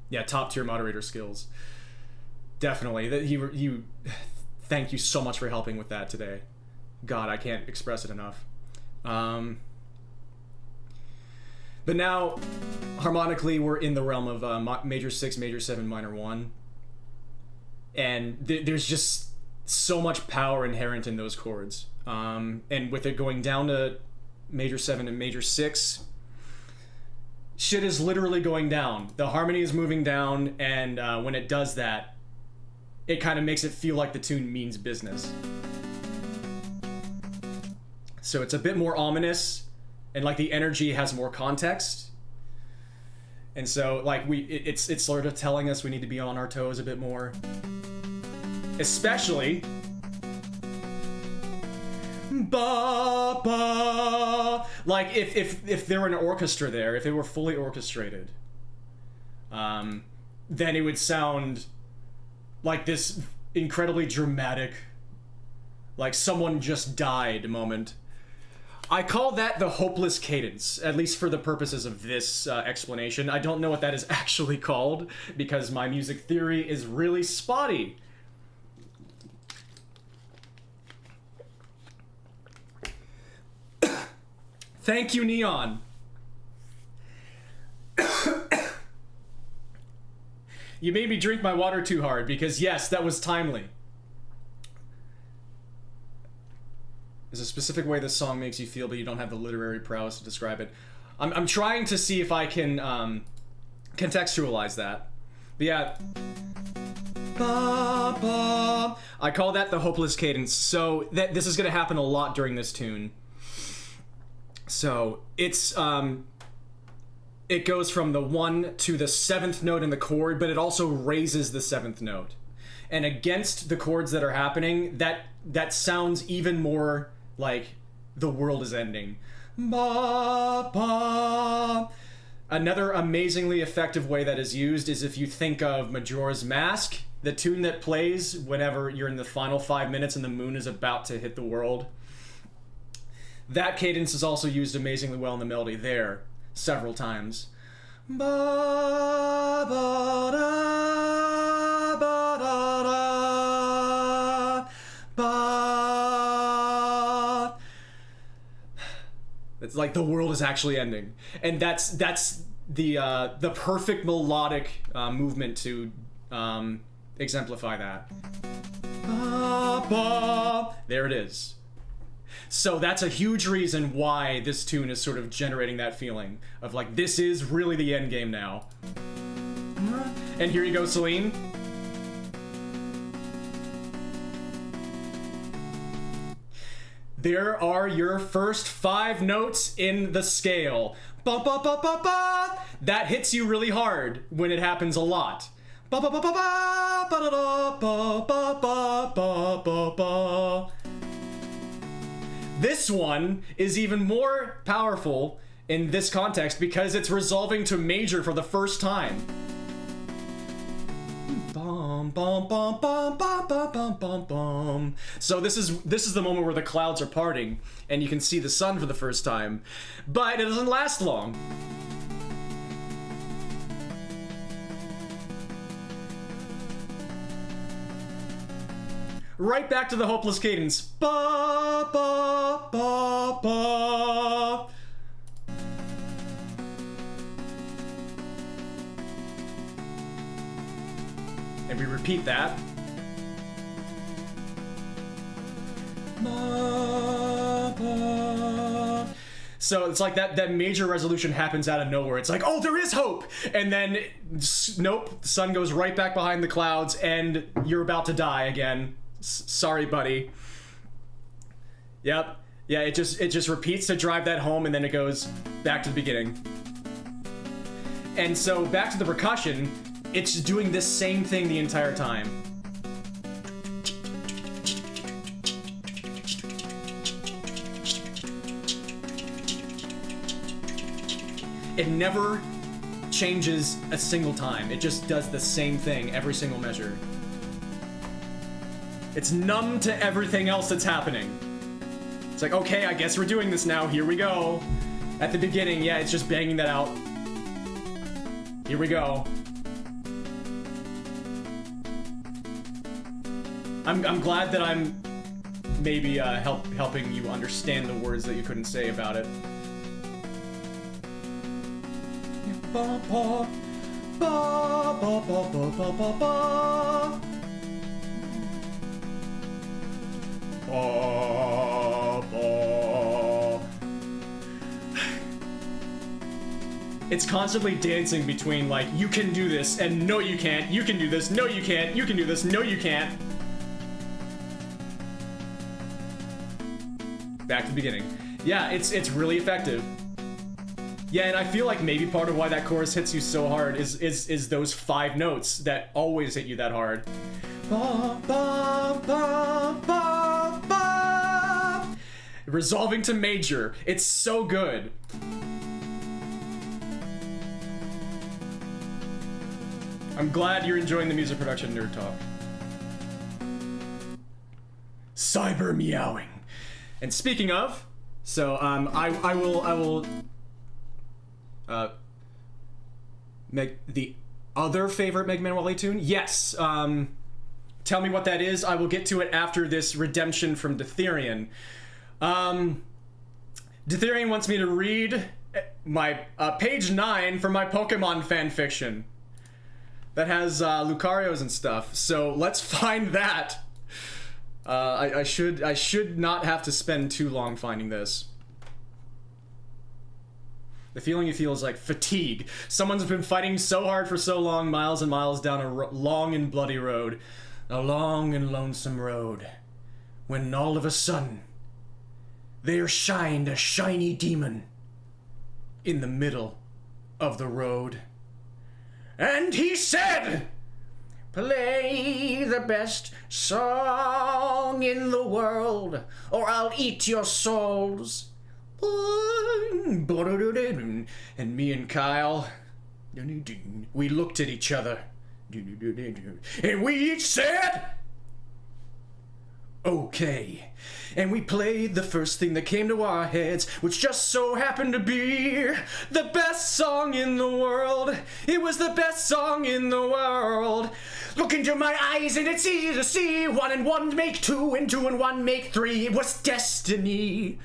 Yeah, top tier moderator skills. Definitely. You thank you so much for helping with that today. God, I can't express it enough. But now, harmonically, we're in the realm of major 6, major 7, minor 1. And there's just so much power inherent in those chords. And with it going down to major 7 and major 6, shit is literally going down. The harmony is moving down, and when it does that, it kind of makes it feel like the tune means business. So it's a bit more ominous, and like the energy has more context. And so like it's sort of telling us we need to be on our toes a bit more. Especially ba ba, like if there were an orchestra there, if it were fully orchestrated, then it would sound like this incredibly dramatic, like someone just died moment. I call that the hopeless cadence, at least for the purposes of this explanation. I don't know what that is actually called, because my music theory is really spotty. Thank you, Neon. You made me drink my water too hard, because yes, that was timely. There's a specific way this song makes you feel, but you don't have the literary prowess to describe it. I'm trying to see if I can contextualize that. But yeah. Ba, ba. I call that the hopeless cadence. So this is going to happen a lot during this tune. So it's it goes from the 1 to the 7th note in the chord, but it also raises the 7th note. And against the chords that are happening, that sounds even more like the world is ending. Ba, ba. Another amazingly effective way that is used is if you think of Majora's Mask, the tune that plays whenever you're in the final 5 minutes and the moon is about to hit the world. That cadence is also used amazingly well in the melody there, several times. Ba, ba, da, ba, da, da, ba. It's like the world is actually ending. And that's the perfect melodic movement to exemplify that. There it is. So that's a huge reason why this tune is sort of generating that feeling of like, this is really the end game now. And here you go, Celine. There are your first 5 notes in the scale. Ba ba ba ba ba. That hits you really hard when it happens a lot. Ba ba ba ba ba ba da ba ba ba ba ba ba. This one is even more powerful in this context because it's resolving to major for the first time. Bum, bum, bum, bum, bum, bum, bum, bum, bum. So this is the moment where the clouds are parting and you can see the sun for the first time, but it doesn't last long. Right back to the hopeless cadence. Ba ba ba ba. And we repeat that. Ba, ba. So it's like that major resolution happens out of nowhere. It's like, oh, there is hope. And then, nope, the sun goes right back behind the clouds and you're about to die again. Sorry, buddy. Yep. Yeah, it just repeats to drive that home and then it goes back to the beginning. And so back to the percussion, it's doing this same thing the entire time. It never changes a single time. It just does the same thing every single measure. It's numb to everything else that's happening. It's like, okay, I guess we're doing this now. Here we go. At the beginning, yeah, it's just banging that out. Here we go. I'm glad that I'm maybe helping you understand the words that you couldn't say about it. Ba ba ba ba ba ba ba ba. Ba, ba. It's constantly dancing between like, you can do this and no you can't, you can do this, no you can't, you can do this, no you can't. Back to the beginning. Yeah, it's really effective. Yeah, and I feel like maybe part of why that chorus hits you so hard is those 5 notes that always hit you that hard. Ba, ba, ba, ba, ba. Resolving to major. It's so good. I'm glad you're enjoying the music production nerd talk. Cyber meowing. And speaking of, so I will make the other favorite Mega Man Wally tune. Yes. Tell me what that is. I will get to it after this redemption from Detherian. Detherian wants me to read my page 9 from my Pokemon fanfiction that has Lucarios and stuff. So let's find that. I should not have to spend too long finding this. The feeling you feel is like fatigue. Someone's been fighting so hard for so long, miles and miles down a long and bloody road. A long and lonesome road. When all of a sudden, there shined a shiny demon in the middle of the road. And he said, "Play the best song in the world, or I'll eat your souls." And me and Kyle, we looked at each other. And we each said, okay. And we played the first thing that came to our heads, which just so happened to be the best song in the world. It was the best song in the world. Look into my eyes and it's easy to see. 1 and 1 make 2 and 2 and 1 make 3. It was destiny.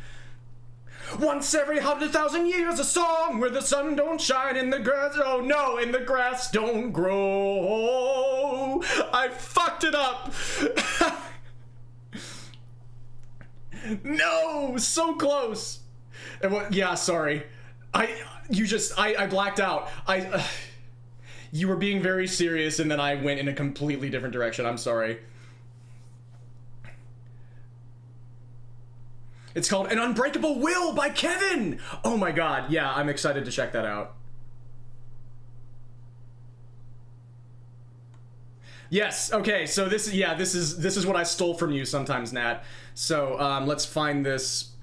Once every 100,000 years, a song where the sun don't shine in the grass. Oh no, and the grass don't grow. I fucked it up. No, so close. And what? Yeah, sorry. I blacked out. You were being very serious, and then I went in a completely different direction. I'm sorry. It's called An Unbreakable Will by Kevin! Oh my god, yeah, I'm excited to check that out. Yes, okay, so this is what I stole from you sometimes, Nat. So, let's find this.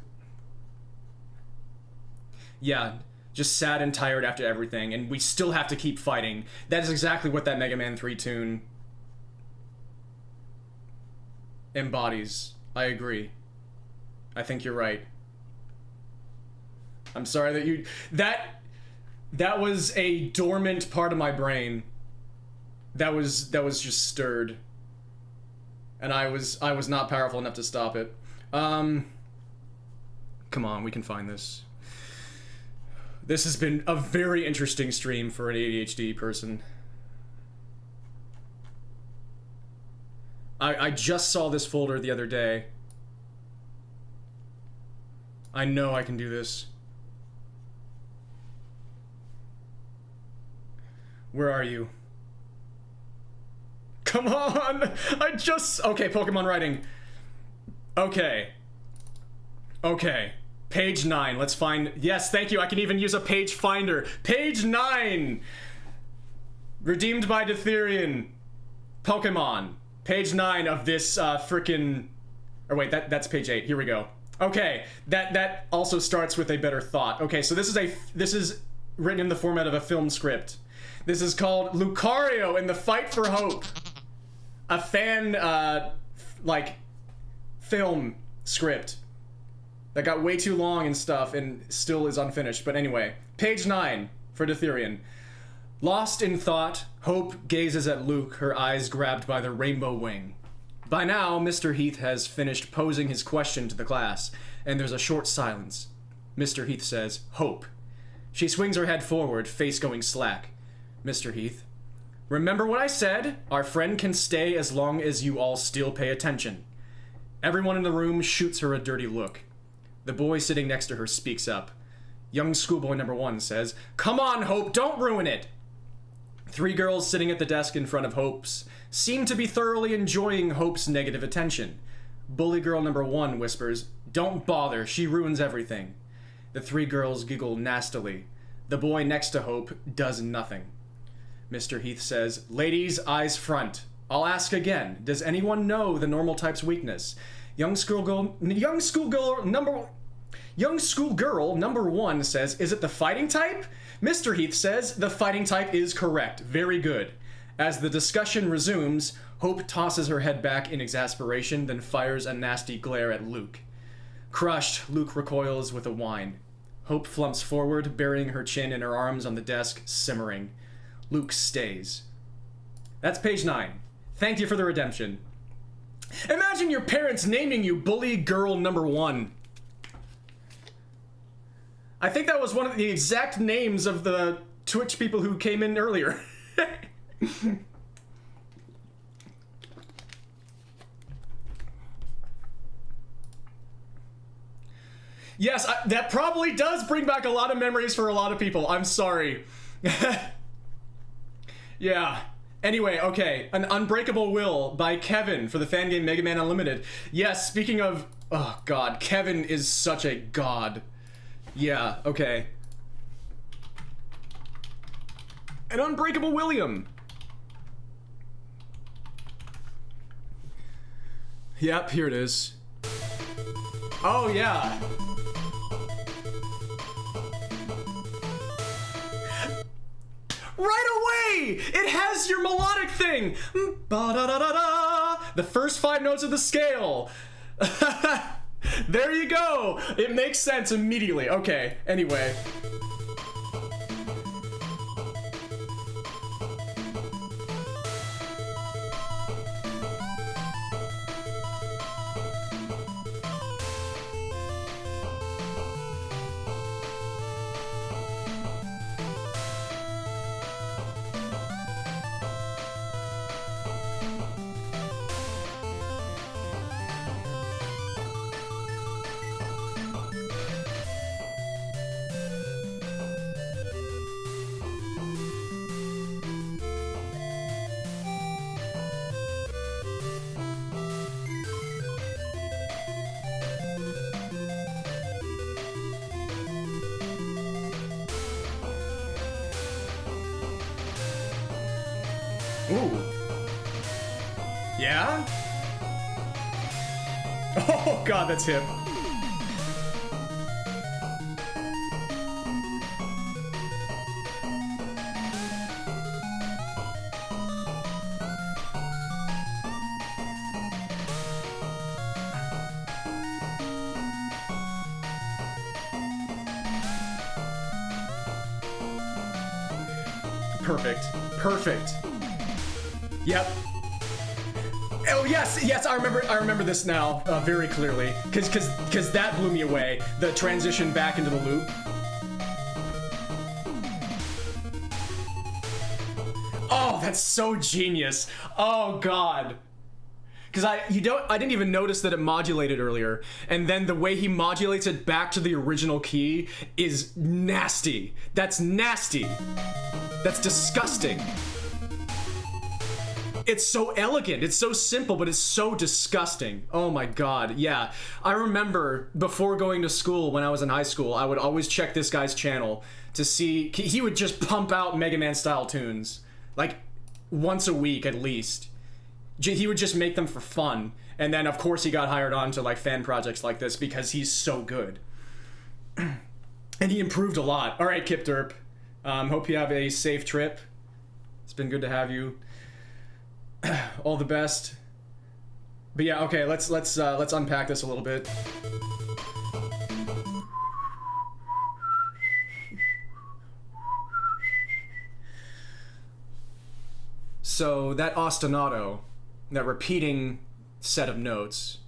Yeah, just sad and tired after everything, and we still have to keep fighting. That is exactly what that Mega Man 3 tune embodies. I agree. I think you're right. I'm sorry that you... That was a dormant part of my brain. That was just stirred. And I was not powerful enough to stop it. Come on, we can find this. This has been a very interesting stream for an ADHD person. I just saw this folder the other day. I know I can do this. Where are you? Come on! Okay, Pokemon writing. Okay. Okay. Page 9. Let's find... Yes, thank you. I can even use a page finder. Page 9! Redeemed by Ditherian. Pokemon. Page 9 of this, frickin'... Or wait, that's page 8. Here we go. Okay, that also starts with a better thought. Okay, so this is written in the format of a film script. This is called Lucario and the Fight for Hope. A fan, film script that got way too long and stuff and still is unfinished. But anyway, page 9 for Ditherian. Lost in thought, Hope gazes at Luke, her eyes grabbed by the rainbow wing. By now, Mr. Heath has finished posing his question to the class, and there's a short silence. Mr. Heath says, Hope. She swings her head forward, face going slack. Mr. Heath. Remember what I said? Our friend can stay as long as you all still pay attention. Everyone in the room shoots her a dirty look. The boy sitting next to her speaks up. Young schoolboy number 1 says, Come on, Hope, don't ruin it! 3 girls sitting at the desk in front of Hope's seem to be thoroughly enjoying Hope's negative attention. Bully girl number 1 whispers, Don't bother, she ruins everything. The 3 girls giggle nastily. The boy next to Hope does nothing. Mr. Heath says, Ladies, eyes front. I'll ask again, does anyone know the normal type's weakness? Young schoolgirl number 1 says, Is it the fighting type? Mr. Heath says, The fighting type is correct. Very good. As the discussion resumes, Hope tosses her head back in exasperation, then fires a nasty glare at Luke. Crushed, Luke recoils with a whine. Hope flumps forward, burying her chin in her arms on the desk, simmering. Luke stays. That's page 9. Thank you for the redemption. Imagine your parents naming you Bully Girl number 1. I think that was one of the exact names of the Twitch people who came in earlier. Yes, that probably does bring back a lot of memories for a lot of people. I'm sorry. Yeah. Anyway, okay. An Unbreakable Will by Kevin for the fan game Mega Man Unlimited. Yes, speaking of... Oh, God. Kevin is such a god. Yeah, okay. An Unbreakable William. Yep, here it is. Oh, yeah. Right away! It has your melodic thing! Ba-da-da-da-da! The first 5 notes of the scale. There you go! It makes sense immediately. Okay, anyway. Ooh. Yeah? Oh god, that's hip. Perfect. Perfect. Yep. Oh yes, yes, I remember this now very clearly, cause that blew me away. The transition back into the loop. Oh, that's so genius. Oh god. Cause I didn't even notice that it modulated earlier, and then the way he modulates it back to the original key is nasty. That's nasty. That's disgusting. It's so elegant, it's so simple, but it's so disgusting. Oh my god, yeah. I remember before going to school, when I was in high school, I would always check this guy's channel to see, he would just pump out Mega Man style tunes, like once a week at least. He would just make them for fun, and then of course he got hired on to like fan projects like this because he's so good. And he improved a lot. Alright, Kip Derp, hope you have a safe trip. It's been good to have you. All the best. But yeah, okay, let's unpack this a little bit. So that ostinato, that repeating set of notes,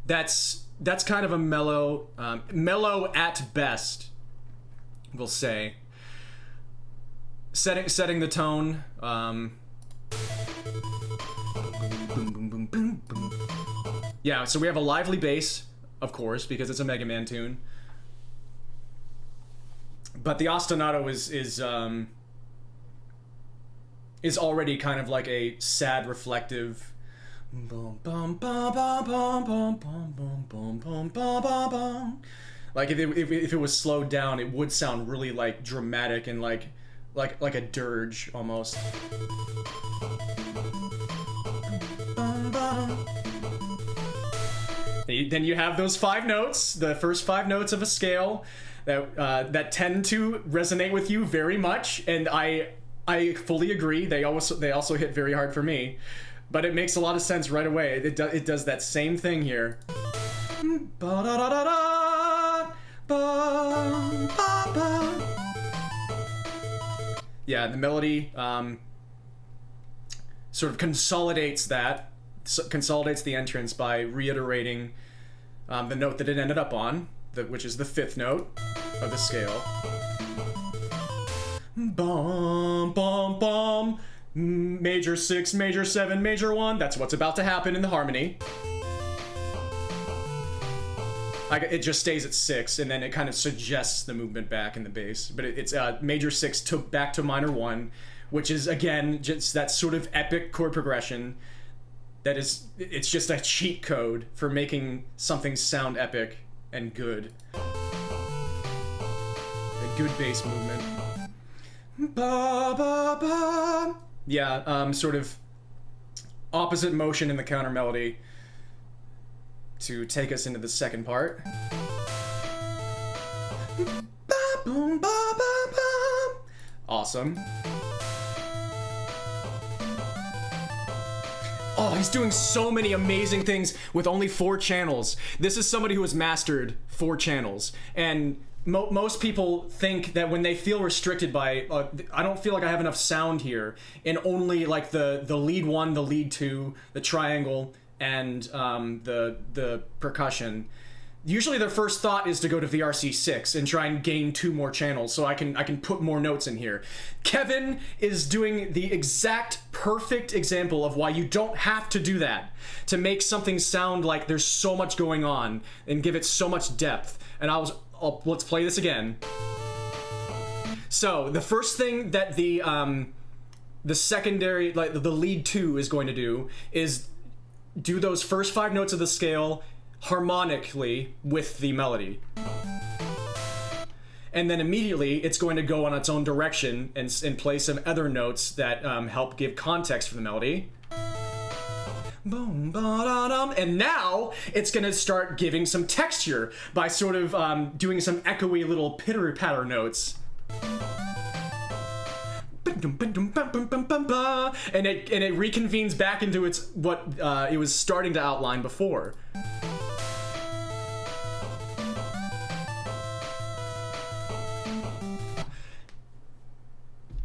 that's kind of a mellow, mellow at best, we'll say. Setting the tone. Yeah, so we have a lively bass, of course, because it's a Mega Man tune. But the ostinato is already kind of like a sad, reflective. Like if it was slowed down, it would sound really like dramatic and like a dirge almost. Then you have those 5 notes, the first 5 notes of a scale that tend to resonate with you very much, and I fully agree. They also hit very hard for me. But it makes a lot of sense right away. It does that same thing here. Yeah, the melody sort of consolidates the entrance by reiterating the note that it ended up on, which is the 5th note of the scale. Bum, bum, bum. Major 6, major 7, major 1. That's what's about to happen in the harmony. It just stays at 6, and then it kind of suggests the movement back in the bass. But it's major 6 back to minor 1, which is, again, just that sort of epic chord progression that is, it's just a cheat code for making something sound epic and good. A good bass movement. Ba, ba, ba. Yeah, sort of opposite motion in the counter melody to take us into the second part. Awesome. Oh, he's doing so many amazing things with only 4 channels. This is somebody who has mastered 4 channels, and most people think that when they feel restricted by, I don't feel like I have enough sound here, in only like the lead 1, the lead 2, the triangle, and the percussion. Usually their first thought is to go to VRC6 and try and gain 2 more channels so I can put more notes in here. Kevin is doing the exact perfect example of why you don't have to do that to make something sound like there's so much going on and give it so much depth. And let's play this again. So the first thing that the secondary, like the lead 2 is going to do is do those first 5 notes of the scale, harmonically with the melody. And then immediately it's going to go on its own direction and play some other notes that help give context for the melody. Boom, ba-da-dum. And now it's going to start giving some texture by sort of doing some echoey little pitter-patter notes. And it reconvenes back into its what it was starting to outline before.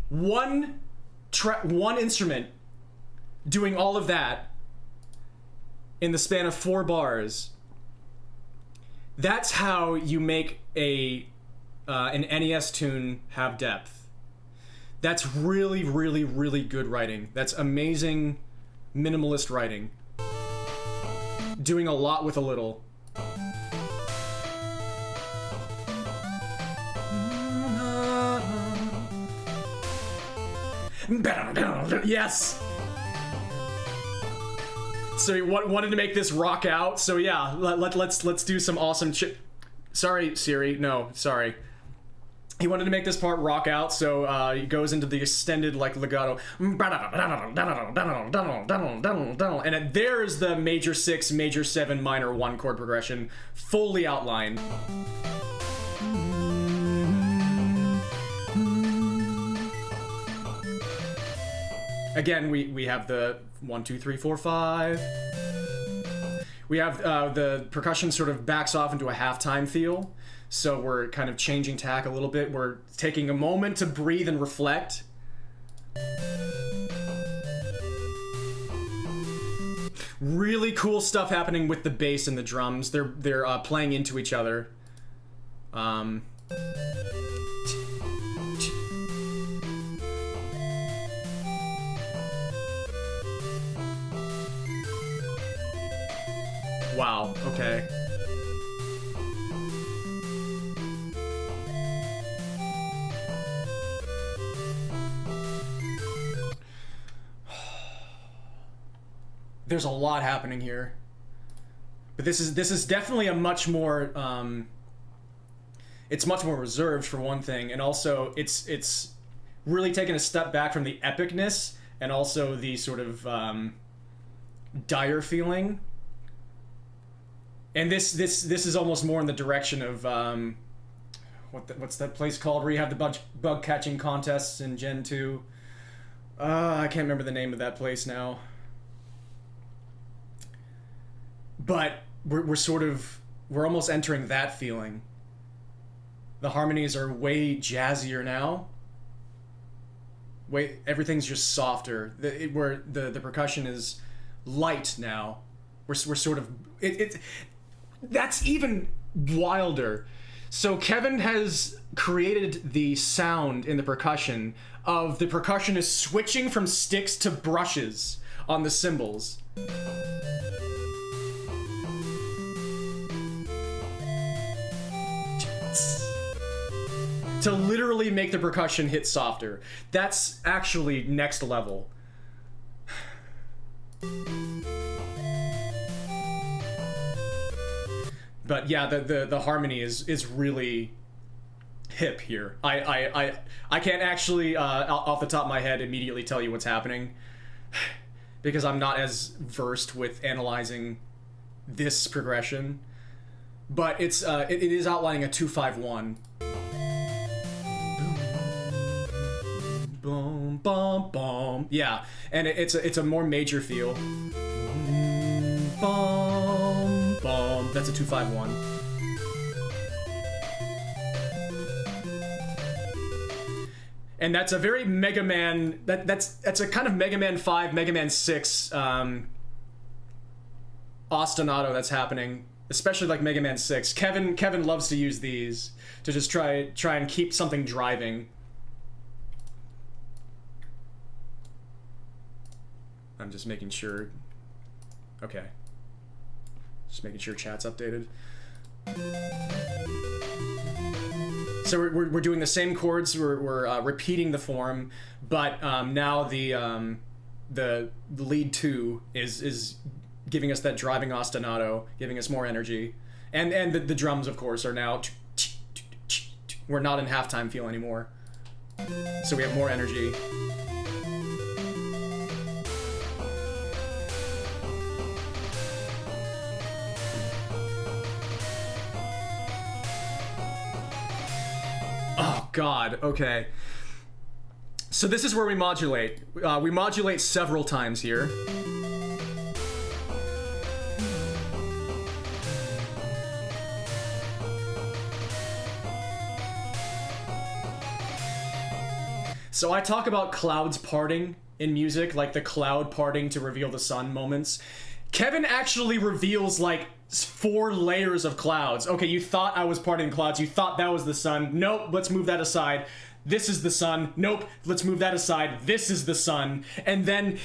One instrument doing all of that in the span of 4 bars. That's how you make an NES tune have depth. That's really, really, really good writing. That's amazing minimalist writing. Doing a lot with a little. Yes! So he wanted to make this rock out, so yeah, let's do some awesome Sorry, Siri, no, sorry. He wanted to make this part rock out, so he goes into the extended, like, legato. And there's the major 6, major 7, minor 1 chord progression, fully outlined. Again, we have the 1, 2, 3, 4, 5. We have the percussion sort of backs off into a halftime feel. So we're kind of changing tack a little bit. We're taking a moment to breathe and reflect. Really cool stuff happening with the bass and the drums. They're playing into each other. Wow, okay. There's a lot happening here. But this is definitely a much more it's much more reserved for one thing, and also it's really taken a step back from the epicness and also the sort of dire feeling. And this is almost more in the direction of what's that place called where you have the bug catching contests in Gen 2? I can't remember the name of that place now. But we're almost entering that feeling. The harmonies are way jazzier now. Everything's just softer. Where the percussion is light now. We're sort of that's even wilder. So Kevin has created the sound in the percussion of the percussionist switching from sticks to brushes on the cymbals. To literally make the percussion hit softer. That's actually next level. But yeah, the harmony is really hip here. I can't actually off the top of my head immediately tell you what's happening because I'm not as versed with analyzing this progression. But it is outlining a 2-5-1. Boom, bum, bum. Yeah, and it's a more major feel. Bum, bum. That's a 2-5-1. And that's a very Mega Man. That's a kind of Mega Man 5, Mega Man 6 ostinato that's happening, especially like Mega Man 6. Kevin loves to use these to just try and keep something driving. I'm just making sure. Okay. Just making sure chat's updated. So we're doing the same chords. We're repeating the form, but now the lead 2 is giving us that driving ostinato, giving us more energy. And the drums, of course, are now... We're not in halftime feel anymore. So we have more energy. Oh, God. Okay. So this is where we modulate. We modulate several times here. So I talk about clouds parting in music, like the cloud parting to reveal the sun moments. Kevin actually reveals like 4 layers of clouds. Okay, you thought I was parting clouds. You thought that was the sun. Nope, let's move that aside. This is the sun. Nope, let's move that aside. This is the sun. And then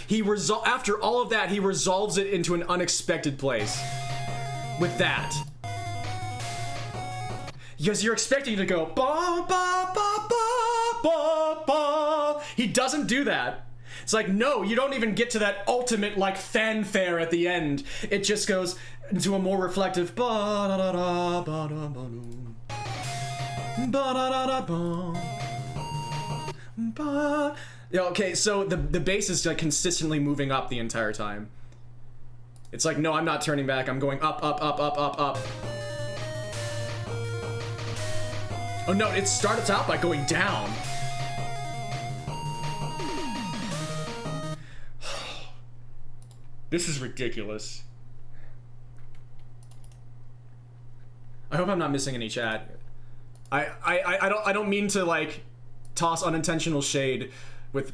after all of that, he resolves it into an unexpected place. With that. Because you're expecting to go ba ba ba ba ba ba. He doesn't do that. It's like, no, you don't even get to that ultimate like fanfare at the end. It just goes into a more reflective ba da da da ba da ba ba da da ba ba. Yeah, okay, so the bass is like consistently moving up the entire time. It's like, no, I'm not turning back. I'm going up, up, up, up, up, up. Oh no, it starts out by going down. This is ridiculous. I hope I'm not missing any chat. I don't mean to like toss unintentional shade with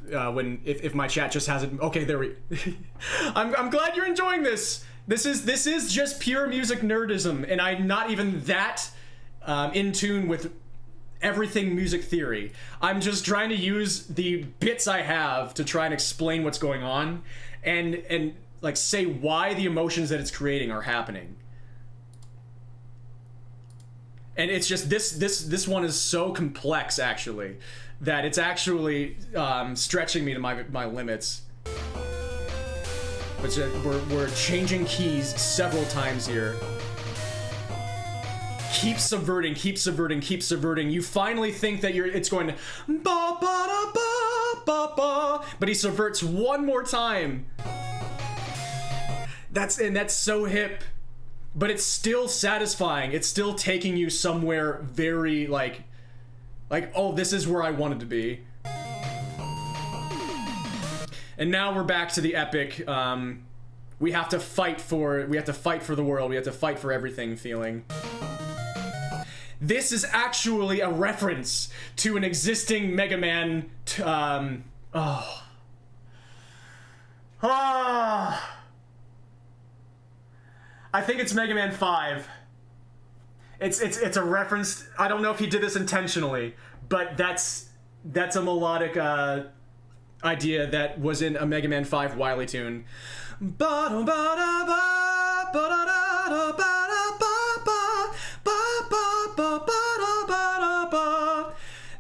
if my chat just hasn't. Okay, there we. I'm glad you're enjoying this. This is just pure music nerdism, and I'm not even that in tune with everything music theory. I'm just trying to use the bits I have to try and explain what's going on, and like say why the emotions that it's creating are happening. And it's just this one is so complex actually that it's actually stretching me to my limits. But we're changing keys several times here. Keep subverting, keep subverting, keep subverting. You finally think that it's going to ba ba da ba ba ba, but he subverts one more time. That's so hip, but it's still satisfying. It's still taking you somewhere very like oh, this is where I wanted to be. And now we're back to the epic. We have to fight for the world. We have to fight for everything feeling. This is actually a reference to an existing Mega Man. I think it's Mega Man 5. It's a reference. I don't know if he did this intentionally, but that's a melodic idea that was in a Mega Man 5 Wily tune.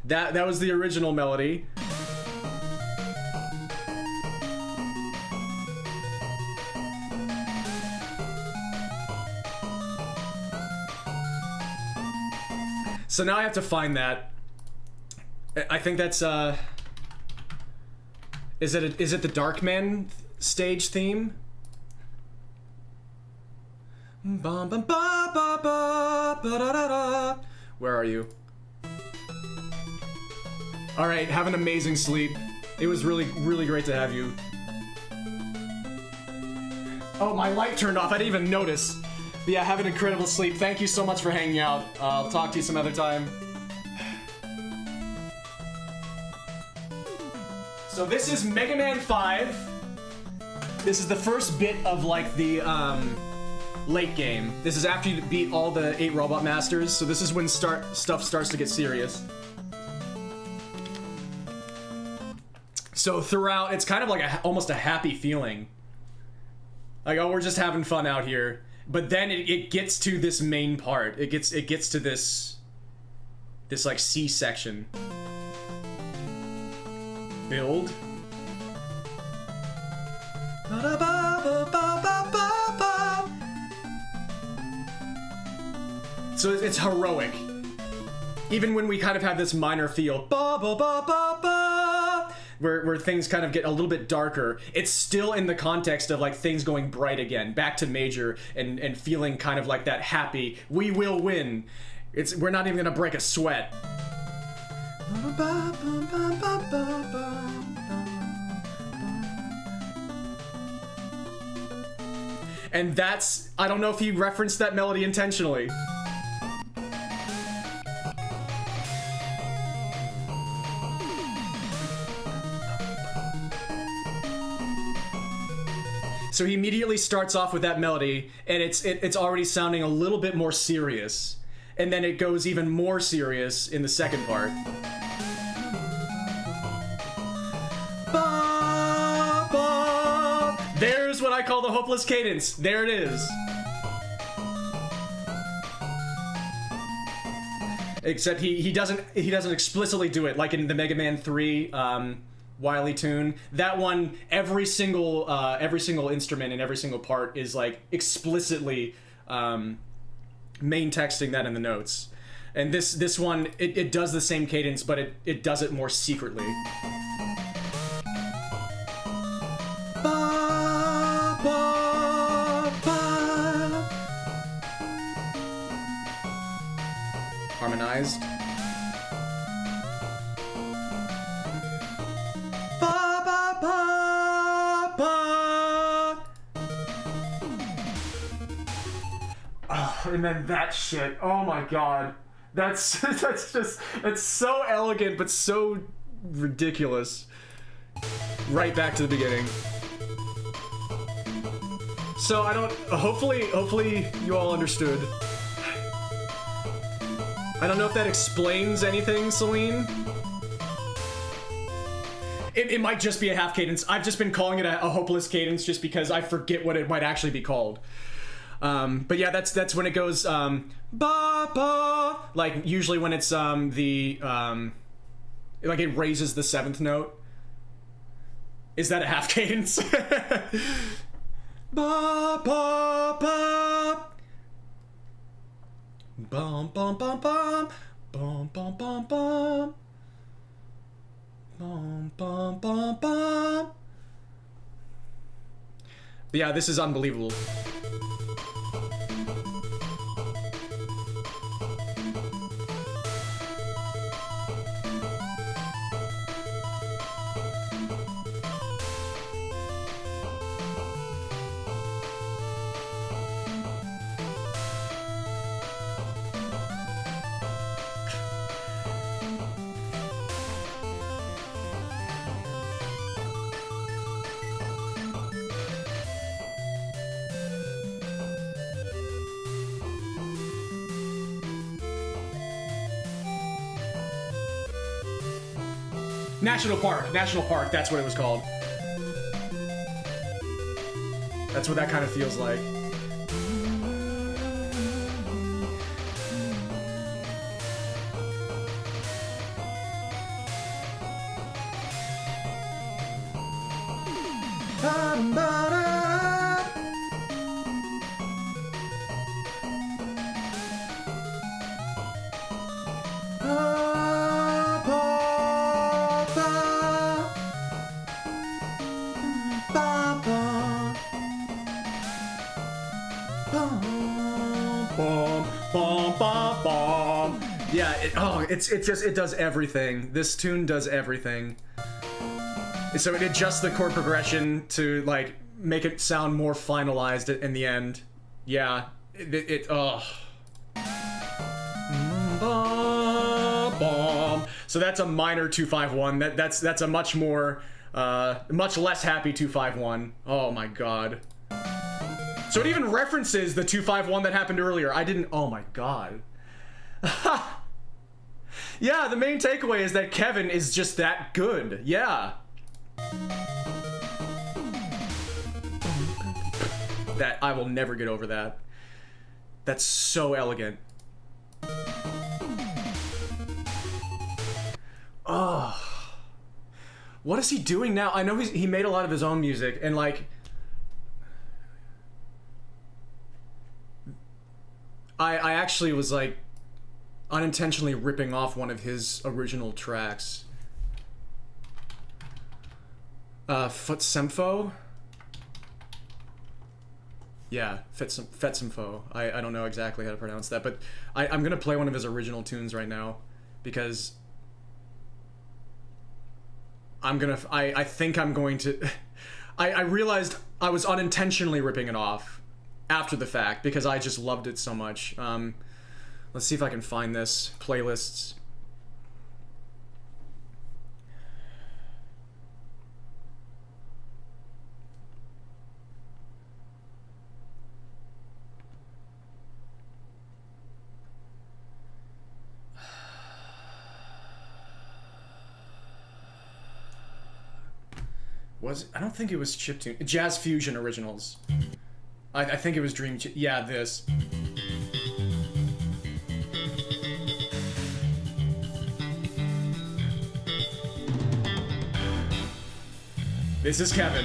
That was the original melody. So now I have to find that. I think that's is it the Darkman stage theme? Where are you? All right, have an amazing sleep. It was really, really great to have you. Oh, my light turned off. I didn't even notice. But yeah, have an incredible sleep. Thank you so much for hanging out. I'll talk to you some other time. So this is Mega Man 5. This is the first bit of like the late game. This is after you beat all the 8 Robot Masters. So this is when stuff starts to get serious. So throughout, it's kind of like almost a happy feeling. Like, oh, we're just having fun out here. But then it gets to this main part. It gets to this like C section. Build. So it's heroic. Even when we kind of have this minor feel, ba ba ba ba ba, where things kind of get a little bit darker, it's still in the context of like things going bright again, back to major, and feeling kind of like that happy, we will win. We're not even gonna break a sweat. And that's, I don't know if he referenced that melody intentionally. So he immediately starts off with that melody, and it's already sounding a little bit more serious. And then it goes even more serious in the second part. Ba, ba. There's what I call the hopeless cadence. There it is. Except he doesn't explicitly do it like in the Mega Man 3 Wily tune. That one, every single instrument and every single part is like explicitly main texting that in the notes. And this one, it does the same cadence, but it does it more secretly. Ba, ba, ba. Harmonized. Ba, ba, ba, ba. Oh, and then that shit. Oh my god. That's so elegant but so ridiculous. Right back to the beginning. So I don't, hopefully you all understood. I don't know if that explains anything, Celine. It might just be a half cadence. I've just been calling it a hopeless cadence just because I forget what it might actually be called. But yeah, that's when it goes ba ba, like usually when it's like it raises the seventh note. Is that a half cadence? Ba ba ba. Bum bum bum bum. Bum bum bum bum. Bum bum bum bum. But yeah, this is unbelievable. National Park, that's what it was called. That's what that kind of feels like. Yeah, it does everything. This tune does everything. So it adjusts the chord progression to like make it sound more finalized in the end. Yeah, So that's a minor 251. That's a much more much less happy 251. Oh my god. So it even references the 251 that happened earlier. Oh my god. Yeah, the main takeaway is that Kevin is just that good. Yeah. That, I will never get over that. That's so elegant. Oh. What is he doing now? I know he made a lot of his own music, and like... I actually was like unintentionally ripping off one of his original tracks. Futsemfo? Yeah, Fetsemfo. I don't know exactly how to pronounce that, but I'm gonna play one of his original tunes right now because I think I'm going to I realized I was unintentionally ripping it off after the fact because I just loved it so much. Let's see if I can find this. Playlists. I don't think it was chiptune. Jazz Fusion Originals. I think it was yeah, this. This is Kevin.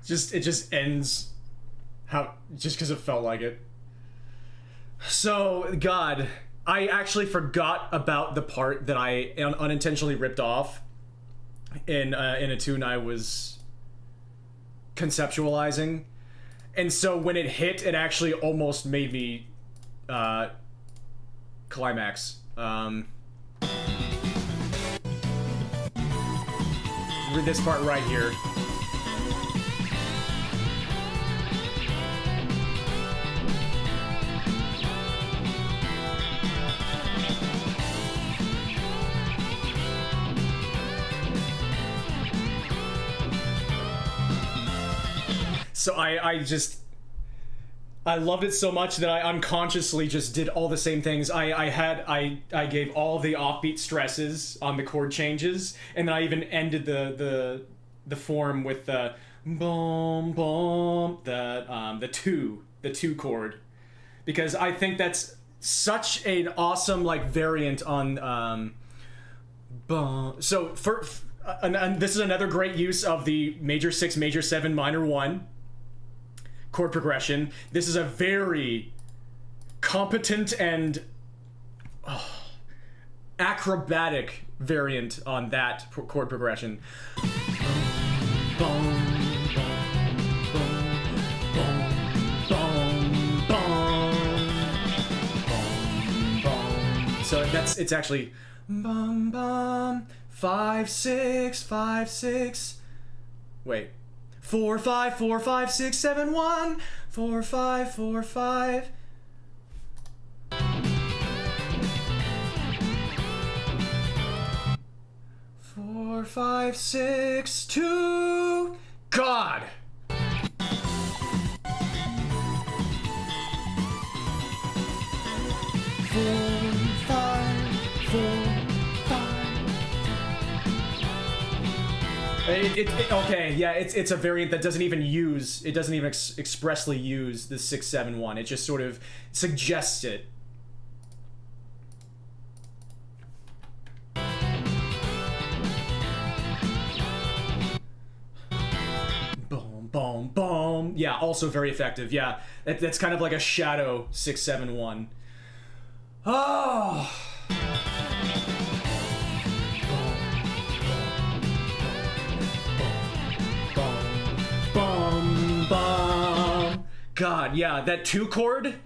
it just ends just because it felt like it. So, God, I actually forgot about the part that I unintentionally ripped off in a tune I was conceptualizing. And so when it hit, it actually almost made me climax. This part right here. So I loved it so much that I unconsciously just did all the same things. I gave all the offbeat stresses on the chord changes, and then I even ended the form with the boom boom, the two chord, because I think that's such an awesome like variant on boom. So and this is another great use of the major 6 major 7 minor 1 chord progression. This is a very competent and acrobatic variant on that chord progression. So it's actually bum bum 5 6 5 6. Wait. 4 5 4 5 6 7 1 4 5 4 5. Four, 5 6 2. God. 4 5 4 okay, yeah, it's a variant that doesn't even expressly use the 6-7-1. It just sort of suggests it. Boom, boom, boom. Yeah, also very effective. Yeah, that's kind of like a shadow 6-7-1. Oh. God, yeah, that 2 chord,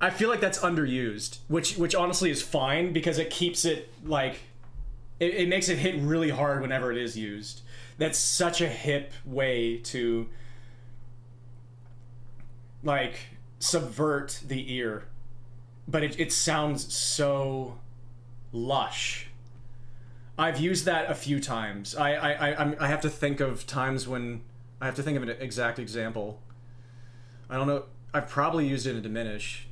I feel like that's underused, which honestly is fine because it keeps it like it makes it hit really hard whenever it is used. That's such a hip way to like subvert the ear, but it sounds so lush. I've used that a few times. I have to think of times when I have to think of an exact example. I don't know. I've probably used it in Diminish.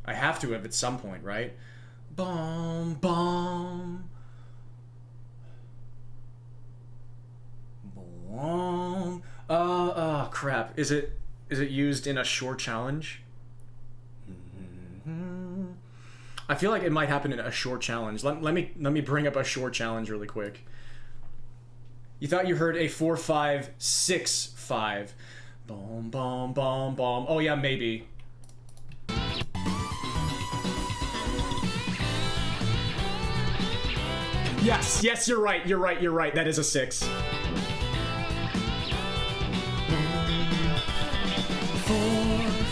I have to have at some point, right? Boom, boom. Boom. Crap. Is it used in a short challenge? I feel like it might happen in a short challenge. Let me bring up a short challenge really quick. You thought you heard a 4 5 6 5. Boom, boom, boom, boom. Oh yeah, maybe. Yes, you're right. That is a 6. 4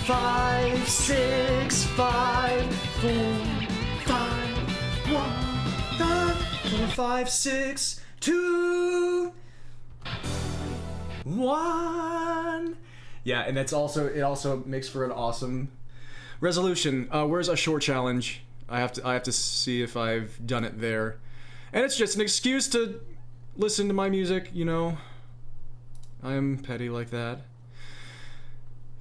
5 6 5 4 5 1 4 5 6 2 1. Yeah, and it also makes for an awesome resolution. Where's a short challenge? I have to see if I've done it there. And it's just an excuse to listen to my music, you know. I am petty like that.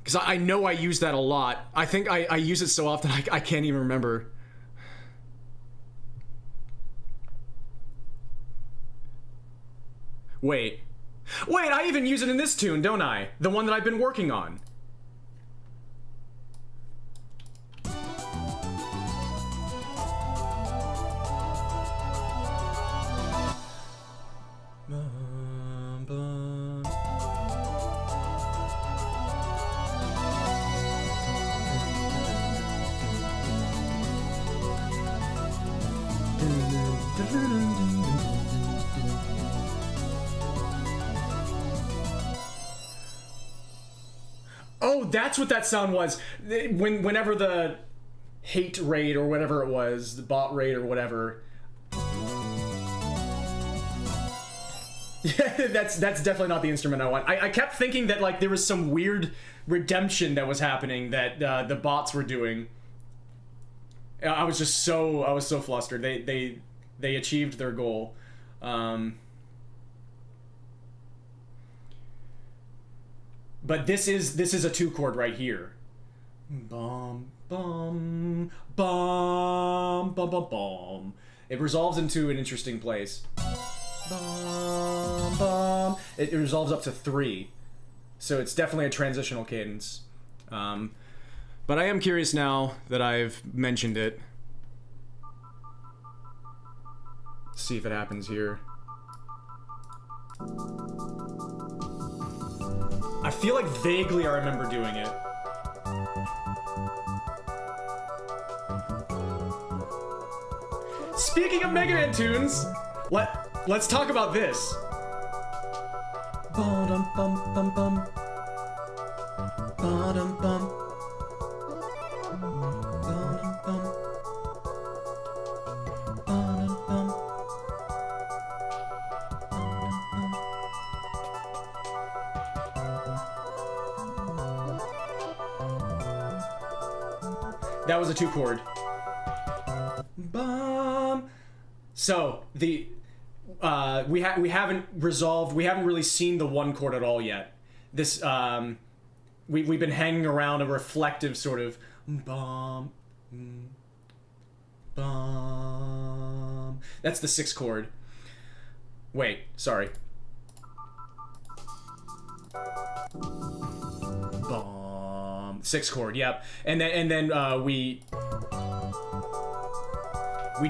Because I know I use that a lot. I think I use it so often I can't even remember. Wait, I even use it in this tune, don't I? The one that I've been working on. Oh, that's what that sound was. Whenever the hate raid or whatever it was, the bot raid or whatever. Yeah, that's definitely not the instrument I want. I kept thinking that like there was some weird redemption that was happening that the bots were doing. I was so flustered. They achieved their goal. But this is a 2-chord right here. Bum bum bum bum bum bum. It resolves into an interesting place. Bum bum. It resolves up to 3, so it's definitely a transitional cadence. But I am curious now that I've mentioned it. See if it happens here. I feel like vaguely I remember doing it. Speaking of Mega Man tunes, let's talk about this. Ba-dum bum bum bum. Ba-dum bum. Ba-dum bum. Ba-dum bum. That was a 2-chord. Bum. So the we haven't really seen the 1 chord at all yet. This we've been hanging around a reflective sort of bum bum. That's the 6th chord. Wait, sorry. Bum. 6th chord, yep. And then we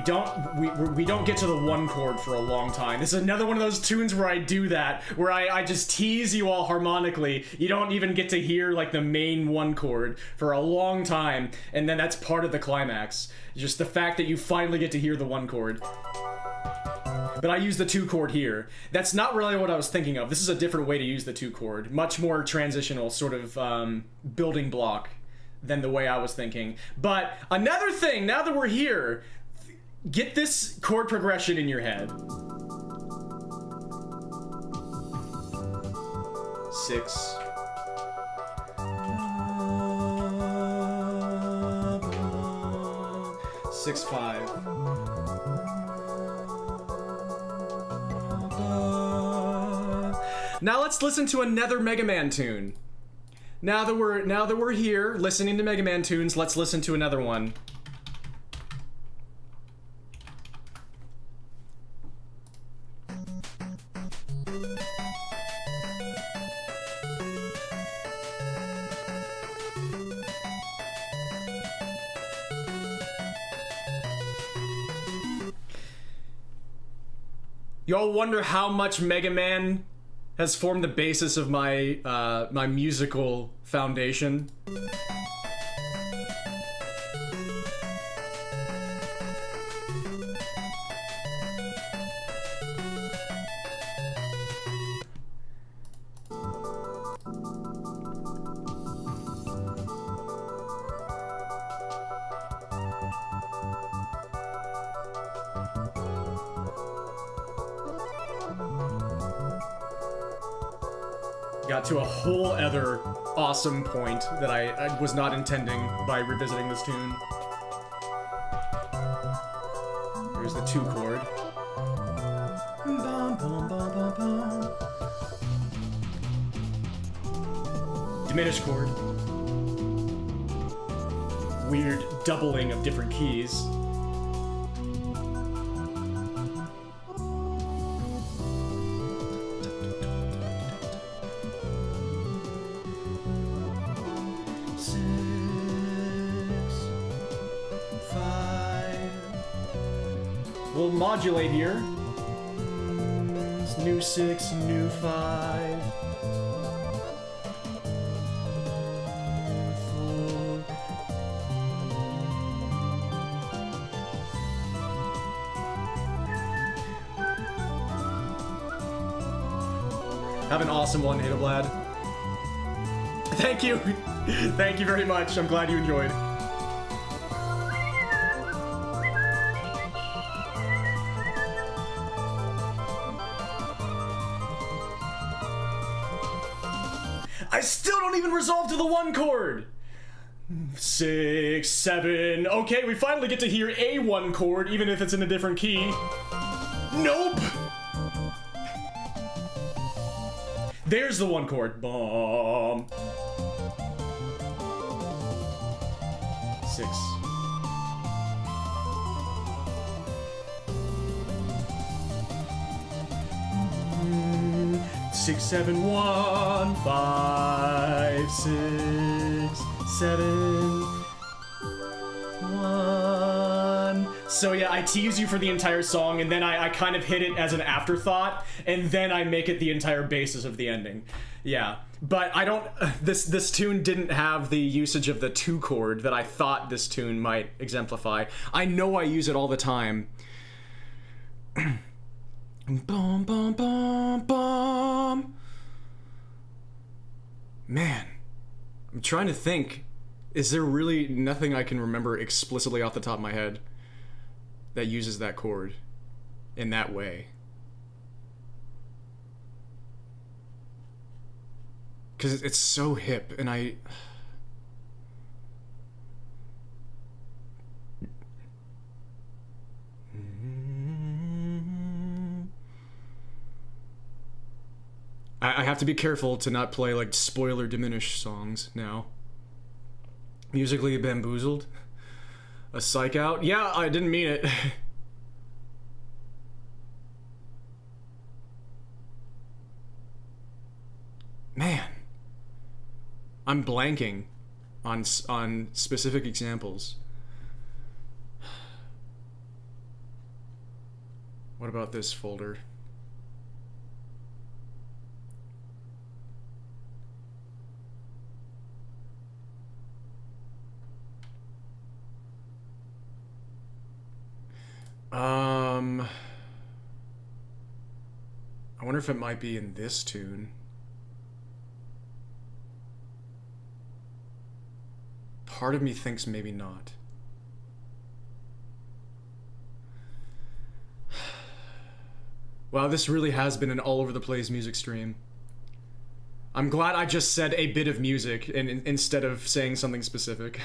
don't get to the 1 chord for a long time. This is another one of those tunes where I do that, where I just tease you all harmonically. You don't even get to hear like the main 1 chord for a long time, and then that's part of the climax. Just the fact that you finally get to hear the 1 chord. But I use the 2 chord here. That's not really what I was thinking of. This is a different way to use the 2 chord. Much more transitional sort of building block than the way I was thinking. But another thing, now that we're here, get this chord progression in your head. 6. 6 5. Now let's listen to another Mega Man tune. Now that we're here listening to Mega Man tunes, let's listen to another one. Y'all wonder how much Mega Man has formed the basis of my my musical foundation? Got to a whole other awesome point that I was not intending by revisiting this tune. Here's the 2 chord. Diminished chord. Weird doubling of different keys. We'll modulate here. It's new 6, new 5. 4. Have an awesome one, Vlad. Thank you. Thank you very much. I'm glad you enjoyed. I still don't even resolve to the 1 chord. 6, 7. Okay, we finally get to hear a 1 chord, even if it's in a different key. Nope. There's the 1 chord. Bomb. 6. Six, 7, 1, 5, 6, 7, 1. So yeah, I tease you for the entire song, and then I kind of hit it as an afterthought, and then I make it the entire basis of the ending. Yeah, but I don't. This tune didn't have the usage of the 2 chord that I thought this tune might exemplify. I know I use it all the time. Bum, bum, bum, bum. Man, I'm trying to think. Is there really nothing I can remember explicitly off the top of my head that uses that chord in that way? Because it's so hip, and I have to be careful to not play like spoiler diminish songs now. Musically bamboozled? A psych out? Yeah, I didn't mean it. Man. I'm blanking on specific examples. What about this folder? I wonder if it might be in this tune. Part of me thinks maybe not. Wow, this really has been an all over the place music stream. I'm glad I just said a bit of music instead of saying something specific.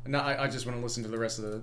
No, I just want to listen to the rest of the...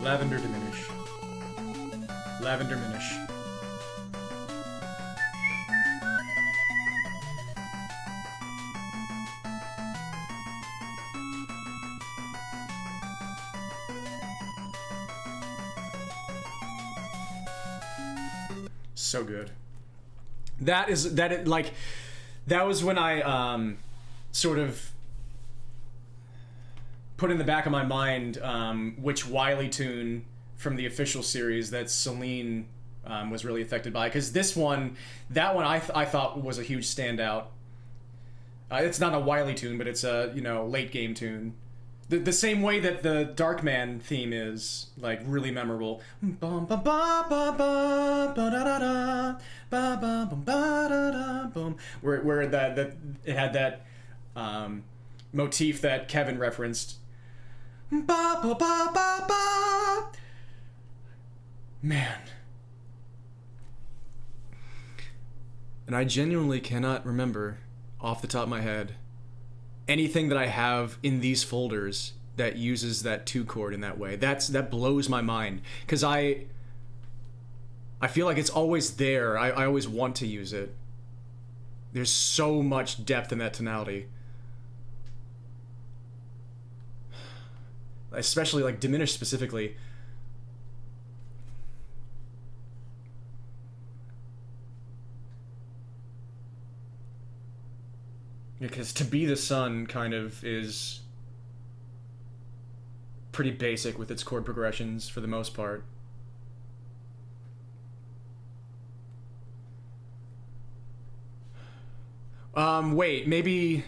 Lavender diminish. Lavender minish. So good. That was when I sort of put in the back of my mind which Wily tune from the official series that Celine was really affected by, because that one I thought was a huge standout. It's not a Wily tune, but it's a late game tune. The same way that the Darkman theme is like really memorable. Where it had that motif that Kevin referenced. Man. And I genuinely cannot remember, off the top of my head, anything that I have in these folders that uses that 2 chord in that way. That blows my mind, because I feel like it's always there. I always want to use it. There's so much depth in that tonality. Especially like diminished specifically. Because To Be the Sun kind of is pretty basic with its chord progressions for the most part. Wait, maybe...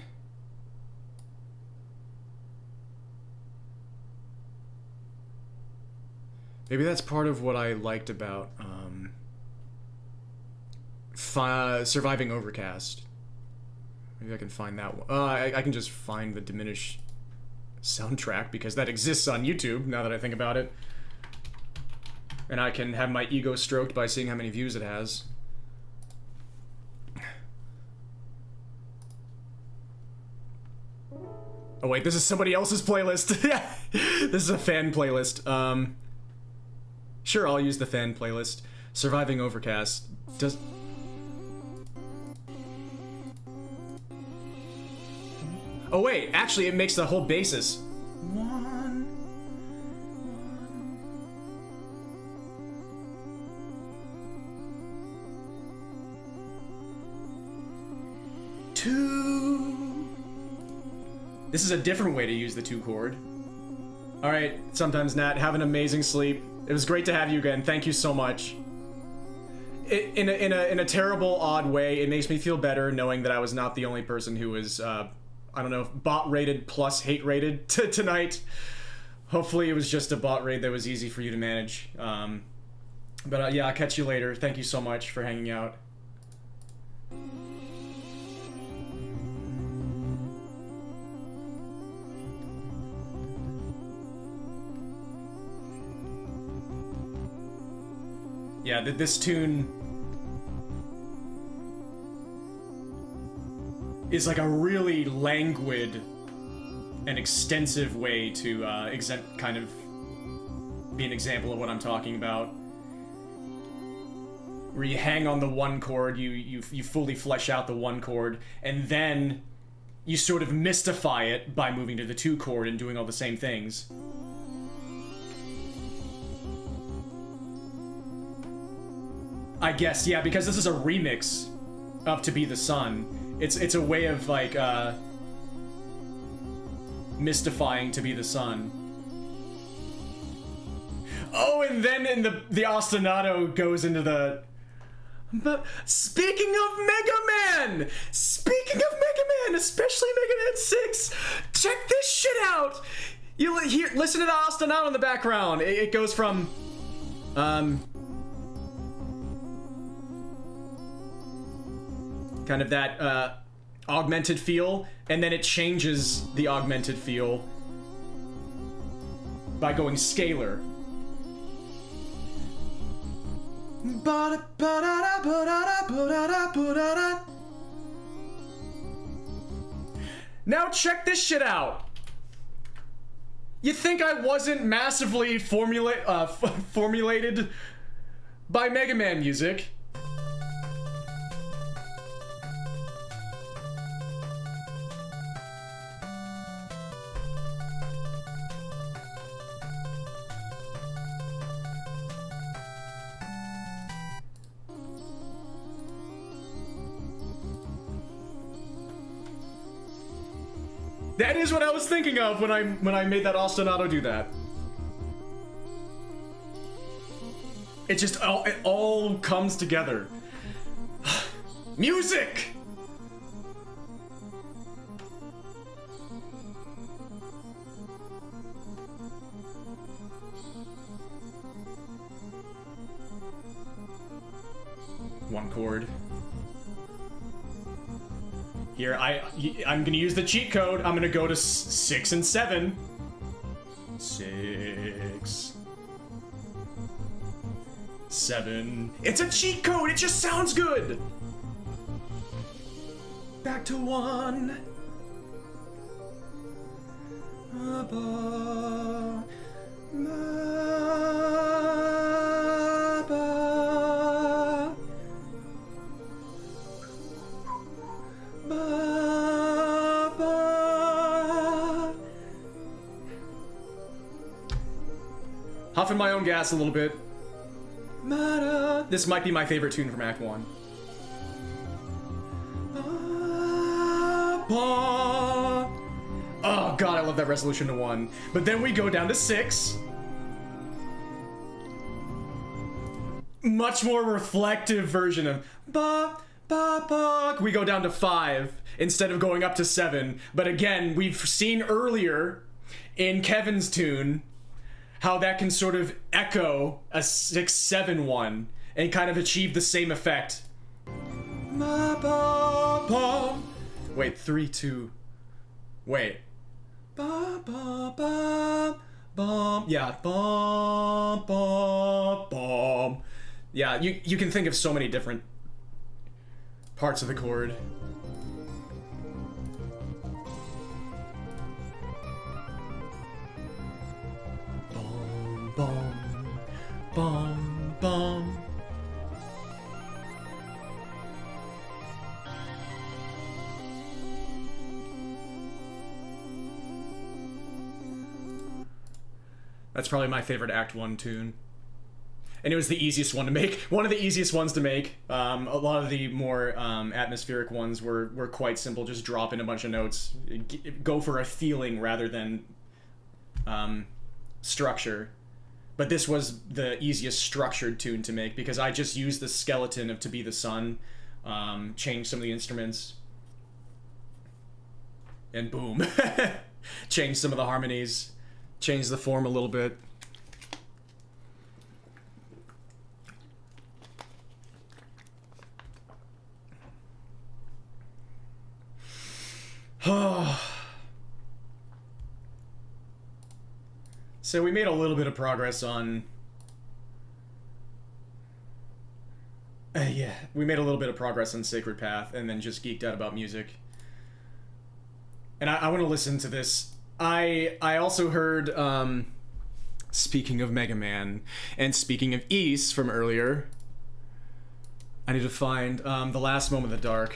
Maybe that's part of what I liked about Surviving Overcast. Maybe I can find that one. I can just find the diminished soundtrack, because that exists on YouTube, now that I think about it. And I can have my ego stroked by seeing how many views it has. Oh wait, this is somebody else's playlist. Yeah, this is a fan playlist. Sure, I'll use the fan playlist. Surviving Overcast. Does... Oh wait, actually it makes the whole basis. One. Two. This is a different way to use the 2 chord. Alright, sometimes Nat, have an amazing sleep. It was great to have you again. Thank you so much. In a terrible, odd way, it makes me feel better knowing that I was not the only person who was, I don't know, bot rated plus hate rated tonight. Hopefully it was just a bot raid that was easy for you to manage. But yeah, I'll catch you later. Thank you so much for hanging out. Yeah, this tune is like a really languid and extensive way to kind of be an example of what I'm talking about. Where you hang on the 1 chord, you fully flesh out the 1 chord, and then you sort of mystify it by moving to the 2 chord and doing all the same things. I guess, yeah, because this is a remix of To Be the Sun. It's a way of, like, mystifying To Be the Sun. Oh, and then in the ostinato goes into the... But speaking of Mega Man! Speaking of Mega Man, especially Mega Man 6, check this shit out! You listen to the ostinato in the background. It goes from, kind of that augmented feel, and then it changes the augmented feel by going scalar. Now check this shit out. You think I wasn't massively formulated by Mega Man music? That is what I was thinking of when I made that ostinato do that. It all comes together. Music! One chord. Here, I'm gonna use the cheat code. I'm gonna go to 6 and 7. 6. 7. It's a cheat code, it just sounds good! back to 1. Ba, ba, ba, ba, ba. Huffing my own gas a little bit. This might be my favorite tune from Act 1. Oh god, I love that resolution to 1. But then we go down to 6. Much more reflective version of ba ba ba. We go down to 5 instead of going up to 7. But again, we've seen earlier in Kevin's tune how that can sort of echo a 6-7-1 and kind of achieve the same effect. Ma, ba, ba. Wait, 3-2. Wait. Ba ba ba bum. Yeah, bum bum bum. Yeah, you can think of so many different parts of the chord. Bum bum bum bum. That's probably my favorite Act 1 tune. And it was the easiest one to make. One of the easiest ones to make. A lot of the more atmospheric ones were quite simple. Just drop in a bunch of notes. Go for a feeling rather than structure. But this was the easiest structured tune to make because I just used the skeleton of To Be the Sun, changed some of the instruments, and boom. Changed some of the harmonies. Change the form a little bit. So we made a little bit of progress on... yeah, we made a little bit of progress on Sacred Path and then just geeked out about music. And I want to listen to this. I also heard, speaking of Mega Man, and speaking of Ys from earlier, I need to find The Last Moment in the Dark.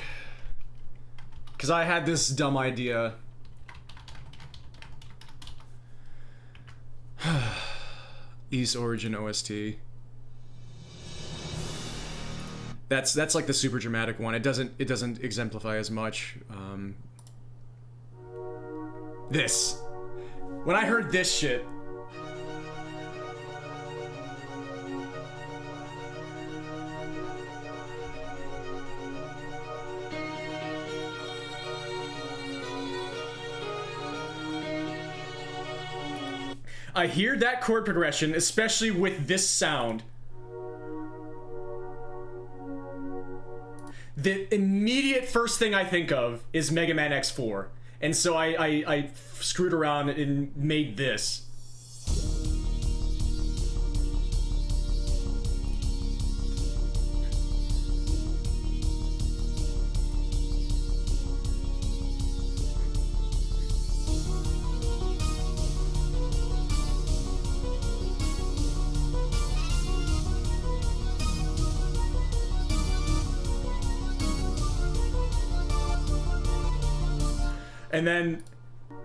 Because I had this dumb idea. Ys Origin OST. That's like the super dramatic one. It doesn't exemplify as much. This. When I heard this shit. I hear that chord progression, especially with this sound. The immediate first thing I think of is Mega Man X4. And so I screwed around and made this. And then,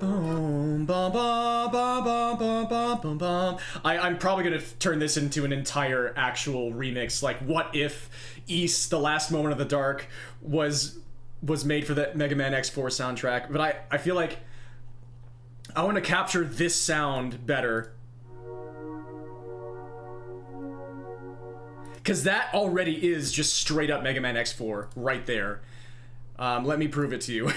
boom, bum, bum, bum, bum, bum, bum, bum, bum. I'm probably gonna turn this into an entire actual remix. Like, what if Ys, The Last Moment of the Dark, was made for the Mega Man X4 soundtrack? But I feel like I want to capture this sound better. Because that already is just straight up Mega Man X4 right there. Let me prove it to you.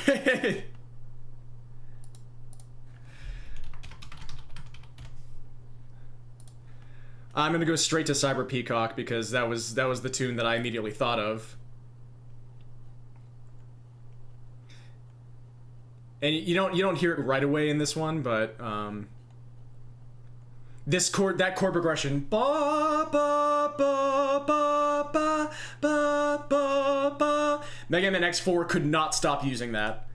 I'm gonna go straight to Cyber Peacock because that was the tune that I immediately thought of. And you don't hear it right away in this one, but that chord progression, ba ba ba ba ba ba ba ba, Mega Man X4 could not stop using that.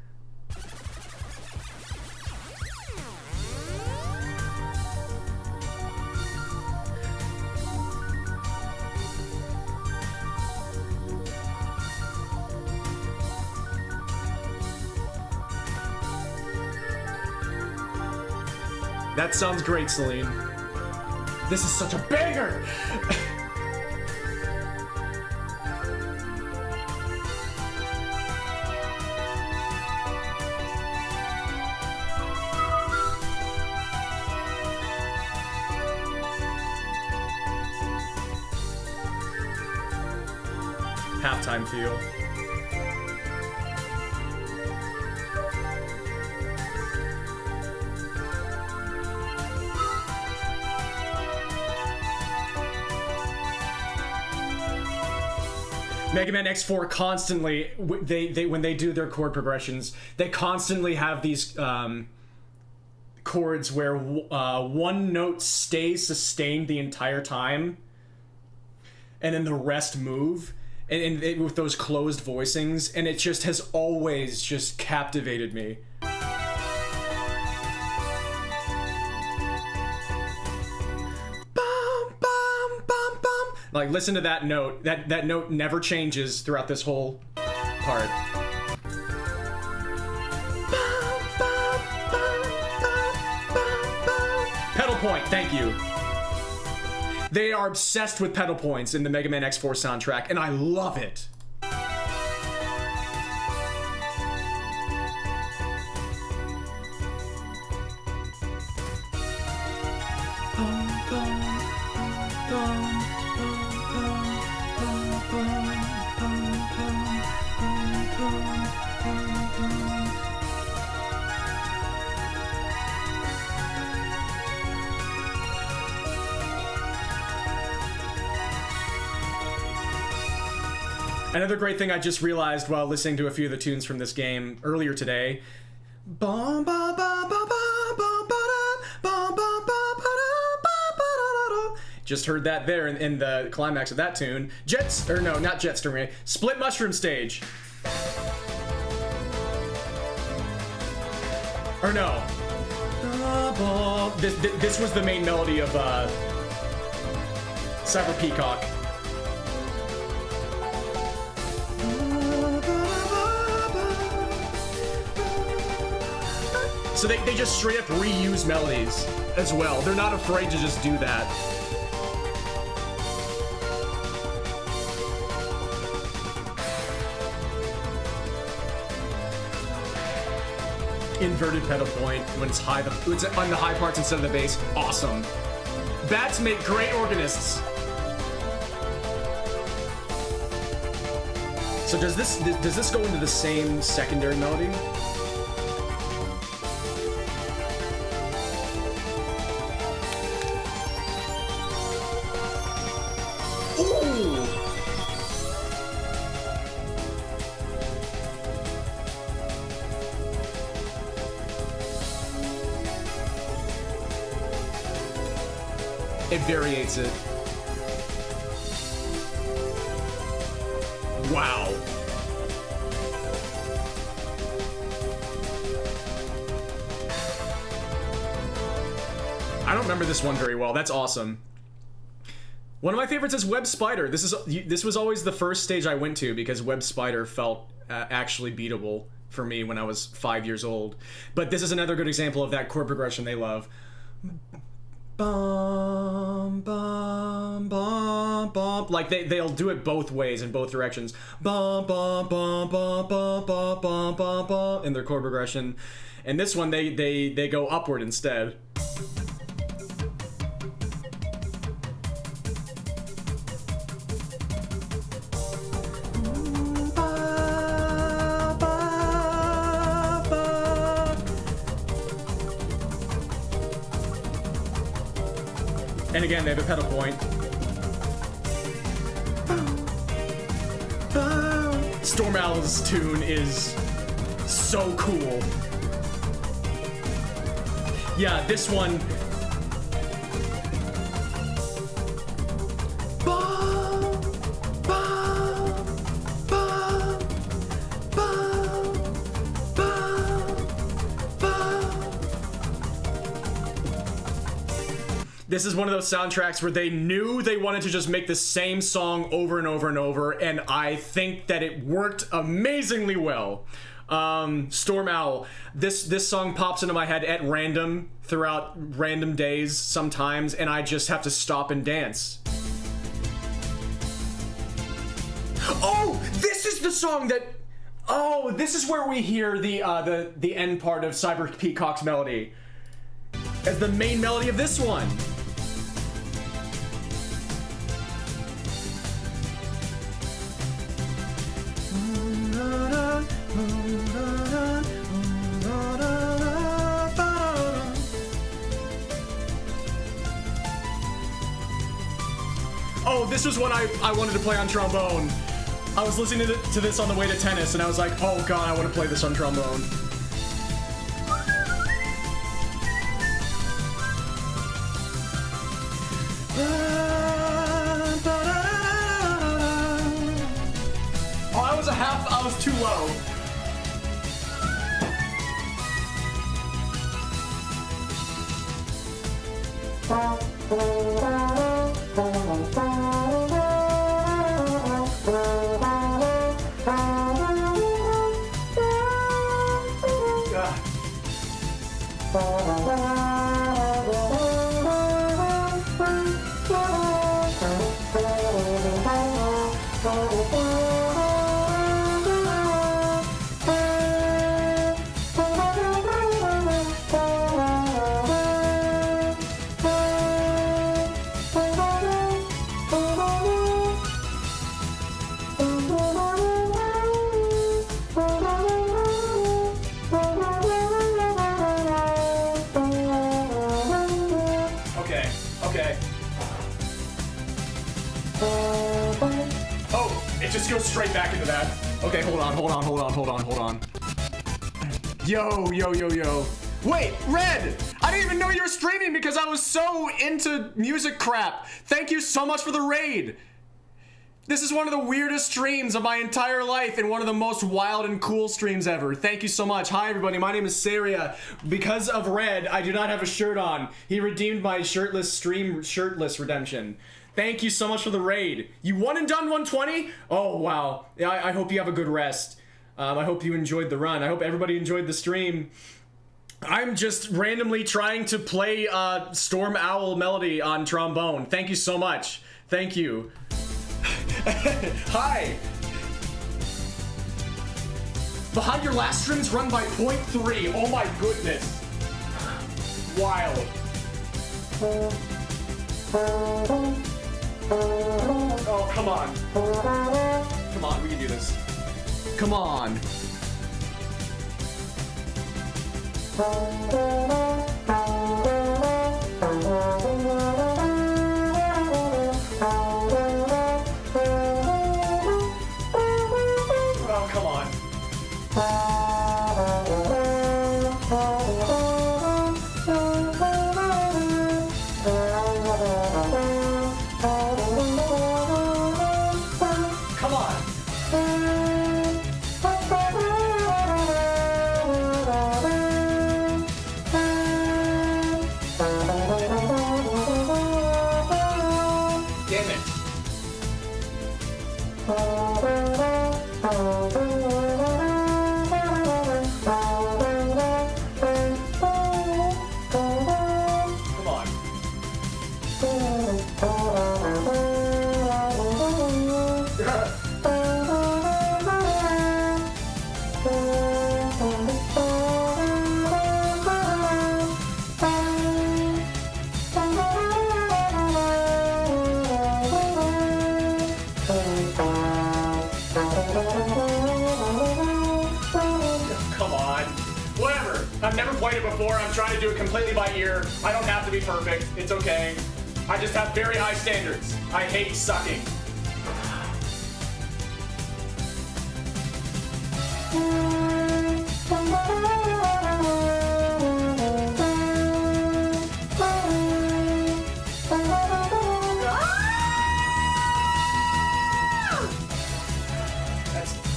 That sounds great, Celine. This is such a banger! Halftime feel. Mega Man X4 constantly, when they do their chord progressions, they constantly have these chords where one note stays sustained the entire time, and then the rest move, and with those closed voicings, and it just has always just captivated me. Like, listen to that note. That note never changes throughout this whole part. Pedal point, thank you. They are obsessed with pedal points in the Mega Man X4 soundtrack, and I love it. Another great thing I just realized while listening to a few of the tunes from this game earlier today. Just heard that there in the climax of that tune. Not Jetstream, Split Mushroom Stage. Or no. This was the main melody of Cyber Peacock. So they just straight up reuse melodies as well. They're not afraid to just do that. Inverted pedal point when it's high, it's on the high parts instead of the bass. Awesome. Bats make great organists. So does this go into the same secondary melody? It variates it. Wow. I don't remember this one very well. That's awesome. One of my favorites is Web Spider. This was always the first stage I went to because Web Spider felt actually beatable for me when I was 5 years old. But this is another good example of that chord progression they love. Bum, bum, bum, bum. Like they'll do it both ways in both directions. Bum, bum, bum, bum, bum, bum, bum, bum, bum, in their chord progression. And this one they go upward instead. And again, they have a pedal point. Storm Owl's tune is so cool. Yeah, this one. This is one of those soundtracks where they knew they wanted to just make the same song over and over and over, and I think that it worked amazingly well. Storm Owl. This song pops into my head at random throughout random days sometimes, and I just have to stop and dance. Oh, this is the song that. Oh, this is where we hear the end part of Cyber Peacock's melody as the main melody of this one. Oh, this was one I wanted to play on trombone. I was listening to this on the way to tennis, and I was like, oh god, I want to play this on trombone. Oh, I was too low. Go straight back into that. Okay, hold on. Yo. Wait, Red! I didn't even know you were streaming because I was so into music crap. Thank you so much for the raid. This is one of the weirdest streams of my entire life and one of the most wild and cool streams ever. Thank you so much. Hi everybody, my name is Saria. Because of Red, I do not have a shirt on. He redeemed my shirtless redemption. Thank you so much for the raid. You won and done 120? Oh, wow. Yeah, I hope you have a good rest. I hope you enjoyed the run. I hope everybody enjoyed the stream. I'm just randomly trying to play Storm Owl melody on trombone. Thank you so much. Thank you. Hi. Behind your last streams run by 0.3. Oh my goodness. Wild. Oh, come on. Come on, we can do this. Come on. Oh, come on. Before. I'm trying to do it completely by ear. I don't have to be perfect. It's okay. I just have very high standards. I hate sucking.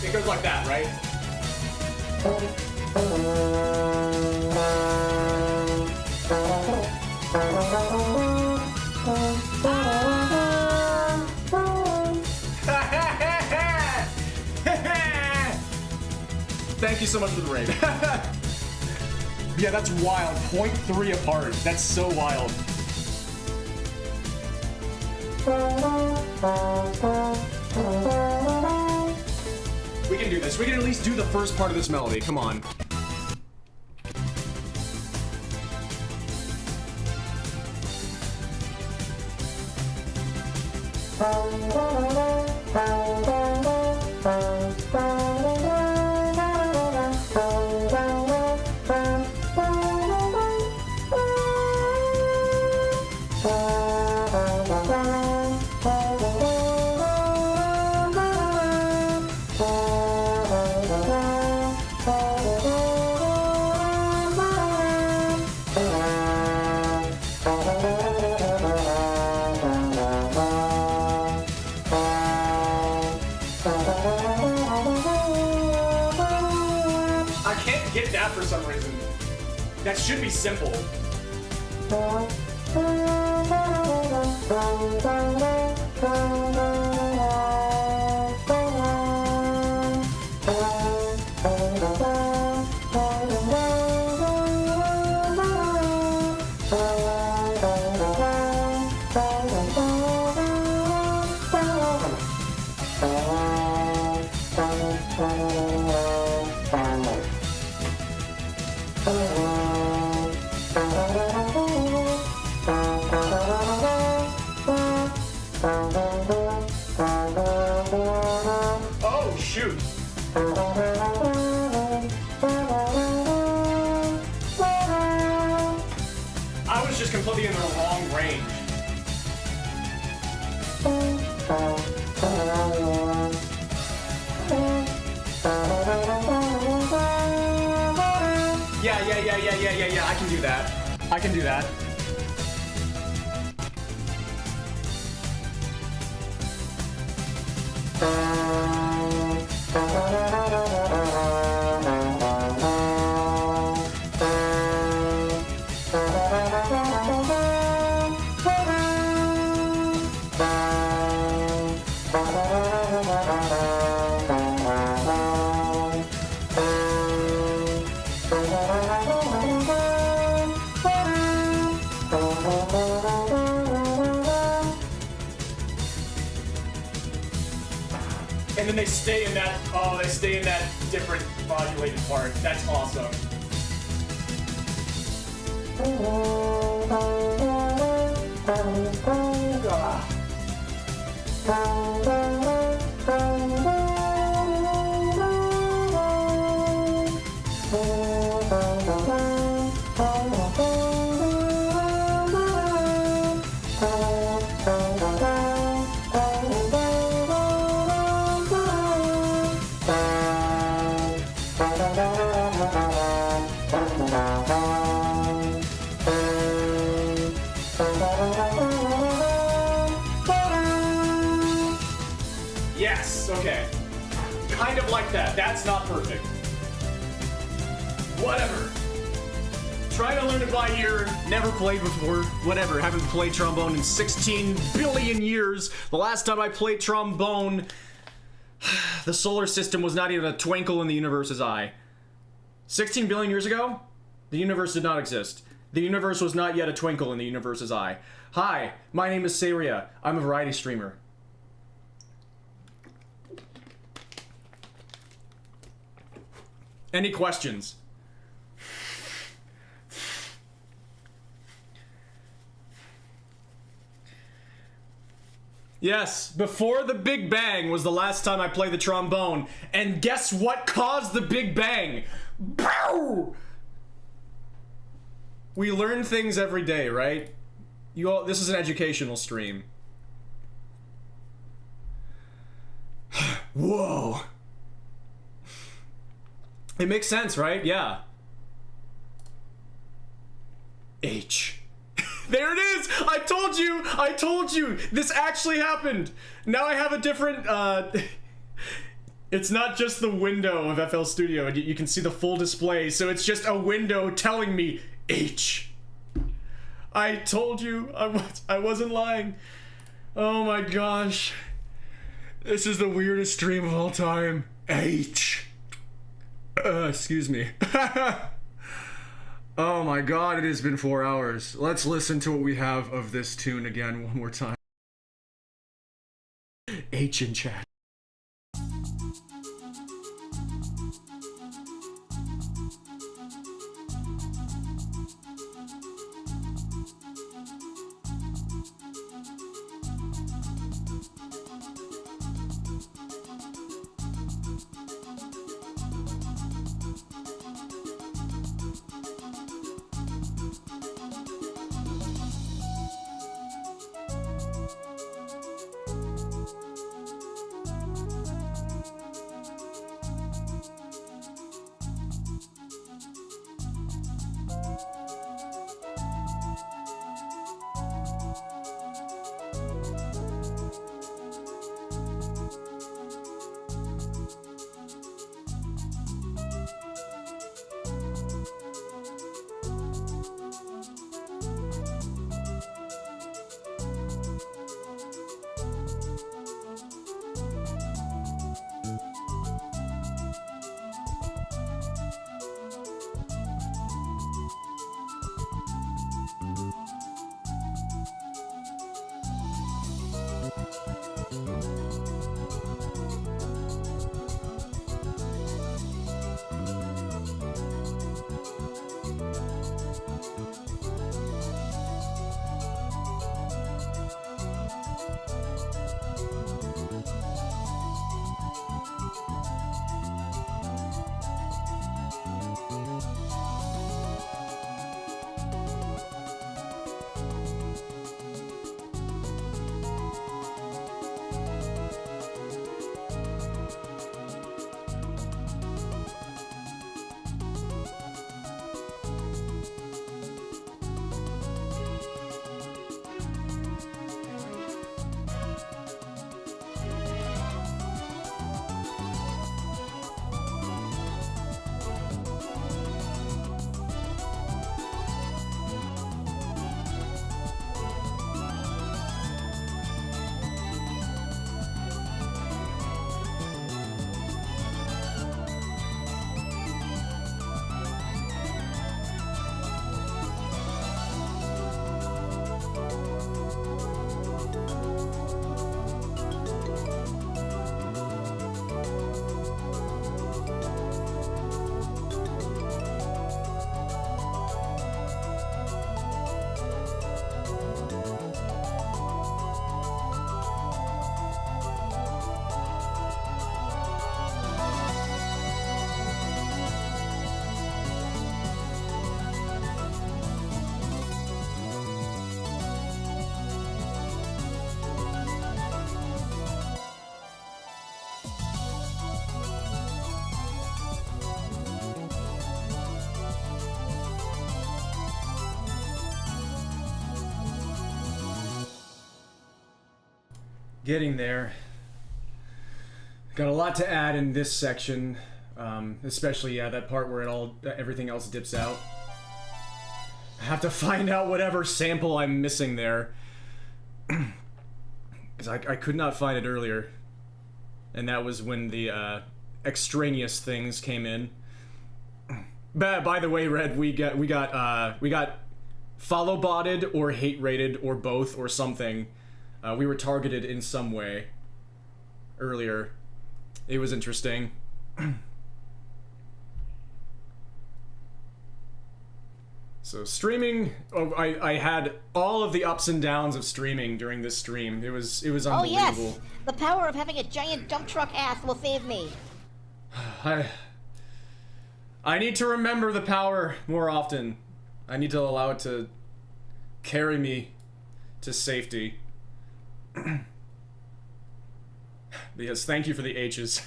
It goes like that, right? Thank you so much for the raid. Yeah, that's wild. 0.3 apart. That's so wild. We can do this. We can at least do the first part of this melody. Come on. For some reason. That should be simple. Oh, shoot. I was just completely in the wrong range. Yeah. I can do that. I can do that. And then they stay in that, they stay in that different modulated part. That's awesome. Yes, okay. Kind of like that. That's not perfect. Whatever. Trying to learn it by ear. Never played before. Whatever. Haven't played trombone in 16 billion years. The last time I played trombone, the solar system was not even a twinkle in the universe's eye. 16 billion years ago, the universe did not exist. The universe was not yet a twinkle in the universe's eye. Hi, my name is Saria. I'm a variety streamer. Any questions? Yes, before the Big Bang was the last time I played the trombone. And guess what caused the Big Bang? Bow! We learn things every day, right? You all, this is an educational stream. Whoa. It makes sense, right? Yeah. H. There it is! I told you! This actually happened! Now I have a different, it's not just the window of FL Studio, and you can see the full display, so it's just a window telling me H. I told you, I wasn't lying. Oh my gosh. This is the weirdest stream of all time. H. Excuse me. Oh my god, it has been 4 hours. Let's listen to what we have of this tune again one more time. H in chat. Getting there. Got a lot to add in this section, especially that part where everything else dips out. I have to find out whatever sample I'm missing there, because I could not find it earlier, and that was when the extraneous things came in. By the way, Red, we got follow botted or hate rated or both or something. We were targeted in some way earlier. It was interesting. So streaming, I had all of the ups and downs of streaming during this stream. It was unbelievable. Oh yes, the power of having a giant dump truck ass will save me. I need to remember the power more often. I need to allow it to carry me to safety. Yes, thank you for the H's.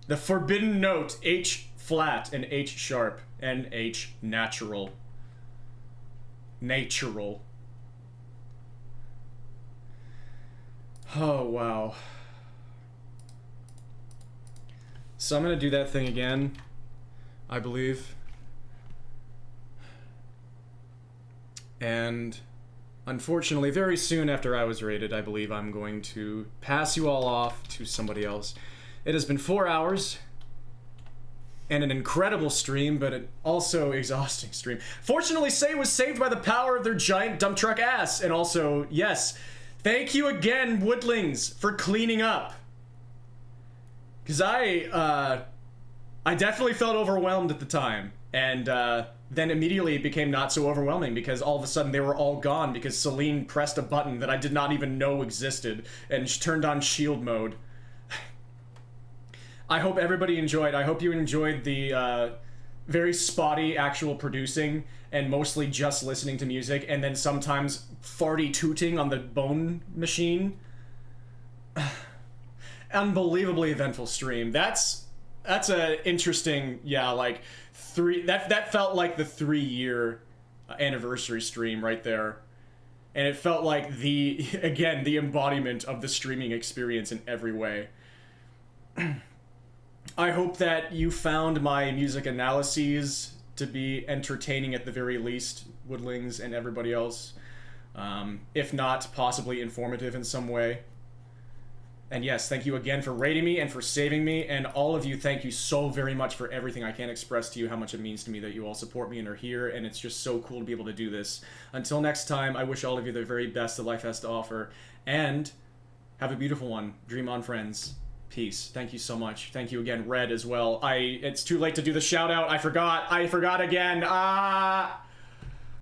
The forbidden note, H flat and H sharp, and H natural. Natural. Oh, wow. So I'm gonna do that thing again, I believe. And unfortunately, very soon after I was rated, I believe I'm going to pass you all off to somebody else. It has been 4 hours and an incredible stream, but an also exhausting stream. Fortunately, Say was saved by the power of their giant dump truck ass. And also, yes, thank you again, Woodlings, for cleaning up. Because I definitely felt overwhelmed at the time. And then immediately it became not so overwhelming because all of a sudden they were all gone because Celine pressed a button that I did not even know existed and turned on shield mode. I hope everybody enjoyed. I hope you enjoyed the very spotty actual producing and mostly just listening to music and then sometimes farty tooting on the bone machine. Unbelievably eventful stream. That's a interesting, yeah, like that felt like the 3-year anniversary stream right there. And it felt like again, the embodiment of the streaming experience in every way. I hope that you found my music analyses to be entertaining at the very least, Woodlings and everybody else. If not, possibly informative in some way. And yes, thank you again for rating me and for saving me, and all of you, thank you so very much for everything. I can't express to you how much it means to me that you all support me and are here, and it's just so cool to be able to do this. Until next time, I wish all of you the very best that life has to offer, and have a beautiful one. Dream on, friends. Peace. Thank you so much. Thank you again, Red, as well. It's too late to do the shout out. I forgot again. Ah!